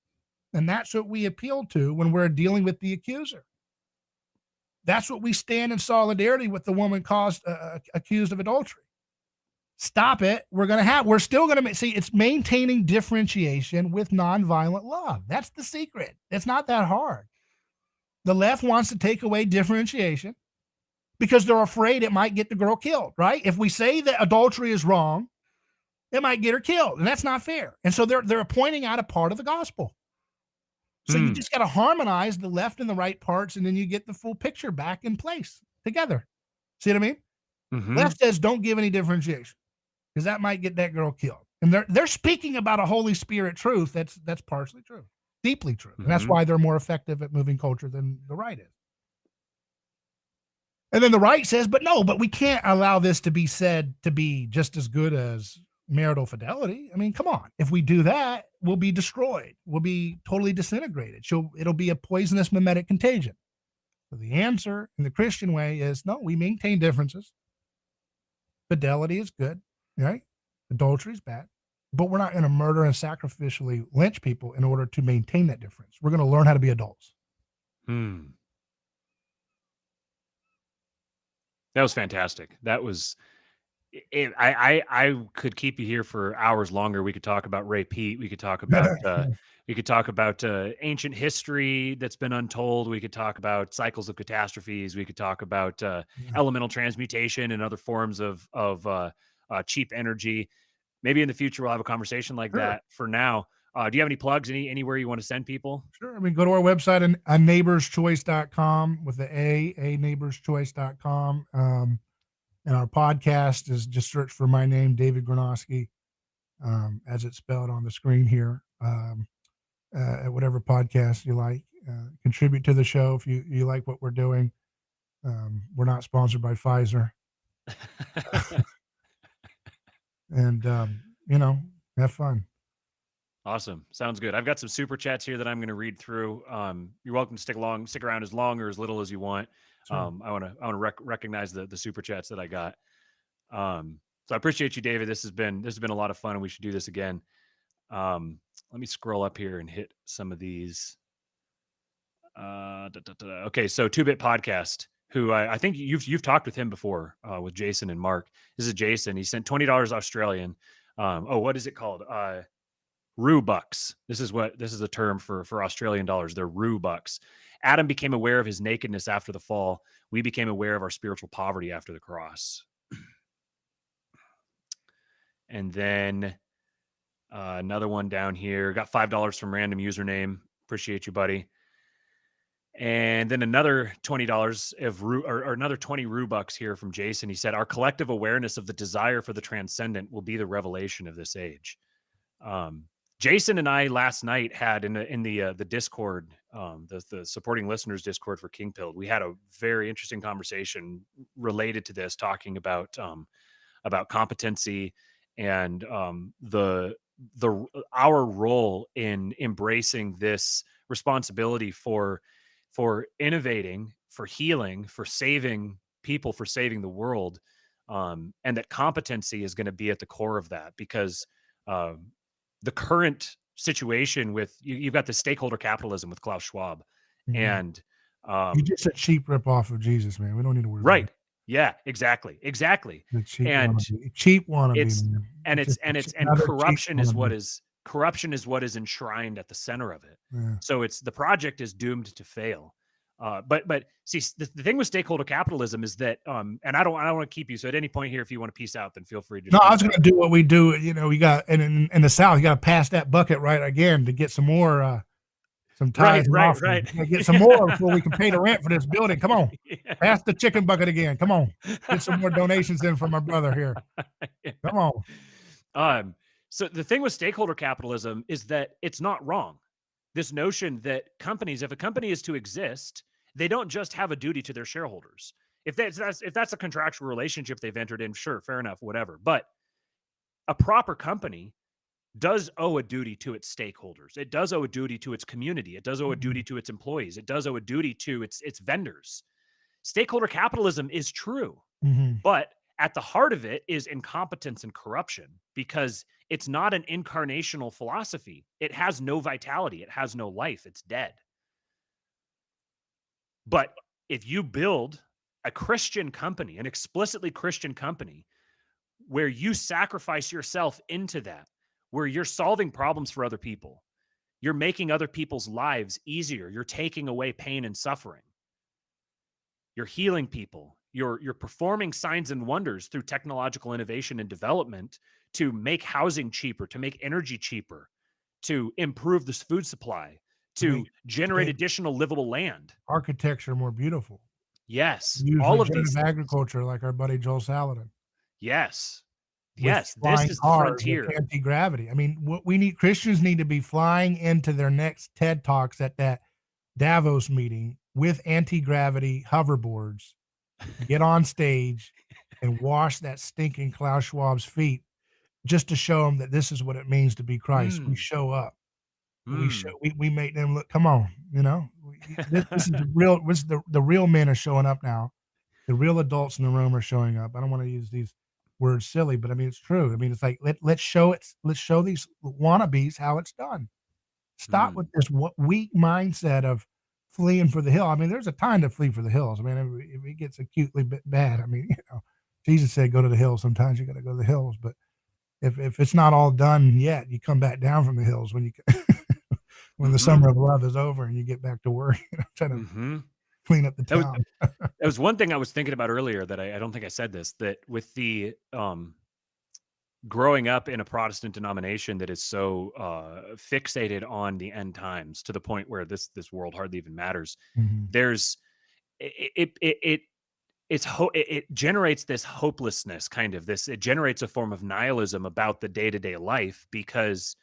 And that's what we appeal to when we're dealing with the accuser. That's what we stand in solidarity with the woman accused of adultery. Stop it. We're still going to see, it's maintaining differentiation with nonviolent love. That's the secret. It's not that hard. The left wants to take away differentiation because they're afraid it might get the girl killed, right? If we say that adultery is wrong, it might get her killed, and that's not fair. And so they're pointing out a part of the gospel. So you just got to harmonize the left and the right parts, and then you get the full picture back in place together. See what I mean? Mm-hmm. Left says don't give any differentiation because that might get that girl killed. And they're speaking about a Holy Spirit truth that's partially true, deeply true. And that's why they're more effective at moving culture than the right is. And then the right says, but we can't allow this to be said to be just as good as marital fidelity. I mean, come on. If we do that, we'll be destroyed. We'll be totally disintegrated. It'll be a poisonous mimetic contagion. So the answer in the Christian way is no, we maintain differences. Fidelity is good, right? Adultery is bad. But we're not going to murder and sacrificially lynch people in order to maintain that difference. We're going to learn how to be adults. That was fantastic. That was I could keep you here for hours longer. We could talk about Ray Pete. We could talk about ancient history that's been untold. We could talk about cycles of catastrophes. We could talk about elemental transmutation and other forms of cheap energy. Maybe in the future we'll have a conversation like that. For now, do you have any plugs? Anywhere you want to send people? Sure. I mean, go to our website and neighborschoice.com with the neighborschoice.com. And our podcast is just search for my name, David Gornoski, as it's spelled on the screen here, at whatever podcast you like. Contribute to the show if you like what we're doing. We're not sponsored by Pfizer. And, have fun. Awesome. Sounds good. I've got some super chats here that I'm going to read through. You're welcome to stick around as long or as little as you want. Sure. I want to recognize the super chats that I got. So I appreciate you, David. This has been a lot of fun, and we should do this again. Let me scroll up here and hit some of these. Okay, so 2-Bit Podcast, who I think you've talked with him before, with Jason and Mark. This is Jason. He sent $20 Australian. What is it called? Rue bucks. This is a term for Australian dollars. They're rue bucks. Adam became aware of his nakedness after the fall. We became aware of our spiritual poverty after the cross. And then another one down here. Got $5 from random username. Appreciate you, buddy. And then another $20 of or another 20 rue bucks here from Jason. He said, our collective awareness of the desire for the transcendent will be the revelation of this age. Jason and I last night had in the Discord, the supporting listeners Discord for Kingpilled, we had a very interesting conversation related to this, talking about competency and our role in embracing this responsibility for innovating, for healing, for saving people, for saving the world, and that competency is going to be at the core of that, because the current situation with you've got the stakeholder capitalism with Klaus Schwab, and you just a cheap ripoff of Jesus, man. We don't need to worry. Right? About it. Yeah, exactly. The cheap wannabe, and corruption is what is enshrined at the center of it. Yeah. So the project is doomed to fail. But see, the thing with stakeholder capitalism is that, and I don't want to keep you. So at any point here, if you want to peace out, then feel free to. No, I was going to do what we do. You know, you got in the South, you got to pass that bucket right again to get some more, some tithes and offerings. You gotta get some more before we can pay the rent for this building. Come on, pass the chicken bucket again. Come on, get some more donations in from my brother here. Come on. So the thing with stakeholder capitalism is that it's not wrong. This notion that companies, if a company is to exist, they don't just have a duty to their shareholders. If that's a contractual relationship they've entered in, sure, fair enough, whatever. But a proper company does owe a duty to its stakeholders. It does owe a duty to its community. It does owe a duty to its employees. It does owe a duty to its vendors. Stakeholder capitalism is true, but at the heart of it is incompetence and corruption, because it's not an incarnational philosophy. It has no vitality. It has no life. It's dead. But if you build a Christian company, an explicitly Christian company, where you sacrifice yourself into that, where you're solving problems for other people, you're making other people's lives easier, you're taking away pain and suffering, you're healing people, you're performing signs and wonders through technological innovation and development to make housing cheaper, to make energy cheaper, to improve this food supply, to generate additional livable land, architecture more beautiful. Yes, use all of these agriculture, like our buddy Joel Saladin. Yes. Yes, this is the frontier. Anti-gravity. I mean, what we need, Christians need to be flying into their next TED Talks at that Davos meeting with anti-gravity hoverboards, get on stage and wash that stinking Klaus Schwab's feet, just to show them that this is what it means to be Christ. We show up. We make them look. Come on, you know. This is the real. The real men are showing up now. The real adults in the room are showing up. I don't want to use these words silly, but I mean it's true. I mean it's like let's show these wannabes how it's done. Stop with this weak mindset of fleeing for the hill. I mean, there's a time to flee for the hills. I mean, if it gets acutely bad, I mean, you know, Jesus said go to the hills. Sometimes you got to go to the hills, but if it's not all done yet, you come back down from the hills when you when the summer of love is over and you get back to work. You know, trying to clean up the town. That was one thing I was thinking about earlier that I don't think I said this, that with the growing up in a Protestant denomination that is so fixated on the end times to the point where this world hardly even matters, there's it generates this hopelessness, kind of this, it generates a form of nihilism about the day-to-day life, because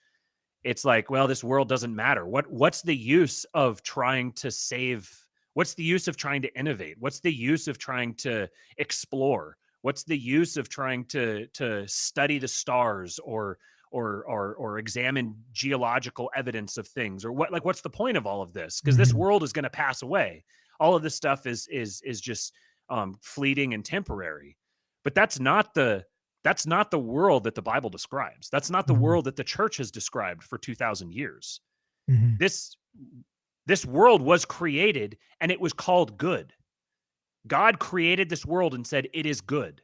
it's like, well, this world doesn't matter. What's the use of trying to save? What's the use of trying to innovate? What's the use of trying to explore? What's the use of trying to study the stars or examine geological evidence of things? Or what's the point of all of this? Because this world is going to pass away. All of this stuff is just fleeting and temporary. But that's not the world that the Bible describes. That's not the world that the church has described for 2,000 years. This world was created and it was called good. God created this world and said it is good.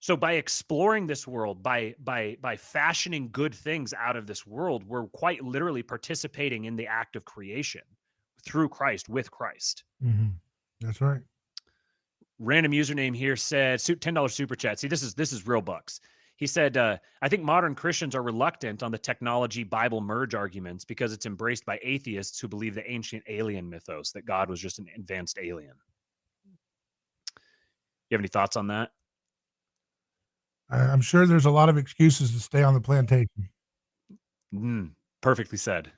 So by exploring this world, by fashioning good things out of this world, we're quite literally participating in the act of creation through Christ, with Christ. That's right. Random username here said, $10 super chat. See, this is real bucks. He said, I think modern Christians are reluctant on the technology Bible merge arguments because it's embraced by atheists who believe the ancient alien mythos, that God was just an advanced alien. You have any thoughts on that? I'm sure there's a lot of excuses to stay on the plantation. Perfectly said.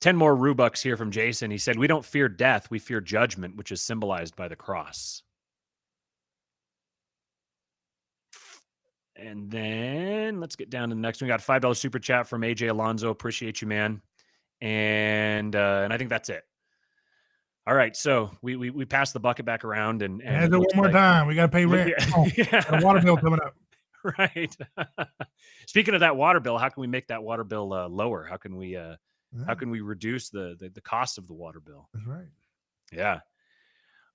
10 more Rubucks here from Jason. He said, we don't fear death, we fear judgment, which is symbolized by the cross. And then let's get down to the next one. We got a $5 super chat from AJ Alonso. Appreciate you, man. And I think that's it. All right, so we passed the bucket back around, and one more time. We got to pay rent. Got a water bill coming up. Right. Speaking of that water bill, how can we make that water bill lower? How can we reduce the cost of the water bill? That's right. Yeah.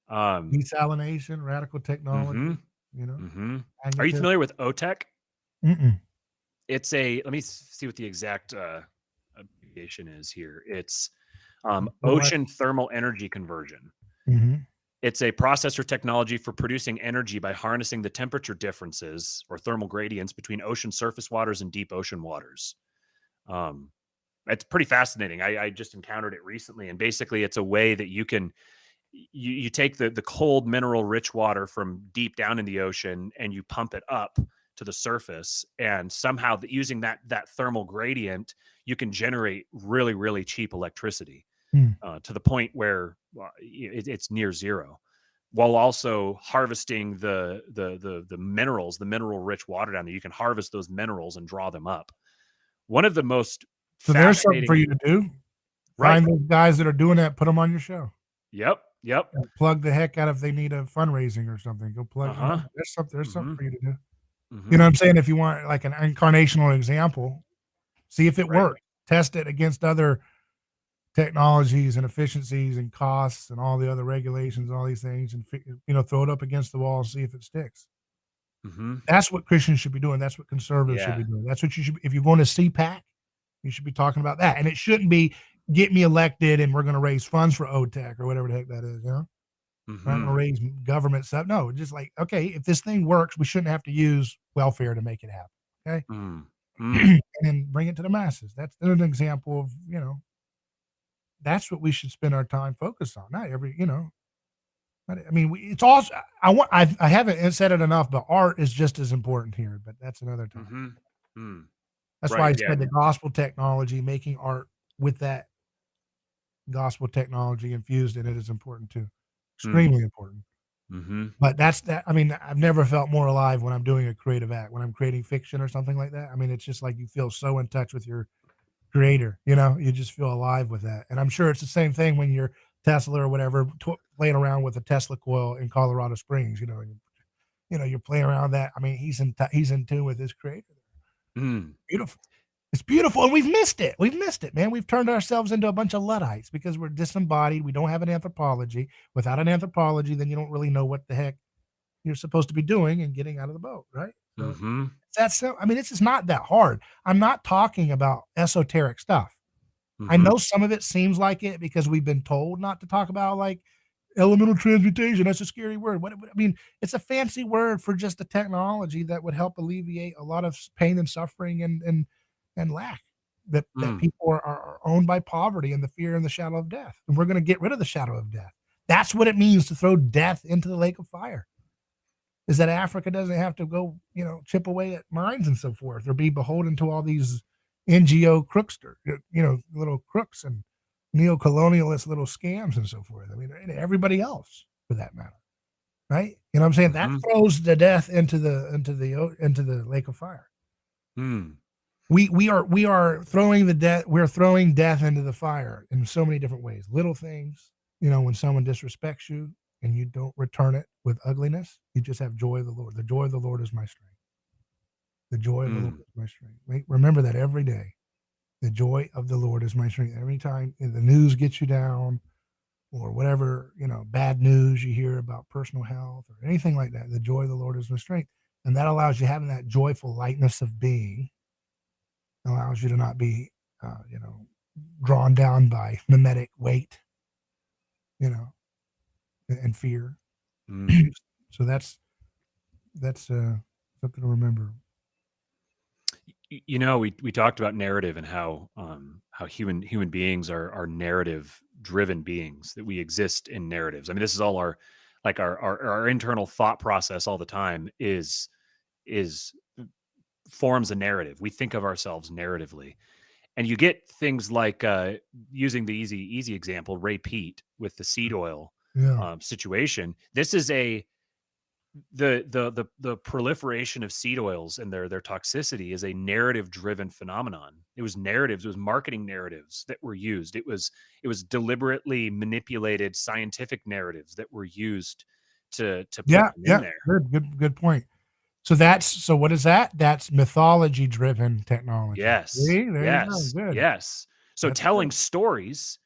Desalination, radical technology. You know. Are you familiar with OTEC? It's let me see what the exact abbreviation is here. It's What? Ocean thermal energy conversion. Mhm. It's a process or technology for producing energy by harnessing the temperature differences or thermal gradients between ocean surface waters and deep ocean waters. Um, it's pretty fascinating. I just encountered it recently, and basically, it's a way that you can you take the cold mineral rich water from deep down in the ocean and you pump it up to the surface, and somehow using that thermal gradient, you can generate really cheap electricity Hmm. to the point where it's near zero, while also harvesting the minerals, the mineral rich water down there. You can harvest those minerals and draw them up. One of the most So there's something for fascinating, you to do. right? Find those guys that are doing that, put them on your show. Yep. And plug the heck out if they need a fundraising or something. Go plug, Uh-huh. there's something Mhm. for you to do. You know what Mhm. I'm saying? If you want like an incarnational example, see if it Right. works. Test it against other technologies and efficiencies and costs and all the other regulations, all these things, and throw it up against the wall and see if it sticks. Mhm. That's what Christians should be doing. That's what conservatives should Yeah. be doing. That's what you should. If you're going to CPAC, you should be talking about that. And it shouldn't be get me elected and we're going to raise funds for OTEC or whatever the heck that is. We're not going to Mhm. raise government stuff. No, just like, okay, if this thing works, we shouldn't have to use welfare to make it happen. Okay. Mm. And Mm. then bring it to the masses. That's an example of, that's what we should spend our time focused on. Not every, I mean, it's also, I haven't said it enough, but art is just as important here, but that's another time. Mhm. Mm. That's why Right. I Yeah. said the gospel technology, making art with that gospel technology infused in it is important too. Mm. Extremely important. Mhm. But that's that. I mean, I've never felt more alive when I'm doing a creative act, when I'm creating fiction or something like that. I mean, it's just like you feel so in touch with your creator, you just feel alive with that. And I'm sure it's the same thing when you're Tesla or whatever, playing around with a Tesla coil in Colorado Springs, you're playing around with that. I mean, he's in tune with his creator. Mm. Beautiful. It's beautiful, and we've missed it. We've missed it, man. We've turned ourselves into a bunch of Luddites because we're disembodied. We don't have an anthropology. Without an anthropology, then you don't really know what the heck you're supposed to be doing and getting out of the boat, right? So Mhm. that's so. I mean, this is not that hard. I'm not talking about esoteric stuff. I Mhm. know some of it seems like it because we've been told not to talk about like elemental transmutation. That's a scary word. I mean, it's a fancy word for just a technology that would help alleviate a lot of pain and suffering and lack that Mm. people are owned by poverty and the fear and the shadow of death. And we're going to get rid of the shadow of death. That's what it means to throw death into the lake of fire. Is that Africa doesn't have to go, chip away at mines and so forth, or be beholden to all these NGO crookster, little crooks and neo-colonialist little scams and so forth. I mean, and everybody else for that matter, right? You know what I'm saying? That Mhm. throws the death into the lake of fire. Mm. We are throwing the death. We're throwing death into the fire in so many different ways. Little things, when someone disrespects you and you don't return it with ugliness, you just have joy of the Lord. The joy of the Lord is my strength. The joy of the Lord Mm. is my strength. Remember that every day. The joy of the Lord is my strength. Every time the news gets you down or whatever, bad news you hear about personal health or anything like that, the joy of the Lord is my strength. And that allows you having that joyful lightness of being, allows you to not be, drawn down by mimetic weight, you know, and fear. Mm. So that's something to remember. We talked about narrative and how human beings are narrative driven beings, that we exist in narratives. I mean, this is all our internal thought process all the time is forms a narrative. We think of ourselves narratively. And you get things like using the easy example, Ray Pete with the seed oil Yeah. situation. This is the proliferation of seed oils and their toxicity is a narrative driven phenomenon. It was narratives, it was marketing narratives that were used. It was deliberately manipulated scientific narratives that were used to put Yeah. them in Yeah. there. Good point. So what is that? That's mythology driven technology. Yes. See, there you go. Yes. Good. Yes. So That's good. telling stories,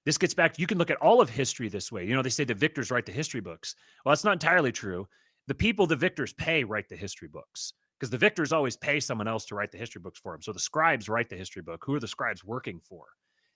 this gets back, you can look at all of history this way. They say the victors write the history books. Well, that's not entirely true. The people the victors pay write the history books, because the victors always pay someone else to write the history books for them. So the scribes write the history book. Who are the scribes working for?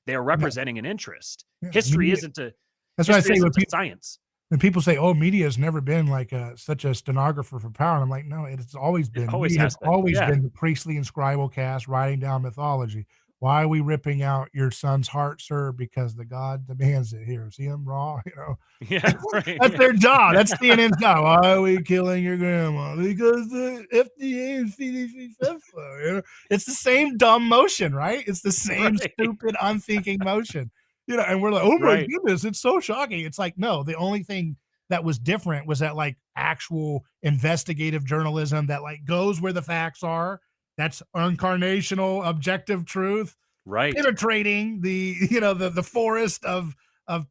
They are Yeah, representing an interest. yeah, History media isn't a that's why I history say isn't a science. when people say, "Oh, media has never been like such a stenographer for power," and I'm like, "No, it's always It been. always Media has has been. always Yeah. been the priestly and scribal caste writing down mythology. Why are we ripping out your son's heart, sir? Because the God demands it. Here, see him raw, you know." Yeah, right. That's Yeah. their job. That's CNN's job. Why are we killing your grandma? Because the FDA and CDC said so. You know? It's the same dumb motion, right? It's the same Right. stupid, unthinking motion. You know, and we're like, oh my Right. goodness, it's so shocking. It's like, no, the only thing that was different was that like actual investigative journalism that like goes where the facts are. That's incarnational, objective truth Right. penetrating the the forest of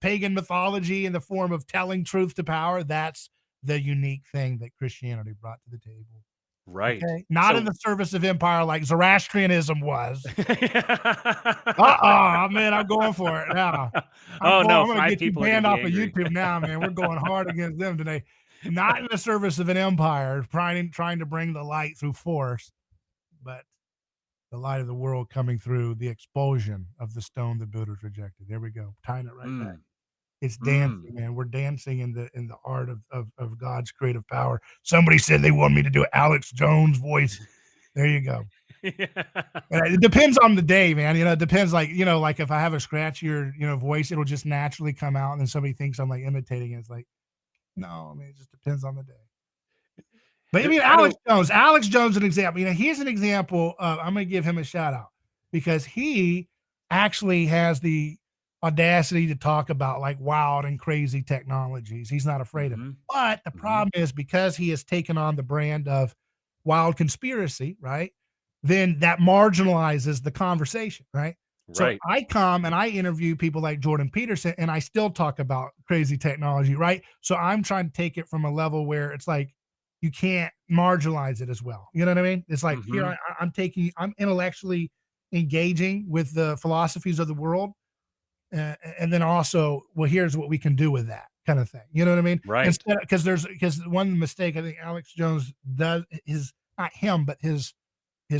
pagan mythology in the form of telling truth to power. That's the unique thing that Christianity brought to the table. Right. Okay, not in So the service of empire like Zoroastrianism was. Man, I'm going for it now. Oh no, I'm gonna 5 get you people are gonna banned be off of angry. YouTube now, man. We're going hard against them today. Not in the service of an empire, trying to bring the light through force, but the light of the world coming through the expulsion of the stone the builders rejected. There we go. Tying it right back. Mm, It's dancing, mm. man. We're dancing in the art of God's creative power. Somebody said they want me to do Alex Jones voice. There you go. And it depends on the day, man. You know, it depends. Like like if I have a scratchier voice, it'll just naturally come out, and then somebody thinks I'm like imitating it. It's like no, I mean it just depends on the day. But I mean, I know. Alex Jones, is an example. He's an example of, I'm going to give him a shout out because he actually has the audacity to talk about like wild and crazy technologies. He's not afraid of it. Mhm, But the mhm. problem is because he has taken on the brand of wild conspiracy, right? Then that marginalizes the conversation, right? So Right. I come and I interview people like Jordan Peterson and I still talk about crazy technology, right? So I'm trying to take it from a level where it's like, you can't marginalize it as well. You know what I mean? It's like here Mhm. I'm intellectually engaging with the philosophies of the world, and then also, well, here's what we can do with that kind of thing. You know what I mean? Right. Instead, because one mistake I think Alex Jones does is not him, but his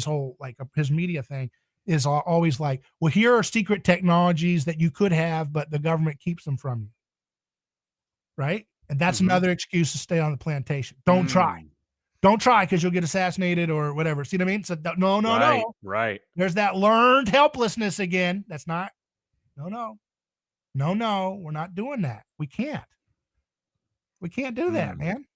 whole like his media thing is always like, well, here are secret technologies that you could have, but the government keeps them from you, right? And that's Mhm. another excuse to stay on the plantation. Don't try. Mm. Don't try because you'll get assassinated or whatever. See what I mean? So no, no, Right, no. right. There's that learned helplessness again. That's not. No, no, no, no. We're not doing that. We can't. We can't do that, Mm. man.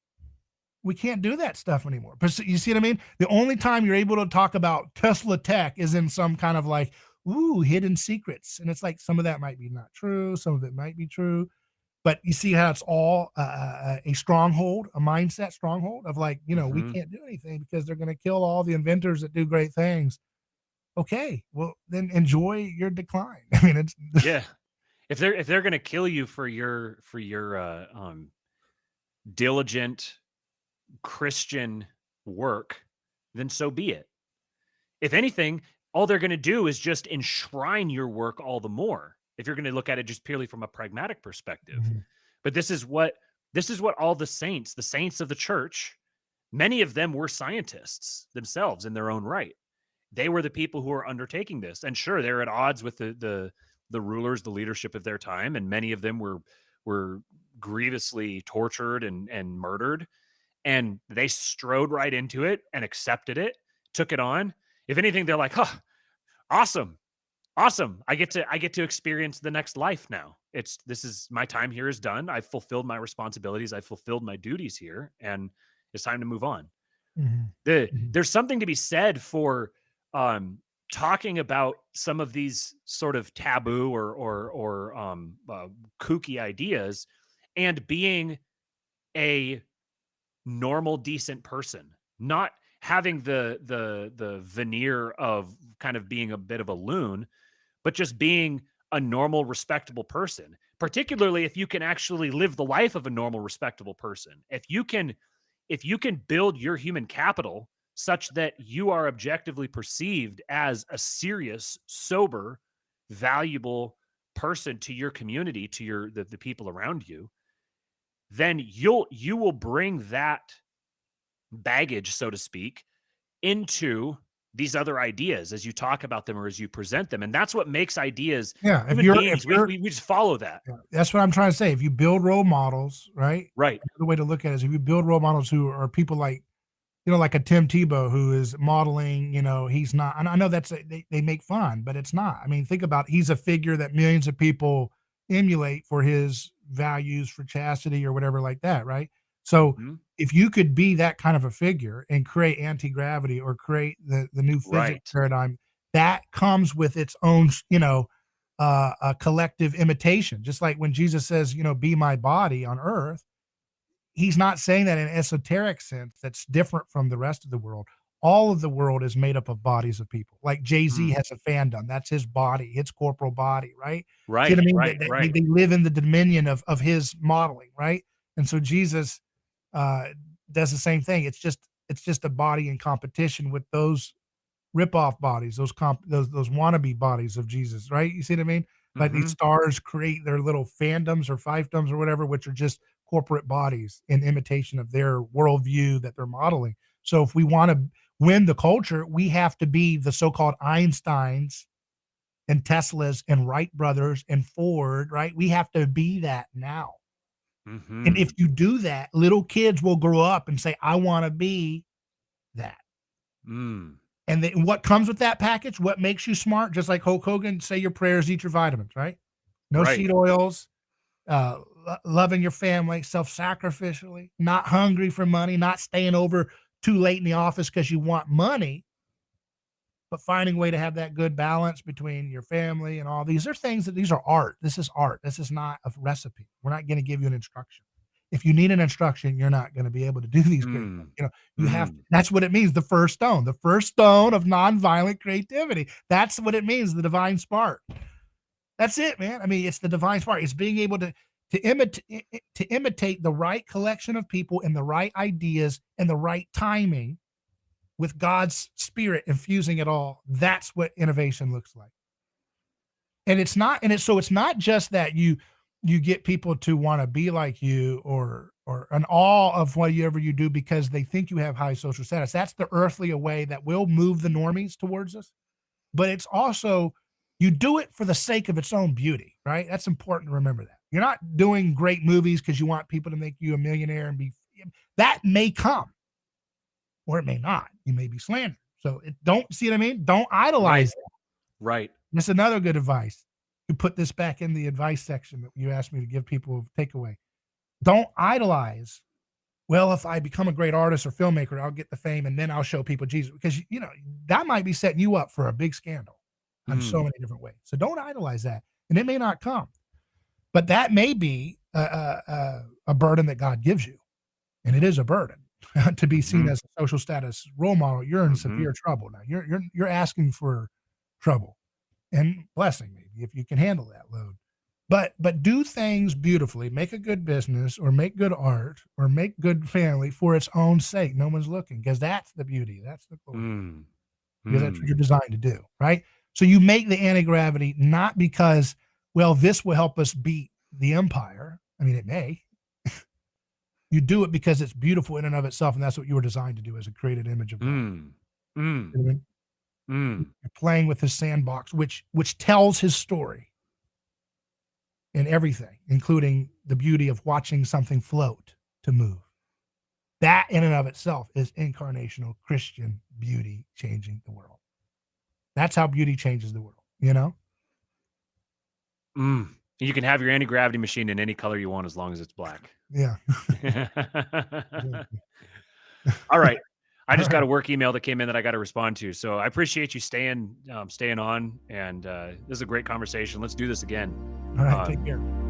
We can't do that stuff anymore. But you see what I mean? The only time you're able to talk about Tesla tech is in some kind of like, ooh, hidden secrets, and it's like some of that might be not true. Some of it might be true. But you see how it's all a stronghold, a mindset stronghold of like, we Mhm. can't do anything because they're going to kill all the inventors that do great things. Okay, well then enjoy your decline. I mean, it's Yeah. If they're gonna kill you for your, diligent Christian work, then so be it. If anything, all they're gonna do is just enshrine your work all the more, if you're gonna look at it just purely from a pragmatic perspective. Mhm, But this is what all the saints of the church, many of them were scientists themselves in their own right. They were the people who were undertaking this. And sure, they're at odds with the rulers, the leadership of their time, and many of them were grievously tortured and murdered. And they strode right into it and accepted it, took it on. If anything, they're like, "Huh, awesome. Awesome. I get to experience the next life now. This is my time here is done. I've fulfilled my responsibilities. I've fulfilled my duties here, and it's time to move on." mhm, mhm, There's something to be said for talking about some of these sort of taboo or kooky ideas and being a normal decent person, not having the veneer of kind of being a bit of a loon, but just being a normal, respectable person, particularly if you can actually live the life of a normal, respectable person. If you can build your human capital such that you are objectively perceived as a serious, sober, valuable person to your community, to the people around you, then you will bring that baggage, so to speak, into these other ideas as you talk about them or as you present them. And that's what makes ideas, Yeah, human beings, we just follow that. yeah, that's what I'm trying to say. If you build role models, right? Right. Another way to look at it is if you build role models who are people like, like a Tim Tebow who is modeling, he's not, and I know they make fun, but it's not. I mean, think about he's a figure that millions of people emulate for his values for chastity or whatever like that, right? So Mhm. if you could be that kind of a figure and create anti-gravity or create the new physics Right. paradigm, that comes with its own, a collective imitation. Just like when Jesus says, be my body on earth, he's not saying that in an esoteric sense that's different from the rest of the world. All of the world is made up of bodies of people. Like Jay-Z Mm. has a fandom. That's his body, his corporal body, right? See what I Right. mean? Right. They live in the dominion of his modeling, right? And so Jesus uh, does the same thing. It's just a body in competition with those rip-off bodies, those wannabe bodies of Jesus, right? You see what I mean? Like these Mhm. stars create their little fandoms or fiefdoms or whatever, which are just corporate bodies in imitation of their worldview that they're modeling. So if we want to win the culture, we have to be the so-called Einsteins and Teslas and Wright brothers and Ford, right? We have to be that now. And if Mhm. you do that, little kids will grow up and say, I want to be that. Mm. And what comes with that package, what makes you smart, just like Hulk Hogan, say your prayers, eat your vitamins, right? No Right. seed oils, loving your family, self-sacrificially, not hungry for money, not staying over too late in the office because you want money, but finding a way to have that good balance between your family and all these are things these are art. This is art. This is not a recipe. We're not going to give you an instruction. If you need an instruction, you're not going to be able to do these great things. Mm. You have to, Mm. that's what it means. The first stone of nonviolent creativity. That's what it means. The divine spark. That's it, man. I mean, it's the divine spark. It's being able to imitate the right collection of people and the right ideas and the right timing with God's spirit infusing it all. That's what innovation looks like. And it's not just that you get people to want to be like you or an awe of whatever you do because they think you have high social status. That's the earthly way that will move the normies towards us. But it's also you do it for the sake of its own beauty, right? That's important to remember that. You're not doing great movies because you want people to make you a millionaire and be that may come or it may not. You may be slandered. So don't see what I mean? Don't Right. idolize it. Right. That's another good advice. You put this back in the advice section that you asked me to give people a takeaway. Don't idolize. Well, if I become a great artist or filmmaker, I'll get the fame and then I'll show people Jesus because that might be setting you up for a big scandal on so Mm. many different ways. So don't idolize that, and it may not come, but that may be a burden that God gives you, and it is a burden to be seen Mhm. as a social status role model. You're in Mhm. severe trouble now. You're asking for trouble and blessing maybe if you can handle that load. But do things beautifully, make a good business or make good art or make good family for its own sake. No one's looking because that's the beauty. That's the glory Mm. because that's what Mm. you're designed to do, right? So you make the anti-gravity not because, well, this will help us beat the empire. I mean, it may. You do it because it's beautiful in and of itself, and that's what you were designed to do as a created image of God. Mm. Mm. You know what I mean? Mm. You're playing with his sandbox, which tells his story in everything, including the beauty of watching something float to move. That in and of itself is incarnational Christian beauty changing the world. That's how beauty changes the world, you know? Mm. You can have your anti-gravity machine in any color you want as long as it's black. Yeah. All right. I All just got right. a work email that came in that I got to respond to. So I appreciate you staying on, and this is a great conversation. Let's do this again. All right. Uh, Take care.